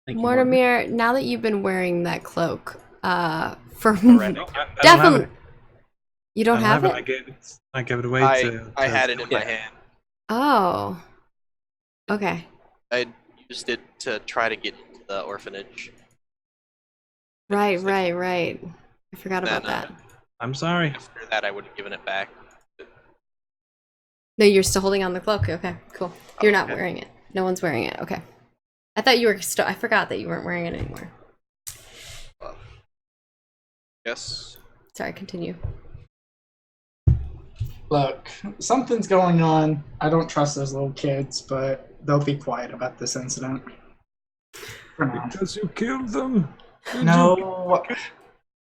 Thank you, Mortimer, now that you've been wearing that cloak, for Already. No, I don't have definitely, it. you don't have it. I gave it away I to. had it in my hand. Oh, okay. I used it to try to get into the orphanage. Right. I forgot about Then, that. I'm sorry. After that, I would have given it back. No, you're still holding on the cloak. Okay, cool. You're not Okay. wearing it. No one's wearing it. Okay. I thought you were still. I forgot that you weren't wearing it anymore. Yes. Sorry. Continue. Look, something's going on. I don't trust those little kids, but they'll be quiet about this incident. For now. Because you killed them? Did No.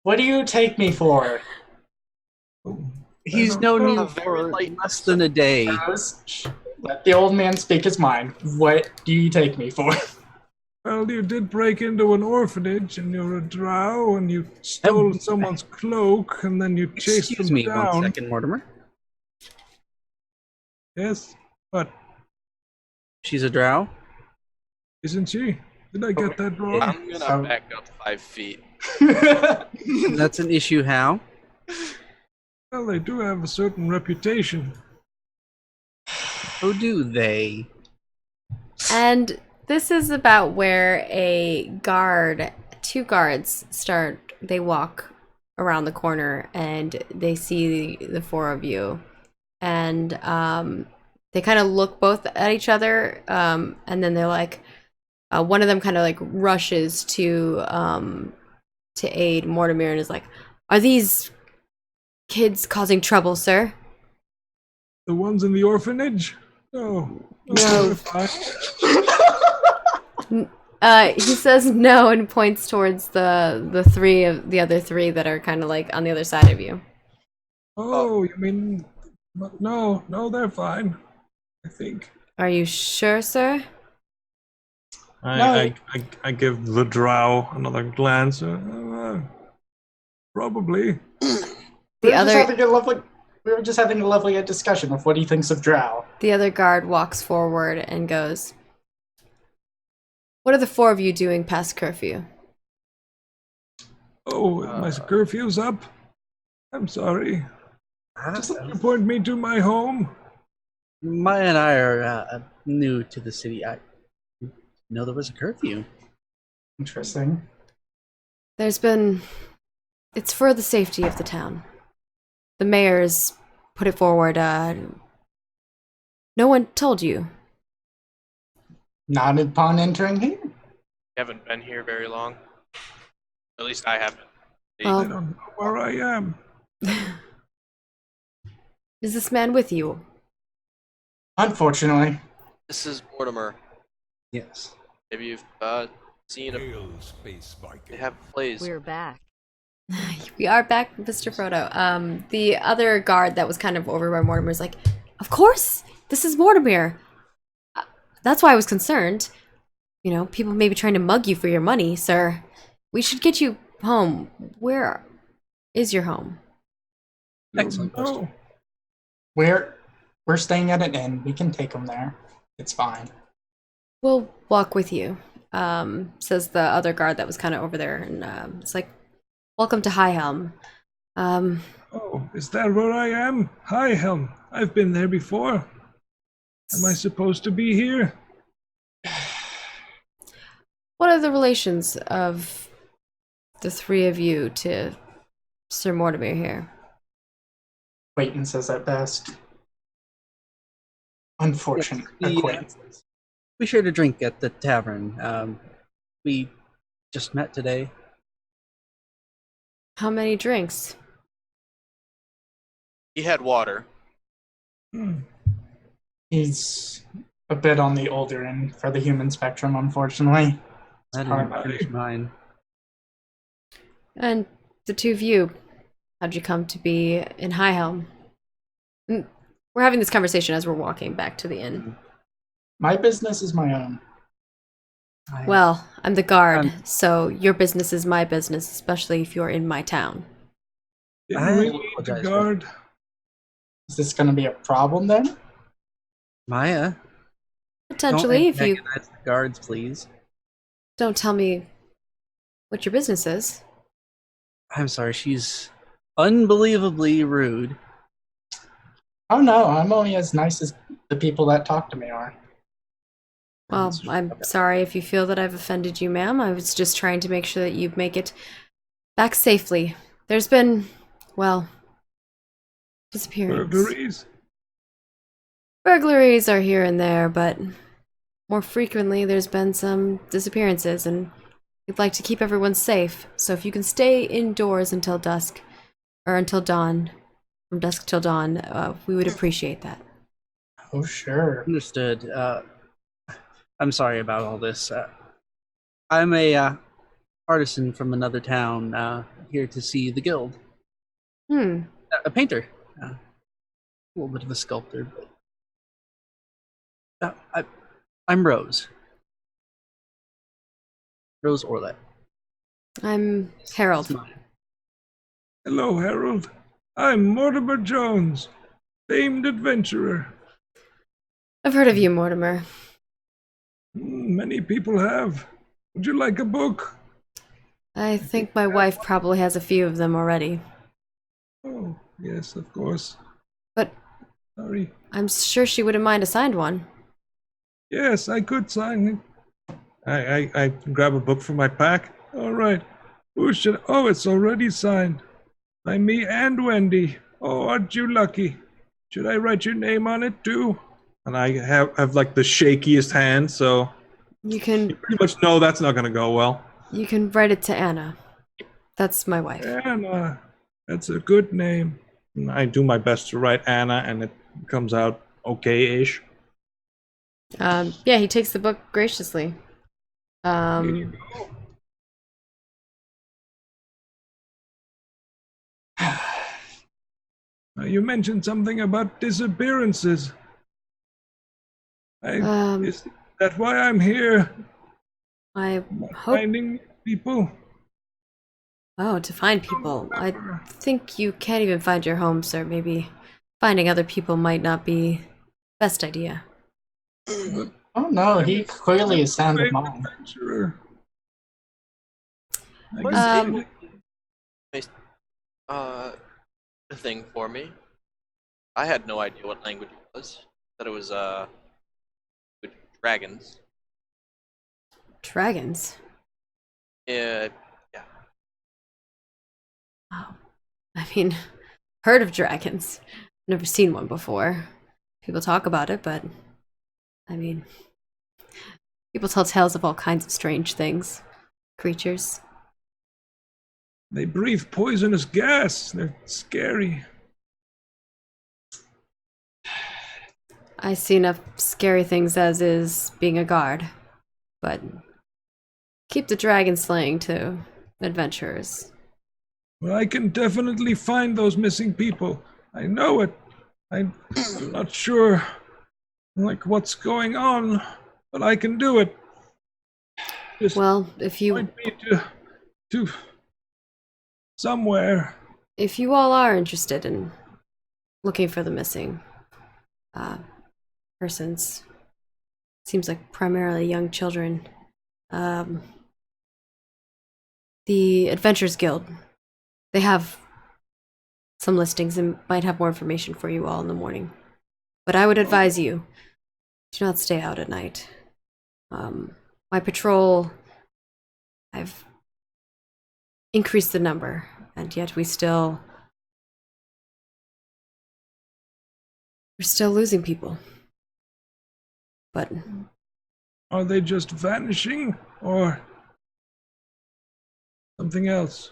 What do you take me for? you? He's I known don't you know. Very for light. less than a day. Shh. Let the old man speak his mind. What do you take me for? Well, you did break into an orphanage and you're a drow and you stole someone's cloak and then you chased Excuse them me down. 1 second, Mortimer. Yes, but She's a drow. isn't she? Did I get that wrong? I'm gonna So- back up 5 feet. That's an issue. How? Well, they do have a certain reputation. How do they? And this is about where two guards start. They walk around the corner and they see the four of you, and they kind of look both at each other, and then they're like, one of them kind of like rushes to aid Mortimer and is like, "Are these kids causing trouble, sir?" The ones in the orphanage? No. No. they're fine. He says no and points towards the other three that are kind of like on the other side of you. Oh, you mean... No, they're fine. I think. Are you sure, sir? No. I give the drow another glance. Probably. The other We were just having a lovely discussion of what he thinks of Drow. the other guard walks forward and goes, "What are the four of you doing past curfew?" Oh, my curfew's up? I'm sorry. Just let you point me to my home. Maya and I are new to the city. I didn't know there was a curfew. Interesting. It's for the safety of the town. The mayor's put it forward. No one told you. Not upon entering here. Haven't been here very long. At least I haven't. Well- I don't know where I am. Is this man with you? Unfortunately. This is Mortimer. Yes. Maybe you've seen him. Hail, Space Viking. They have plays. We're back. We are back, Mr. Frodo. The other guard that was kind of over by Mortimer is like, of course, this is Mortimer. That's why I was concerned. You know, people may be trying to mug you for your money, sir. We should get you home. Where is your home? Excellent question. We're staying at an inn. We can take him there. It's fine. We'll walk with you, says the other guard that was kind of over there. And it's like, welcome to High Helm. Oh, is that where I am? Hi, Helm. I've been there before. Am I supposed to be here? What are the relations of the three of you to Sir Mortimer here? Acquaintances at best. Unfortunate Yes, acquaintances. We shared a drink at the tavern. We just met today. How many drinks? He had water. Hmm. He's a bit on the older end for the human spectrum, unfortunately. I hard. didn't finish mine. And the two of you, how'd you come to be in High Helm? We're having this conversation as we're walking back to the inn. My business is my own. Well, I'm the guard, so your business is my business, especially if you're in my town. Didn't I we need the apologize. guard? Is this going to be a problem then? Maya, Potentially, don't if you antagonize the guards, please. don't tell me what your business is. I'm sorry, she's unbelievably rude. Oh no, I'm only as nice as the people that talk to me are. Well, I'm sorry if you feel that I've offended you, ma'am. I was just trying to make sure that you make it back safely. There's been, well, disappearance. Burglaries? Burglaries are here and there, but more frequently there's been some disappearances, and we'd like to keep everyone safe. So if you can stay indoors until dusk, or until dawn, from dusk till dawn, we would appreciate that. Oh sure. Understood. I'm sorry about all this. I'm a artisan from another town here to see the guild. A painter. A little bit of a sculptor. But I'm Rose. Rose Orlet. I'm Harold. Hello, Harold. I'm Mortimer Jones, famed adventurer. I've heard of you, Mortimer. Many people have. Would you like a book? I think my wife probably has a few of them already. Oh, yes, of course. But Sorry. I'm sure she wouldn't mind a signed one. Yes, I could sign it. I grab a book from my pack. All right. Who should? Oh, it's already signed. By me and Wendy. Oh, aren't you lucky? Should I write your name on it too? And I have like the shakiest hand, so You can you pretty much know that's not gonna go well. write it to Anna. That's my wife. Anna. That's a good name. And I do my best to write Anna, and it comes out okay-ish. Yeah, he takes the book graciously. Here you go. Now, you mentioned something about disappearances. Is that why I'm here? I hope. Finding people? Oh, to find people. I think you can't even find your home, sir. Maybe finding other people might not be best idea. Oh no, he clearly is sound of mind. Adventurer. A thing for me. I had no idea what language it was. Thought it was with dragons. Dragons. Yeah. Oh, I mean, heard of dragons. Never seen one before. People talk about it, but I mean, people tell tales of all kinds of strange things, creatures. They breathe poisonous gas. They're scary. I see enough scary things as is being a guard, but keep the dragon slaying to adventurers. Well, I can definitely find those missing people. I know it. I'm not sure, like, what's going on, but I can do it. Just Well, if you point me to somewhere. all are interested in looking for the missing persons, seems like primarily young children, the Adventurers Guild, they have some listings and might have more information for you all in the morning. But I would advise you, do not stay out at night. My patrol, I've increased the number, and yet we're still losing people. But Are they just vanishing, or something else?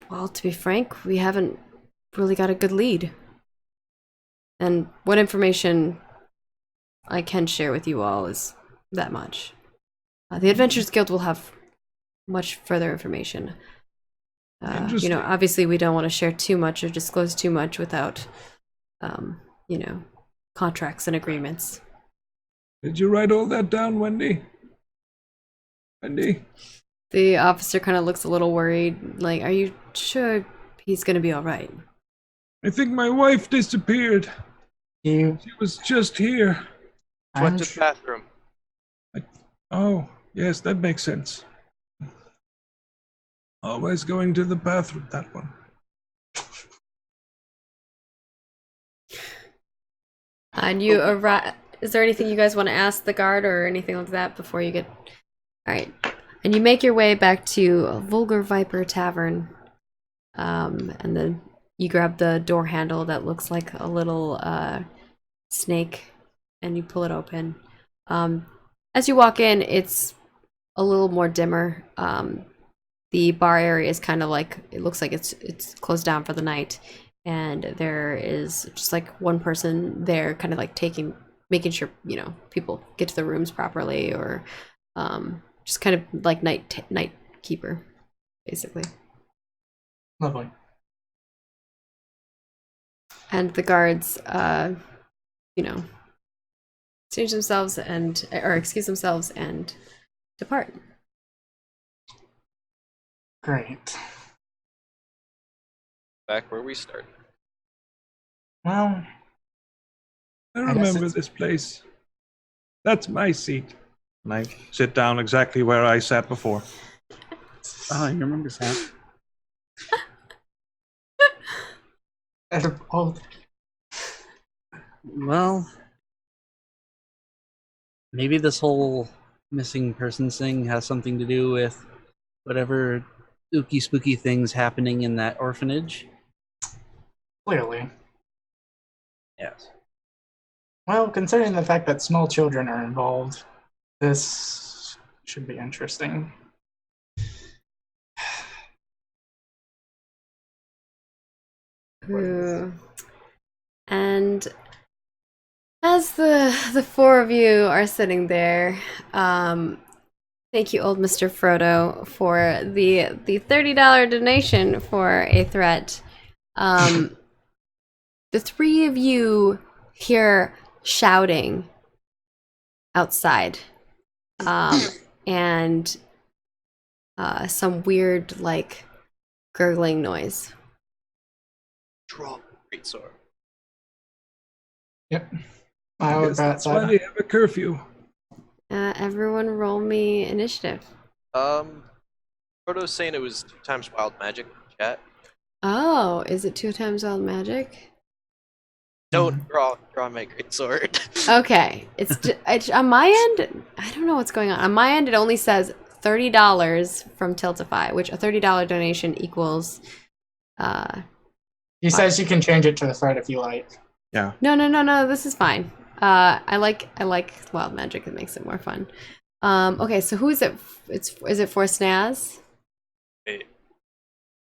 well, to be frank, we haven't really got a good lead. And what information I can share with you all is that much. The Adventurers Guild will have much further information. You know, obviously we don't want to share too much or disclose too much without, you know, contracts and agreements. Did you write all that down, Wendy? Wendy? The officer kind of looks a little worried, like, are you sure he's gonna be alright? I think my wife disappeared. You, She was just here. Went I'm to the sure- bathroom. Oh, yes, that makes sense. Always going to the bathroom, that one. And you arrive. Is there anything you guys want to ask the guard or anything like that before you get? All right, and you make your way back to Vulgar Viper Tavern, and then you grab the door handle that looks like a little snake, and you pull it open. As you walk in, it's a little more dimmer. The bar area is kind of like, it looks like it's closed down for the night, and there is just like one person there kind of like making sure, you know, people get to the rooms properly, or just kind of like night keeper, basically. Lovely. And the guards you know, excuse themselves and depart. Great. Back where we started. Well, I I guess remember it's- this place. That's my seat. And I sit down exactly where I sat before. Oh, you remember Sam? out of all, Well, maybe this whole missing persons thing has something to do with whatever spooky things happening in that orphanage. clearly. Yes. Well, considering the fact that small children are involved, this should be interesting. And as the four of you are sitting there, thank you, old Mr. Frodo, for the $30 donation for a threat. The three of you hear shouting outside, and some weird, like, gurgling noise. Draw great sword. Yep. I I would guess bet that's why that. they have a curfew. Everyone roll me initiative. Frodo's saying it was 2 times wild magic. Chat. Oh, is it 2 times wild magic? Don't draw my great sword. Okay, it's on my end. I don't know what's going on. On my end, it only says $30 from Tiltify, which a $30 donation equals. He says you can change it to the threat if you like. Yeah. No. This is fine. I like wild magic. It makes it more fun. Okay, so who is it? Is it for Snaz? Hey,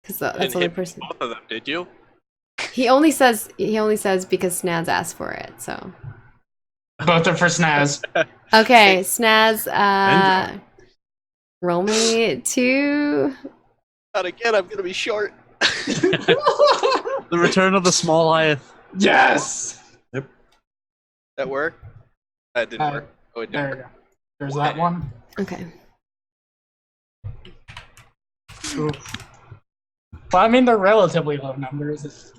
Because that's didn't the other hit person. both of them, did you? He only says because Snaz asked for it. So Both are for Snaz. okay, Snaz. Enjoy. Roll me 2. Not again. I'm gonna be short. The return of the small Goliath. Yes. That work? That didn't work. Oh, it didn't There we work. go. There's that one. Okay. Oof. Well, I mean, they're relatively low numbers.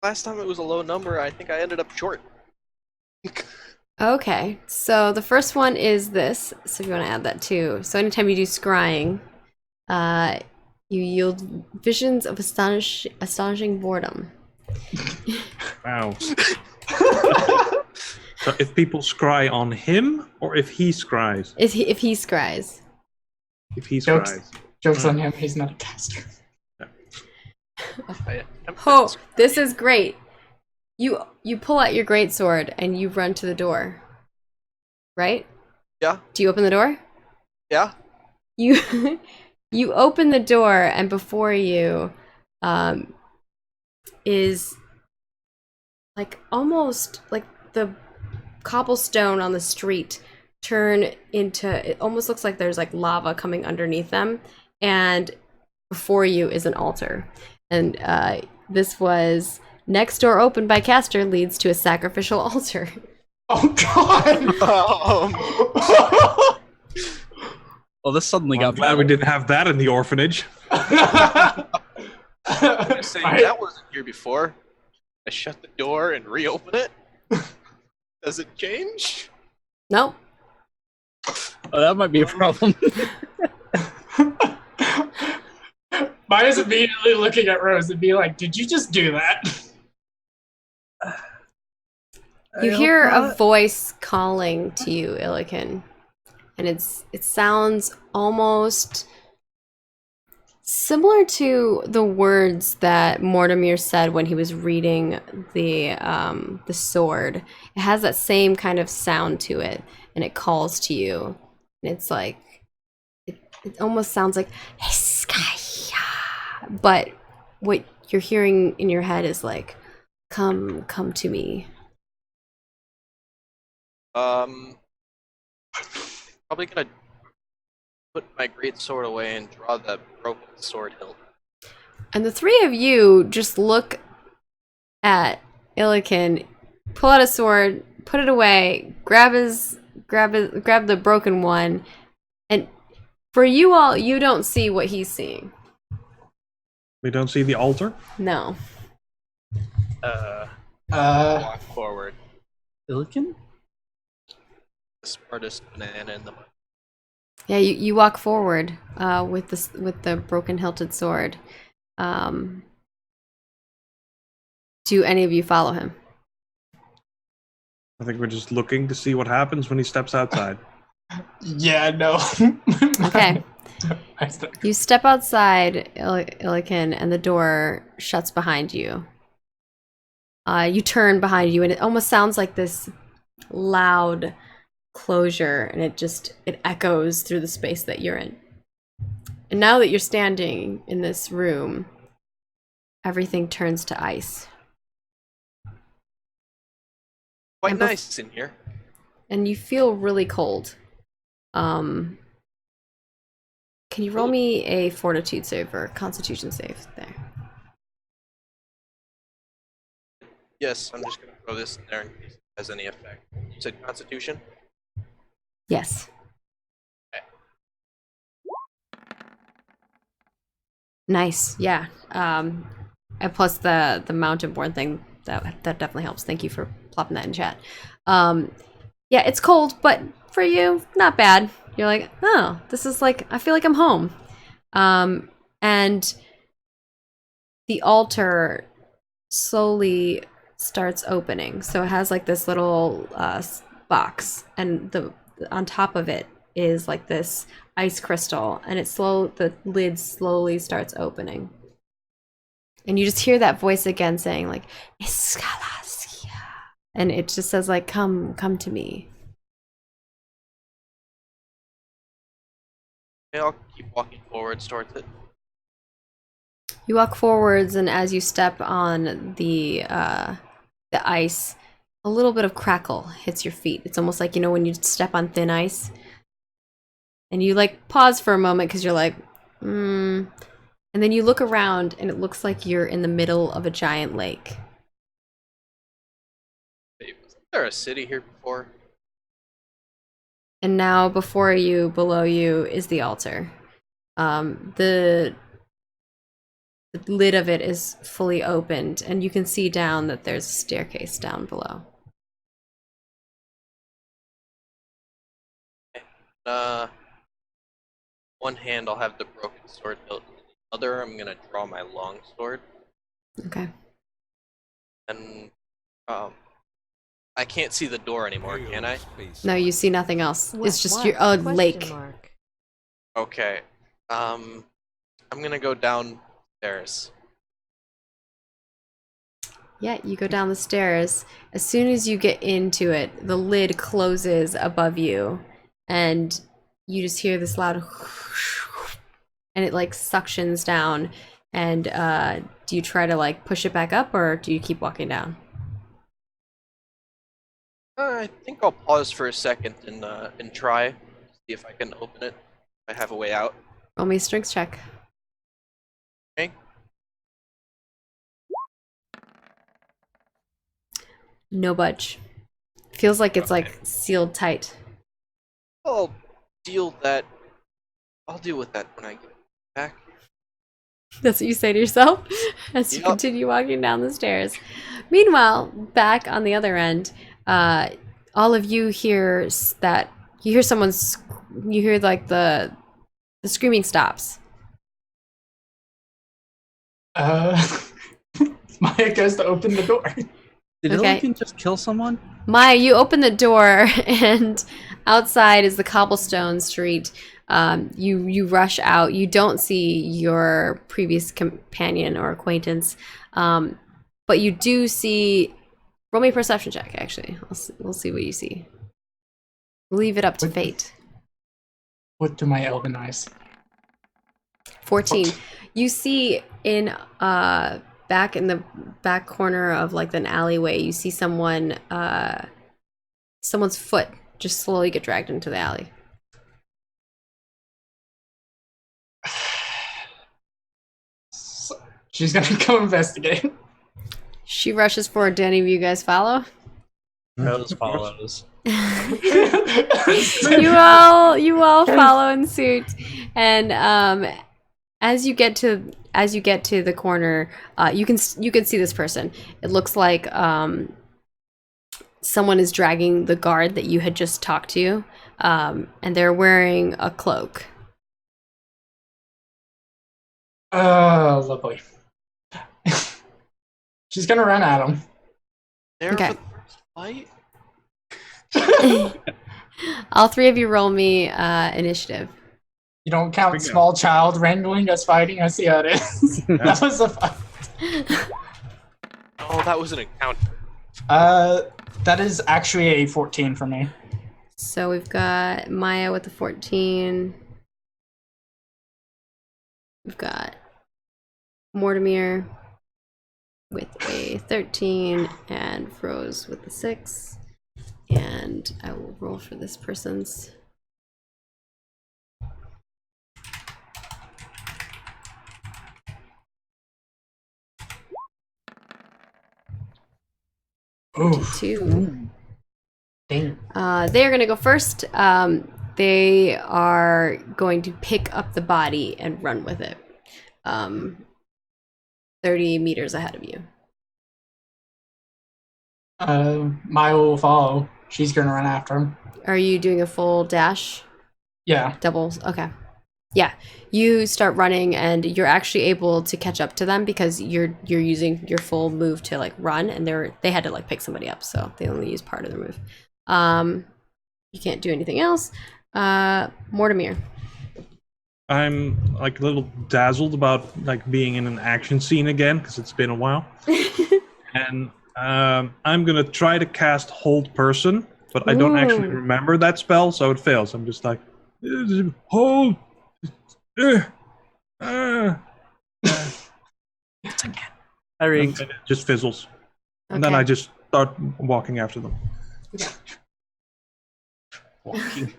Last time it was a low number. I think I ended up short. Okay, so the first one is this. So if you want to add that too. So anytime you do scrying, you yield visions of astonishing boredom. Wow. So if people scry on him, or if he scries? If he scries. If he Jokes. scries. Joke's on him, he's not a caster. Oh, this is great. You pull out your greatsword and you run to the door. Right? Yeah. Do you open the door? Yeah. You you open the door and before you is like almost like the cobblestone on the street turn into, it almost looks like there's like lava coming underneath them, and before you is an altar. And this was next door opened by caster leads to a sacrificial altar. Oh god! Well, this suddenly Well, I'm got glad we didn't have that in the orphanage. I'm just saying that wasn't here before. I shut the door and reopen it. Does it change? Nope. Oh, that might be a problem. Maya's immediately looking at Rose and be like, "Did you just do that?" You hear a voice calling to you, Illiken, and it sounds almost similar to the words that Mortimer said when he was reading the sword. It has that same kind of sound to it, and it calls to you. And it's like it almost sounds like but what you're hearing in your head is like, come to me. Probably gonna put my great sword away and draw the broken sword hilt. And the three of you just look at Illiken, pull out a sword, put it away, grab the broken one, and for you all, you don't see what he's seeing. We don't see the altar? No. Walk forward. Illiken? The smartest banana in the mud. Yeah, you walk forward with the broken hilted sword. Do any of you follow him? I think we're just looking to see what happens when he steps outside. Yeah, no. Okay. You step outside, Illiken, and the door shuts behind you. You turn behind you, and it almost sounds like this loud closure, and it echoes through the space that you're in. And now that you're standing in this room, everything turns to ice. Quite And nice in here. And you feel really cold. Can you roll me a fortitude save or constitution save there? Yes, I'm just gonna throw this in there in case it has any effect. You said Constitution? Yes. Okay. Nice. Yeah. And plus the mountain board thing, that definitely helps. Thank you for plopping that in chat. Yeah, it's cold, but for you, not bad. You're like, oh, this is like, I feel like I'm home. And the altar slowly starts opening. So it has like this little box, and on top of it is like this ice crystal, and the lid slowly starts opening. And you just hear that voice again saying like, Escalacia. And it just says like, come to me. Okay, I'll keep walking forwards towards it. You walk forwards, and as you step on the ice, a little bit of crackle hits your feet. It's almost like, you know, when you step on thin ice. And you, like, pause for a moment because you're like, And then you look around, and it looks like you're in the middle of a giant lake. Wait, was there a city here before? And now before you, below you, is the altar. The lid of it is fully opened, and you can see down that there's a staircase down below. One hand I'll have the broken sword built. In the other, I'm gonna draw my long sword. Okay. And I can't see the door anymore, can I? No, you see nothing else. It's just What? your Question lake. mark. Okay. I'm gonna go downstairs. Yeah, you go down the stairs. As soon as you get into it, the lid closes above you, and you just hear this loud and it like suctions down. And do you try to like push it back up, or do you keep walking down? I think I'll pause for a second and try, see if I can open it. If I have a way out. Roll me a strength check. Okay. No budge. Feels like it's like sealed tight. I'll deal with that when I get back. That's what you say to yourself as you Yep. continue walking down the stairs. Meanwhile, back on the other end, all of you hear that you hear someone's. You hear like the screaming stops. Maya goes to open the door. Did Okay. Illigan just kill someone? Maya, you open the door, and outside is the cobblestone street. You rush out. You don't see your previous companion or acquaintance, but you do see. Roll me a perception check. Actually, we'll see what you see. Leave it up to fate. What do my elven eyes? 14. You see in back in the back corner of like an alleyway, you see someone's foot just slowly get dragged into the alley. She's gonna go investigate. She rushes forward. Do any of you guys follow? Rose follows. you all follow in suit, and as you get to the corner, you can see this person. It looks like someone is dragging the guard that you had just talked to, and they're wearing a cloak. Oh, lovely. She's gonna run at him. There Okay. for the first fight? All three of you roll me initiative. You don't count Bring it small child wrangling as fighting. I see how it is. That was a fight. Oh, that was an encounter. That is actually a 14 for me. So we've got Maya with the 14. We've got Mortimer with a 13 and Rose with the 6. And I will roll for this person's. Ooh, 2. dang. They're going to go first. They are going to pick up the body and run with it. 30 meters ahead of you. Maya will follow. She's gonna run after him. Are you doing a full dash? Yeah. Doubles? Okay. Yeah. You start running, and you're actually able to catch up to them because you're using your full move to like run, and they had to like pick somebody up, so they only use part of their move. You can't do anything else. Mortimer. I'm like a little dazzled about like being in an action scene again because it's been a while, and I'm gonna try to cast Hold Person, but I don't actually Ooh. remember that spell, so it fails. I'm just like hold. I And rigged. it just fizzles. And then I just start walking after them. Walking.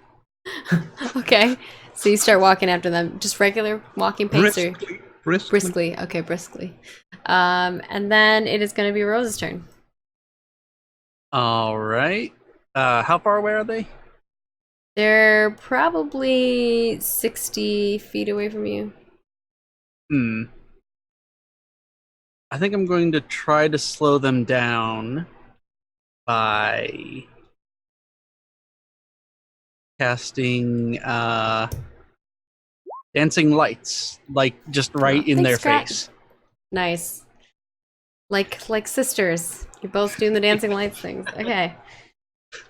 Okay. So you start walking after them. Just regular walking pace or Briskly. briskly? Okay, briskly. And then it is going to be Rose's turn. All right. How far away are they? They're probably 60 feet away from you. I think I'm going to try to slow them down by casting dancing lights, like just right in their Thanks, face. Nice. Like sisters. You're both doing the dancing lights things. Okay.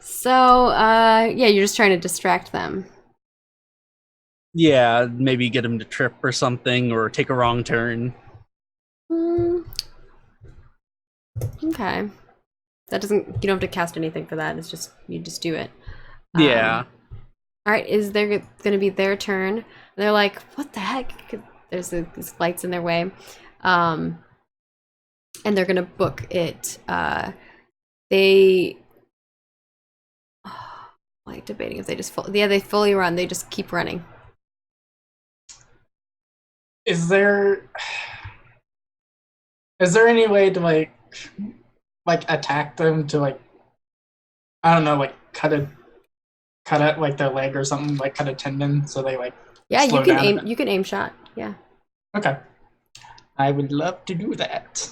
So, yeah, you're just trying to distract them. Yeah, maybe get them to trip or something, or take a wrong turn. Okay. That doesn't, you don't have to cast anything for that. It's just, you just do it. Yeah. All right, is there going to be their turn? And they're like, what the heck? There's these lights in their way. And they're going to book it. They... like debating if they just they fully run. They just keep running. Is there any way to like attack them to like, I don't know, like cut out like their leg or something, like cut a tendon so they like Yeah, slow you can down a aim. bit? You can aim shot. Yeah. Okay, I would love to do that.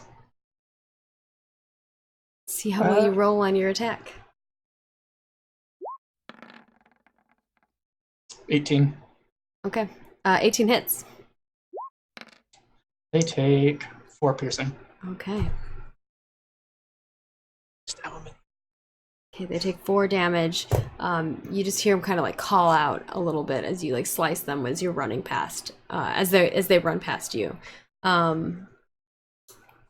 See how well you roll on your attack. 18. Okay. 18 hits. They take 4 piercing. Okay. Stab him in. Okay, they take 4 damage. You just hear them kind of like call out a little bit as you like slice them as you're running past, as they run past you. And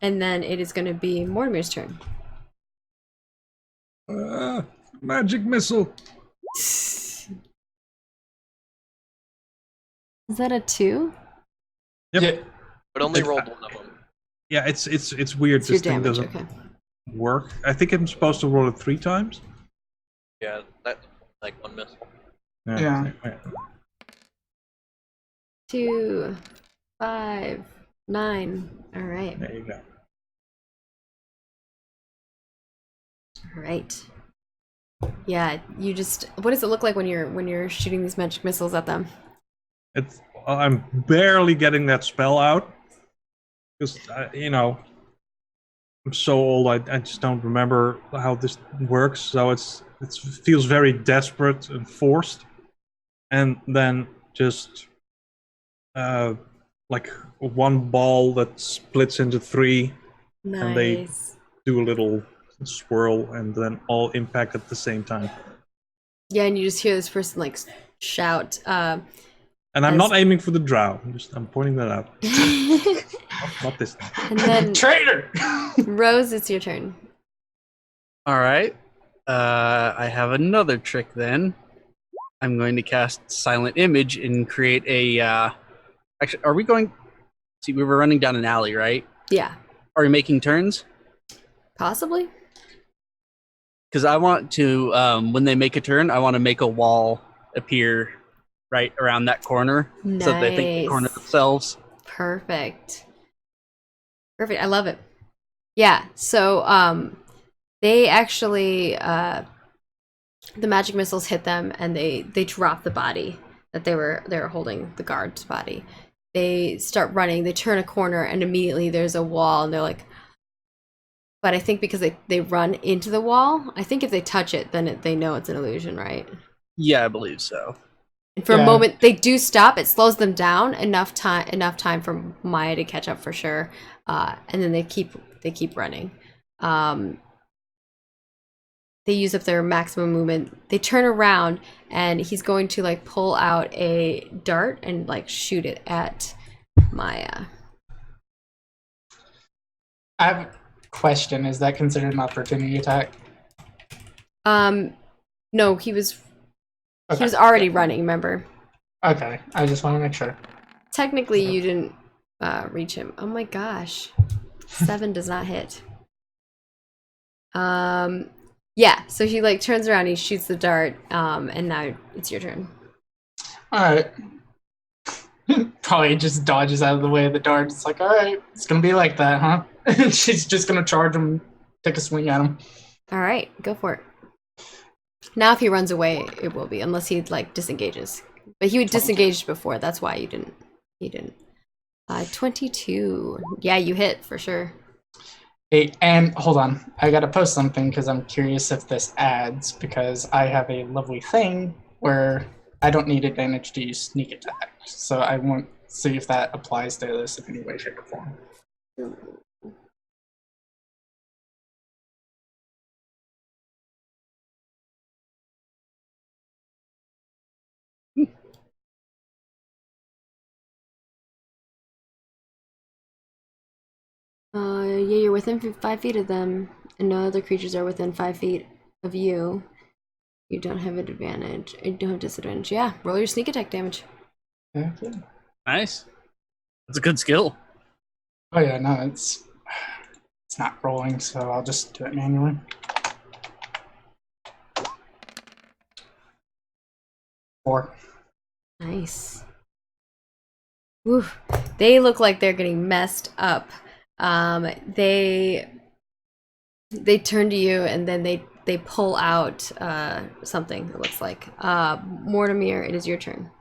then it is going to be Mortimer's turn. Magic missile. Is that a 2? Yep. Yeah, But only rolled one of them. Yeah, it's weird. It's your This thing damage. doesn't Okay. work. I think I'm supposed to roll it 3 times. Yeah, that's like one missile. Yeah. 2, 5, 9. All right. There you go. All right. Yeah, you just. What does it look like when you're shooting these magic missiles at them? I'm barely getting that spell out because I'm so old. I just don't remember how this works. So it feels very desperate and forced, and then just like one ball that splits into 3, Nice. and they do a little swirl, and then all impact at the same time. Yeah, and you just hear this person like shout. And I'm not aiming for the drow. I'm pointing that out. Not this time. And then traitor. Rose, it's your turn. All right. I have another trick then. I'm going to cast Silent Image and create a. Actually, are we going? See, we were running down an alley, right? Yeah, Are we making turns? possibly. Because I want to, when they make a turn, I want to make a wall appear right around that corner, so that they think they corner Nice. themselves. Perfect. Perfect. I love it. Yeah. So they actually the magic missiles hit them and they drop the body that they were holding, the guard's body. They start running, they turn a corner, and immediately there's a wall, and they're like, but I think because they run into the wall, I think if they touch it, then they know it's an illusion, right? Yeah, I believe so. And for a Yeah. moment, they do stop. It slows them down enough time for Maya to catch up for sure. And then they keep running. They use up their maximum movement. They turn around, and he's going to like pull out a dart and like shoot it at Maya. I have a question. Is that considered an opportunity attack? No, he was Okay. already running. Remember? Okay, I just want to make sure. Technically, you didn't reach him. Oh my gosh. 7 does not hit. Yeah, so he like turns around, he shoots the dart, and now it's your turn. Alright. Probably just dodges out of the way of the dart. It's like, alright, it's gonna be like that, huh? And she's just gonna charge him, take a swing at him. All right, go for it. Now if he runs away, it will be, unless he like disengages. But he would disengage before, that's why you didn't. He didn't. 22. Yeah, you hit for sure. Hey, and hold on, I gotta post something because I'm curious if this adds, because I have a lovely thing where I don't need advantage to use sneak attack. So I want to see if that applies to this in any way, shape, or form. Yeah, you're within 5 feet of them, and no other creatures are within 5 feet of you. You don't have an advantage. You don't have disadvantage. Yeah, roll your sneak attack damage. Okay. Nice. That's a good skill. Oh yeah, no, it's not rolling, so I'll just do it manually. 4. Nice. Oof. They look like they're getting messed up. They turn to you and then they pull out something, it looks like. Mortimer, it is your turn.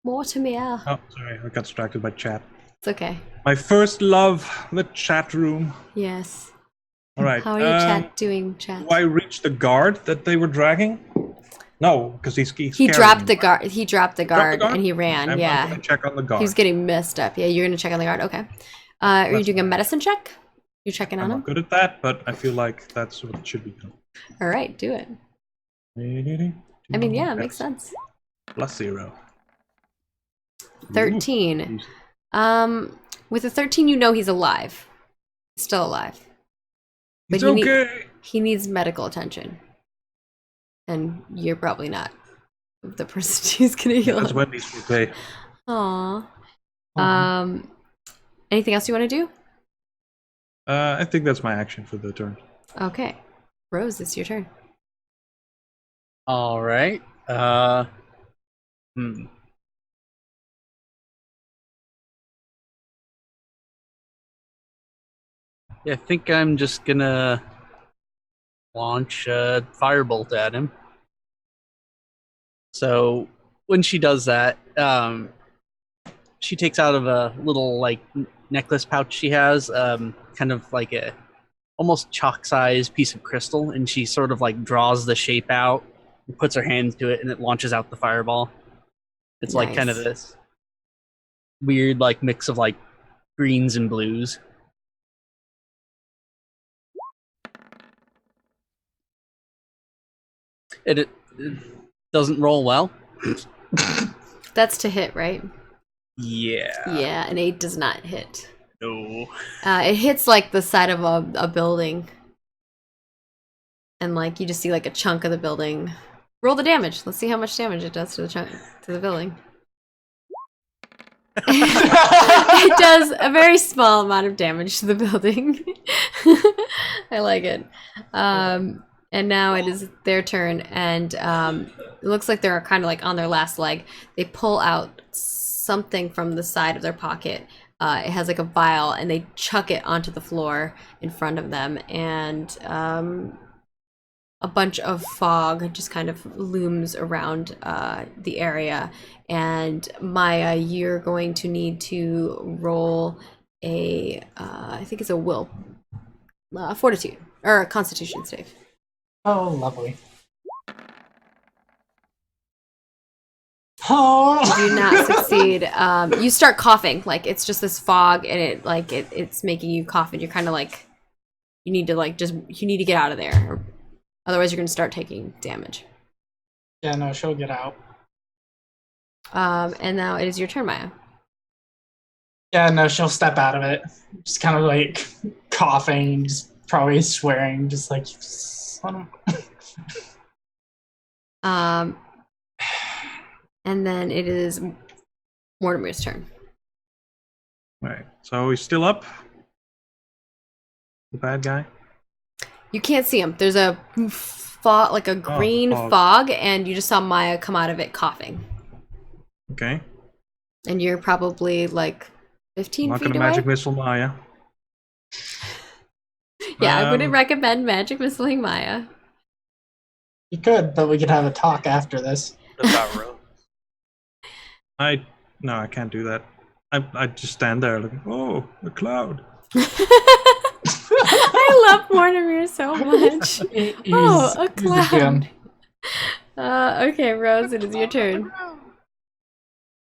Mortimer. Oh, sorry, I got distracted by chat. It's okay. My first love, the chat room. Yes. All right. How are you chat doing, chat? Do I reach the guard that they were dragging? No, because he's he dropped the guard. He dropped the guard and he ran. I'm yeah. gonna check on the guard. He was getting messed up. Yeah, you're gonna check on the guard. Okay. Are you doing a medicine check? You're checking on I'm him? not good at that, but I feel like that's what should be done. All right, do it. I mean, yeah, it makes sense. +0. 13. With a 13, you know he's alive. He's still alive. But It's okay. he needs medical attention. And you're probably not the person who's gonna heal That's him. Wendy's for pay. Aww. Anything else you want to do? I think that's my action for the turn. Okay. Rose, it's your turn. All right. Yeah, I think I'm just gonna launch a firebolt at him. So when she does that, she takes out of a little like necklace pouch she has, kind of like a almost chalk-sized piece of crystal, and she sort of like draws the shape out and puts her hand to it, and it launches out the fireball. It's like kind of Nice. this weird like mix of like greens and blues. It doesn't roll well. That's to hit, right? Yeah. Yeah, an 8 does not hit. No. It hits like the side of a building. And like you just see like a chunk of the building. Roll the damage. Let's see how much damage it does to the building. It does a very small amount of damage to the building. I like it. And now it is their turn, and it looks like they're kind of like on their last leg. They pull out something from the side of their pocket. It has like a vial, and they chuck it onto the floor in front of them, and a bunch of fog just kind of looms around the area. And Maya, you're going to need to roll a, I think it's a will, fortitude, or a constitution save. Oh, lovely. Oh. You do not succeed. You start coughing, like it's just this fog, and it's making you cough, and you're kind of like, you need to get out of there, or otherwise you're going to start taking damage. Yeah, no, she'll get out. And now it is your turn, Maya. Yeah, no, she'll step out of it. Just kind of like coughing, just probably swearing, just like, son of... And then it is Mortimer's turn. Right. So he's still up. The bad guy. You can't see him. There's a fog, like a green fog, and you just saw Maya come out of it coughing. Okay. And you're probably like 15 I'm not feet gonna away. magic missile Maya. Yeah, I wouldn't recommend magic missiling Maya. You could, but we could have a talk after this. About Rose. No, I can't do that. I just stand there like, oh, a cloud. I love Mortimer so much. Oh, a cloud. Okay, Rose, it is your turn.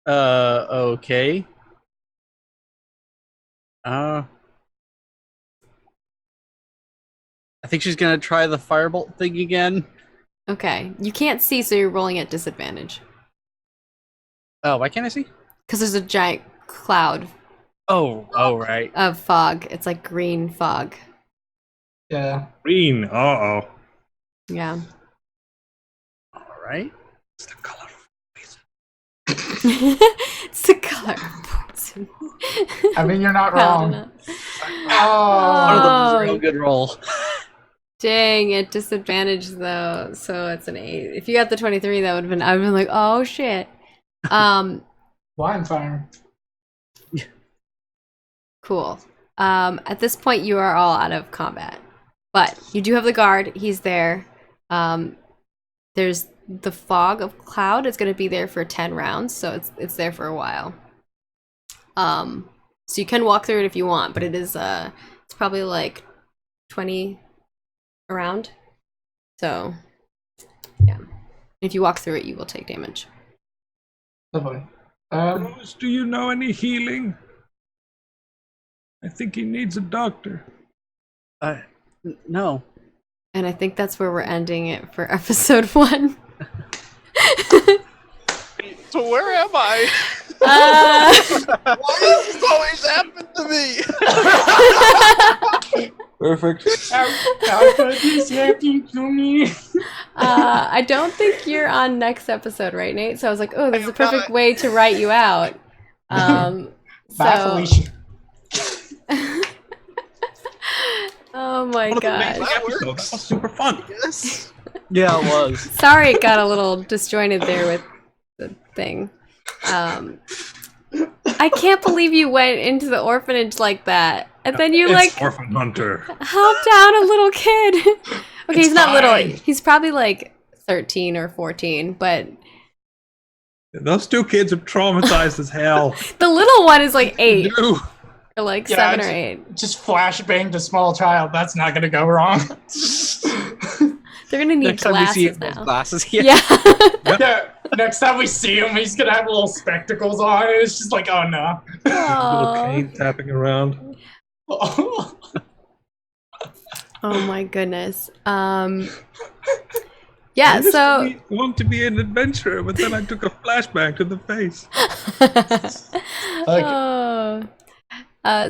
Okay. I think she's gonna try the firebolt thing again. Okay, you can't see, so you're rolling at disadvantage. Oh, why can't I see? Because there's a giant cloud Oh, right. of fog. It's like green fog. Yeah. Green. Uh-oh. Yeah. All right. It's the color of poison. It's the color of poison. I mean, you're not Proud wrong. enough. Oh. One of them is a Oh. real good roll. Dang, at disadvantage though, so it's an 8. If you got the 23, that would have been, I would have been like, oh shit. Blind fire. Cool. At this point, you are all out of combat, but you do have the guard. He's there. There's the fog of cloud. It's going to be there for 10 rounds, so it's there for a while. So you can walk through it if you want, but it is it's probably like 20 around. So yeah, if you walk through it, you will take damage. Lovely. Rose, do you know any healing? I think he needs a doctor. No. And I think that's where we're ending it for episode 1. So where am I? Why does this always happen to me? Perfect. How could this happen to me? I don't think you're on next episode, right, Nate? So I was like, oh, this is a perfect way to write you out. Bye, So, Felicia. oh my What an god. amazing episode. That was super fun. Yes. Yeah, it was. Sorry it got a little disjointed there with the thing. I can't believe you went into the orphanage like that. And then you It's like Orphan Hunter. helped out a little kid. Okay, he's not little. fine. He's probably like 13 or 14, but Those two kids are traumatized as hell. the little one is like 8 Ew. or like Yeah, 7 or it's- 8. Just flashbanged a small child. That's not gonna go wrong. They're gonna need Next time we see glasses it, those now. glasses. Yeah. Yeah. Yeah, next time we see him, he's gonna have little spectacles on. It's just like, oh no. Little Aw. cane tapping around. Oh my goodness. Yeah, I used so to want to be an adventurer, but then I took a flashback to the face. Oh.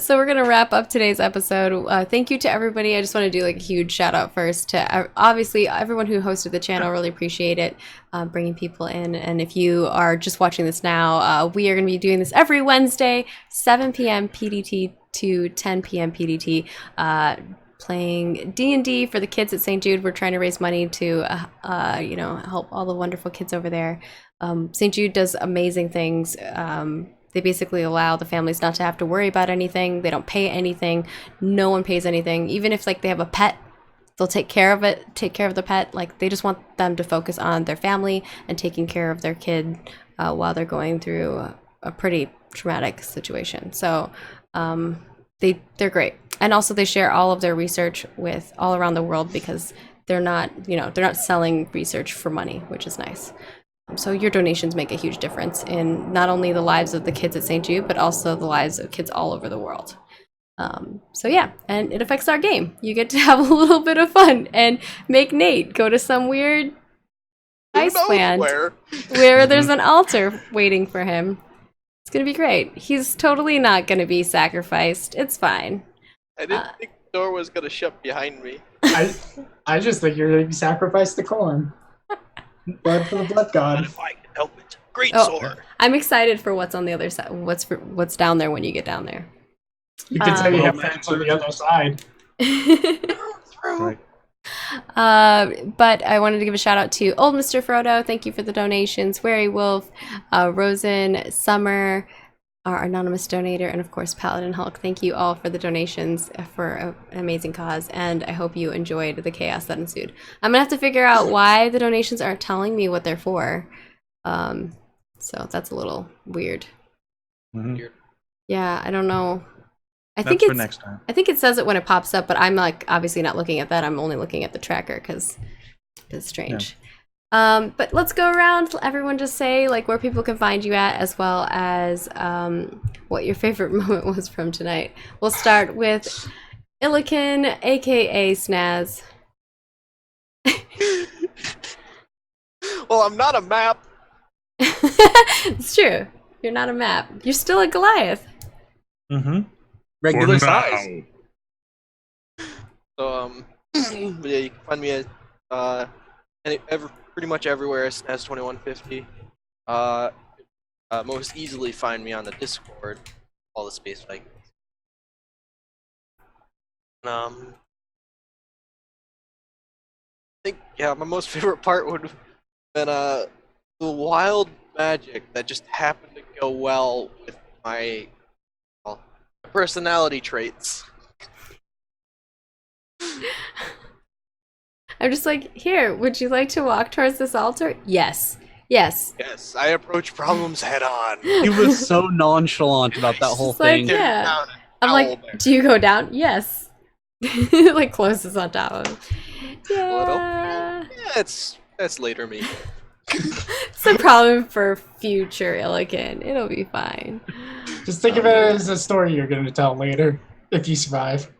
So we're gonna wrap up today's episode. Thank you to everybody. I just want to do like a huge shout out first to obviously everyone who hosted the channel. Really appreciate it, bringing people in. And if you are just watching this now, we are gonna be doing this every Wednesday, 7 p.m. PDT to 10 p.m. PDT. Playing D&D for the kids at St Jude. We're trying to raise money to help all the wonderful kids over there. St Jude does amazing things. They basically allow the families not to have to worry about anything. They don't pay anything. No one pays anything. Even if like they have a pet, they'll take care of it, take care of the pet. Like they just want them to focus on their family and taking care of their kid while they're going through a pretty traumatic situation. So they're great. And also they share all of their research with all around the world because they're not selling research for money, which is nice. So your donations make a huge difference in not only the lives of the kids at St. Jude, but also the lives of kids all over the world. So yeah, and it affects our game. You get to have a little bit of fun and make Nate go to some weird ice land where there's an altar waiting for him. It's gonna be great. He's totally not gonna be sacrificed. It's fine. I didn't think the door was gonna shut behind me. I just think you're gonna sacrifice the corn. Blood for the blood But god. if I can help it. Great Oh. sword. I'm excited for what's on the other side. What's down there when you get down there. You can say you have Well, friends on the other side. Right. But I wanted to give a shout out to Old Mr. Frodo. Thank you for the donations. Wary Wolf, Rosen, Summer, our anonymous donator, and of course Paladin Hulk. Thank you all for the donations for an amazing cause, and I hope you enjoyed the chaos that ensued. I'm gonna have to figure out why the donations aren't telling me what they're for. So that's a little weird. Mhm. Yeah, I don't know. I That's think for it's next time. I think it says it when it pops up, but I'm like obviously not looking at that. I'm only looking at the tracker because it's strange. But let's go around. Everyone just say like where people can find you at, as well as what your favorite moment was from tonight. We'll start with Illiken, aka Snaz. Well, I'm not a map. It's true. You're not a map. You're still a Goliath. Mm-hmm. Regular For size. now. So but yeah, you can find me at pretty much everywhere as 2150. Most easily find me on the Discord, all the space Vikings. I think my most favorite part would have been the wild magic that just happened to go well with my personality traits. I'm just like, here, would you like to walk towards this altar? Yes. Yes. Yes, I approach problems head on. He was so nonchalant about that whole Just like, thing. yeah. Down an I'm owl like, bear. do you go down? Yes. Like closes on top of him. Little. Yeah. Yeah, that's later me. It's a problem for future Illiken. It'll be fine. Just think of it as a story you're going to tell later if you survive.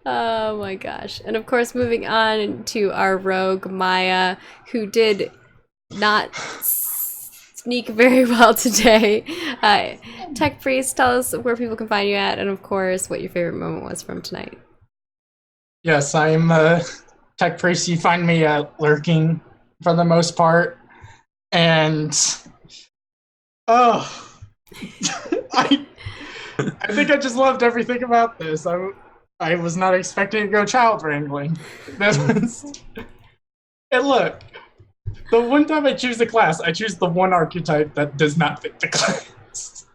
Oh my gosh. And of course, moving on to our rogue Maya, who did not sneak very well today. Tech Priest, tell us where people can find you at, and of course, what your favorite moment was from tonight. Yes, I'm Tech Priest. You find me lurking for the most part. And oh, I think I just loved everything about this. I was not expecting to go child wrangling. That was, and look, the one time I choose a class, I choose the one archetype that does not fit the class.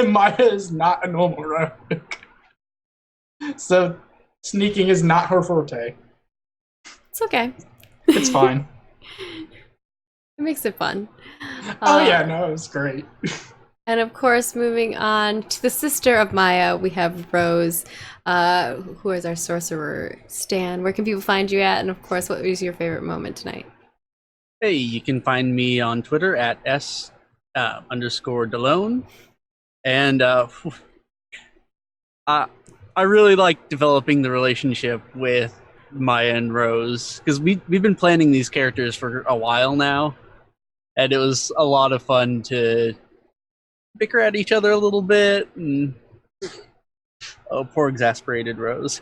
Maya is not a normal rogue, so sneaking is not her forte. It's okay. It's fine. It makes it fun. Oh yeah, no, it was great. And of course, moving on to the sister of Maya, we have Rose, who is our sorcerer. Stan, where can people find you at? And of course, what was your favorite moment tonight? Hey, you can find me on Twitter at _Delone. And I really like developing the relationship with Maya and Rose, because we've been planning these characters for a while now, and it was a lot of fun to bicker at each other a little bit. And oh, poor exasperated Rose.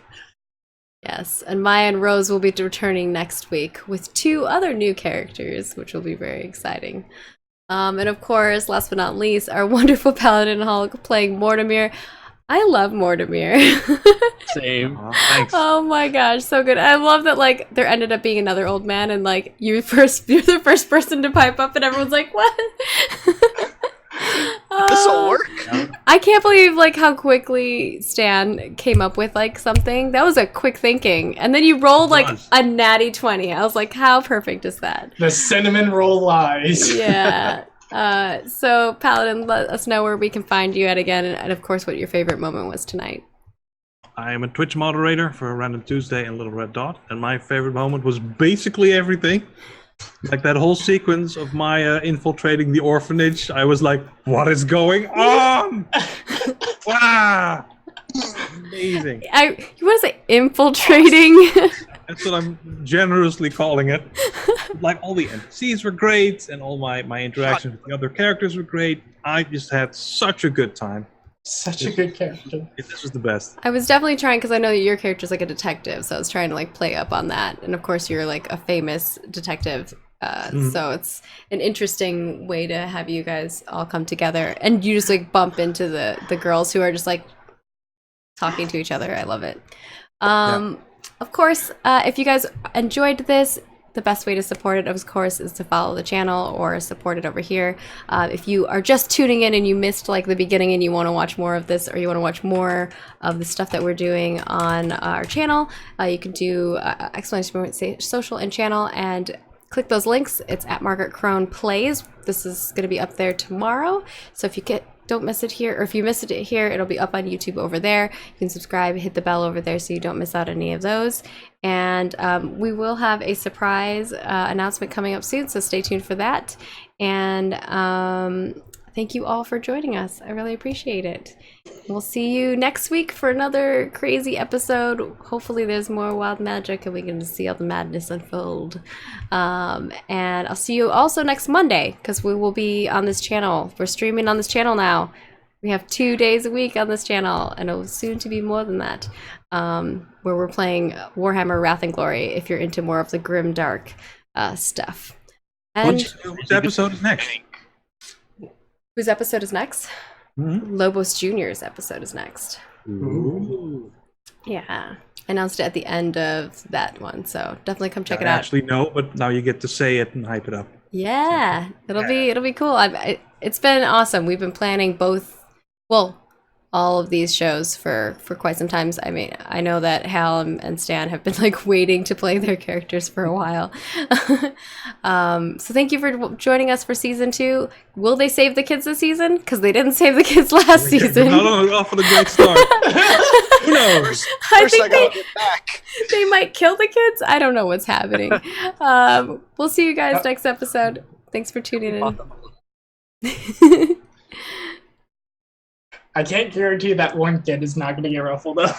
Yes, and Maya and Rose will be returning next week with 2 other new characters, which will be very exciting. And of course, last but not least, our wonderful Paladin Hulk playing Mortimer. I love Mortimer. Same. Thanks. Oh my gosh, so good. I love that like there ended up being another old man, and like you're the first person to pipe up, and everyone's like, what? This'll work. I can't believe like how quickly Stan came up with like something. That was a quick thinking. And then you rolled like a natty 20. I was like, how perfect is that? The cinnamon roll lies. Yeah. So Paladin, let us know where we can find you at again, and of course what your favorite moment was tonight. I am a Twitch moderator for Random Tuesday and Little Red Dot, and my favorite moment was basically everything. Like that whole sequence of Maya infiltrating the orphanage. I was like, what is going on? Wow! Amazing. You want to say infiltrating? That's what I'm generously calling it. Like all the NPCs were great, and all my interactions with the other characters were great. I just had such a good time. Such a good character. This was the best. I was definitely trying, because I know that your character's like a detective, so I was trying to like play up on that. And of course you're like a famous detective So it's an interesting way to have you guys all come together, and you just like bump into the girls who are just like talking to each other. I love it. Of course, if you guys enjoyed this, the best way to support it, of course, is to follow the channel or support it over here. If you are just tuning in and you missed like the beginning and you want to watch more of this, or you want to watch more of the stuff that we're doing on our channel, you can do ! social and channel and click those links. It's at Margaret Crone Plays. This is going to be up there tomorrow. So if you don't miss it here, or if you missed it here, it'll be up on YouTube over there. You can subscribe, hit the bell over there so you don't miss out any of those. And we will have a surprise announcement coming up soon, so stay tuned for that. And thank you all for joining us. I really appreciate it. We'll see you next week for another crazy episode. Hopefully there's more wild magic and we can see all the madness unfold. And I'll see you also next Monday, because we will be on this channel. We're streaming on this channel now. We have 2 days a week on this channel, and it'll soon to be more than that, where we're playing Warhammer Wrath and Glory, if you're into more of the grim dark stuff. And Which episode is next? whose episode is next? Mm-hmm. Lobos Jr.'s episode is next. Ooh. Yeah. I announced it at the end of that one, so definitely come check it I out. actually know, but now you get to say it and hype it up. Yeah, it'll be cool. It's been awesome. We've been planning all of these shows for quite some time. I mean, I know that Hal and Stan have been like waiting to play their characters for a while. So thank you for joining us for season 2. Will they save the kids this season? Because they didn't save the kids last season. Not off on a great start. Who knows? I First, I think gotta get back. they might kill the kids. I don't know what's happening. We'll see you guys next episode. Thanks for tuning in. I can't guarantee that one kid is not going to get ruffled up.